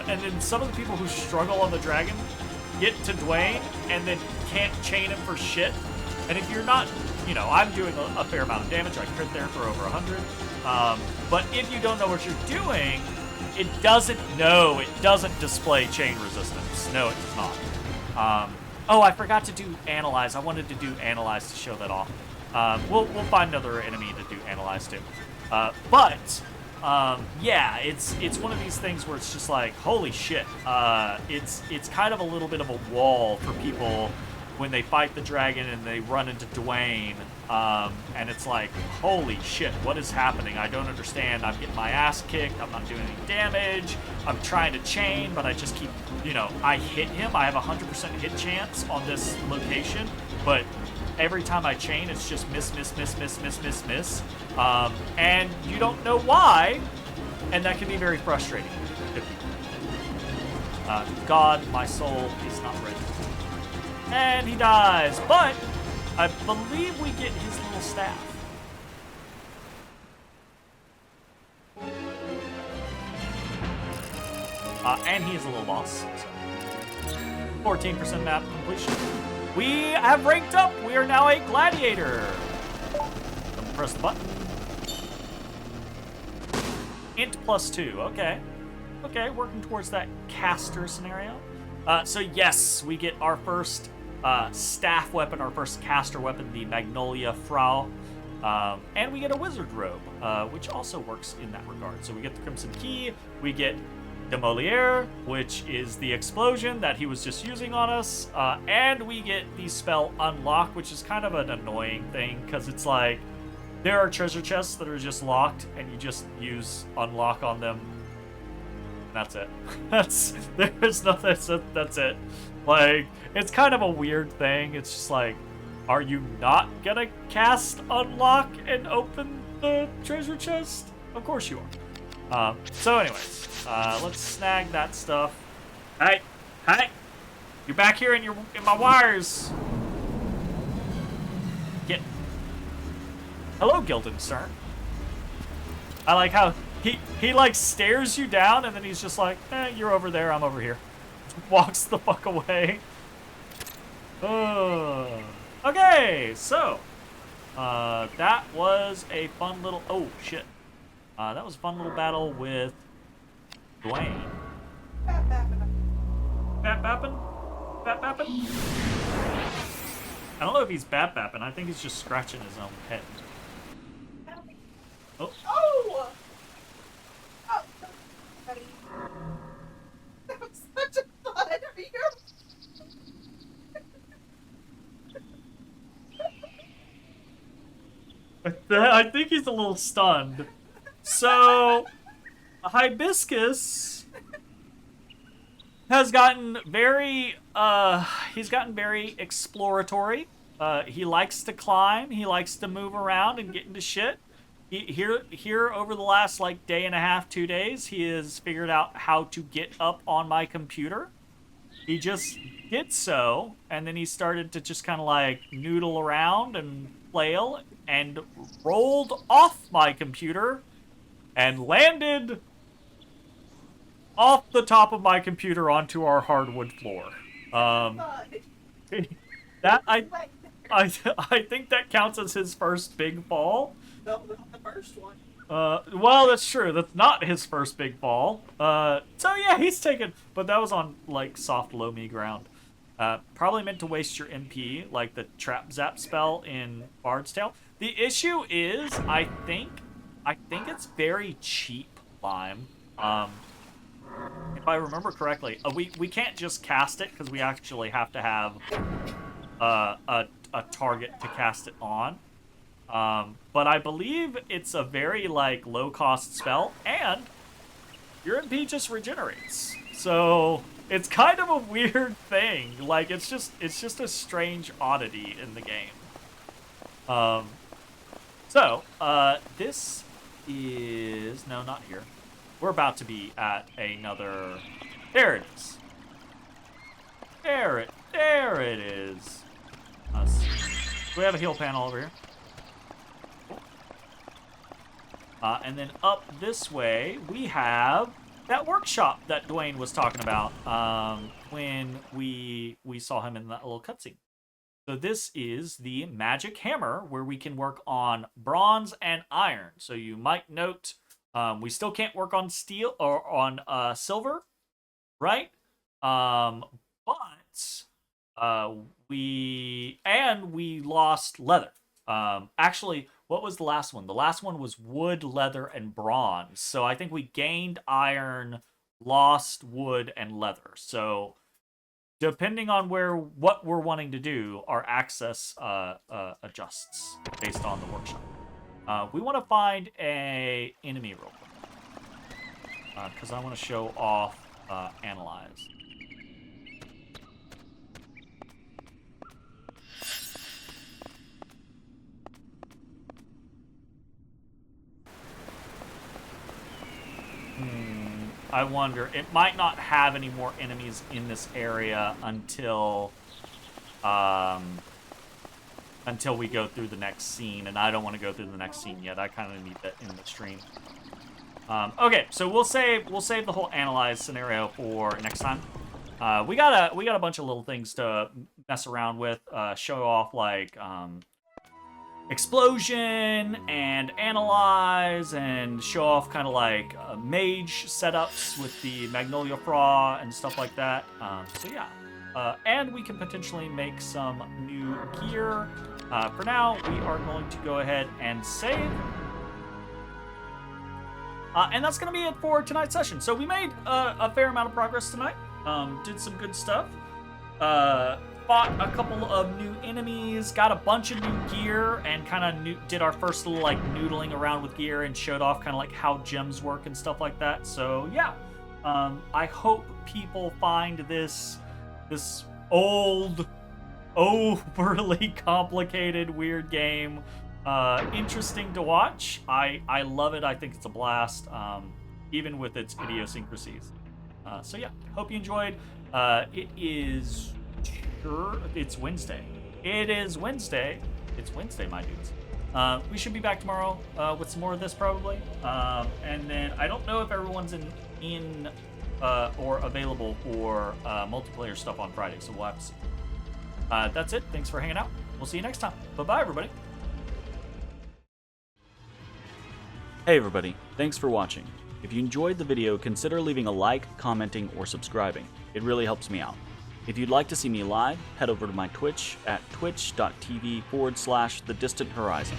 [SPEAKER 1] And then some of the people who struggle on the dragon get to Dwayne and then can't chain him for shit. And if you're not, I'm doing a fair amount of damage. I crit there for over 100. But if you don't know what you're doing, it doesn't display chain resistance. No, it does not. Oh, I forgot to do Analyze. I wanted to do Analyze to show that off. We'll find another enemy to do Analyze to. But Yeah, it's one of these things where it's just like, holy shit. It's kind of a little bit of a wall for people when they fight the dragon and they run into Dwayne. And it's like, holy shit, what is happening? I don't understand. I'm getting my ass kicked. I'm not doing any damage. I'm trying to chain, but I just keep, I hit him. I have a 100% hit chance on this location, but every time I chain, it's just miss, miss, miss, miss, miss, miss, miss. And you don't know why, and that can be very frustrating. God, my soul is not ready. And he dies, but I believe we get his little staff. And he is a little boss. So. 14% map completion. We have ranked up. We are now a gladiator. Press the button. Int +2. Okay. Okay, working towards that caster scenario. So yes, we get our first staff weapon, our first caster weapon, the Magnolia Frau. And we get a wizard robe, which also works in that regard. So we get the Crimson Key, we get Demoliere, which is the explosion that he was just using on us, and we get the spell Unlock, which is kind of an annoying thing, because it's like, there are treasure chests that are just locked, and you just use Unlock on them. That's it. There's nothing, that's it. Like, it's kind of a weird thing. It's just like, are you not gonna cast Unlock and open the treasure chest? Of course you are. So anyways, let's snag that stuff. Hey, you're back here in my wires. Get. Hello, Guildenstern. I like how he like stares you down and then he's just like, you're over there, I'm over here. Walks the fuck away. Okay, so that was a fun little. Oh shit. That was a fun little battle with Dwayne. Bat-bappin'? Bat-bappin'? I don't know if he's bat-bappin'. I think he's just scratching his own head. Oh.
[SPEAKER 2] Oh! Oh, buddy. That was such a fun video.
[SPEAKER 1] I think he's a little stunned. So, Hibiscus has gotten very, he's gotten very exploratory. He likes to climb, he likes to move around and get into shit. Here over the last, like, day and a half, 2 days, he has figured out how to get up on my computer. He just did so, and then he started to just kind of, like, noodle around and flail, and rolled off my computer and landed off the top I hardwood floor. That I think that counts as his first big fall.
[SPEAKER 2] No, not the first one.
[SPEAKER 1] Well, that's true. That's not his first big fall. So yeah, he's taken, but that was on like soft loamy ground. Probably meant to waste your MP, like the Trap Zap spell in Bard's Tale. The issue is, I think it's very cheap lime. If I remember correctly, we can't just cast it because we actually have to have a target to cast it on. But I believe it's a very like low cost spell, and your MP just regenerates. So it's kind of a weird thing. Like it's just a strange oddity in the game. This is no, not here. We're about to be at another. There it is. There it is. Us. We have a heal panel over here. And then up this way, we have that workshop that Dwayne was talking about when we saw him in that little cutscene. So this is the magic hammer where we can work on bronze and iron. So you might note we still can't work on steel or on silver, right? But we lost leather. Actually, what was the last one? The last one was wood, leather, and bronze. So I think we gained iron, lost wood, and leather. So depending on what we're wanting to do, our access adjusts based on the workshop. We want to find a enemy real quick because I want to show off analyze. I wonder. It might not have any more enemies in this area until we go through the next scene, and I don't want to go through the next scene yet. I kind of need that in the stream. Okay, so we'll save the whole analyze scenario for next time. We got a bunch of little things to mess around with, show off like explosion and analyze, and show off kind of like mage setups with the Magnolia Fra and stuff like that. So yeah, and we can potentially make some new gear. For now, we are going to go ahead and save. And that's going to be it for tonight's session. So we made a fair amount of progress tonight. Did some good stuff. Fought a couple of new enemies, got a bunch of new gear, and kind of did our first little like noodling around with gear and showed off kind of like how gems work and stuff like that. So yeah, I hope people find this old, overly complicated, weird game interesting to watch. I love it. I think it's a blast, even with its idiosyncrasies. So yeah, hope you enjoyed. It's Wednesday. It is Wednesday. It's Wednesday, my dudes. We should be back tomorrow with some more of this probably. And then I don't know if everyone's in or available for multiplayer stuff on Friday, so we'll have to see. That's it. Thanks for hanging out. We'll see you next time. Bye-bye, everybody. Hey, everybody. Thanks for watching. If you enjoyed the video, consider leaving a like, commenting, or subscribing. It really helps me out. If you'd like to see me live, head over to my Twitch at twitch.tv/thedistanthorizon.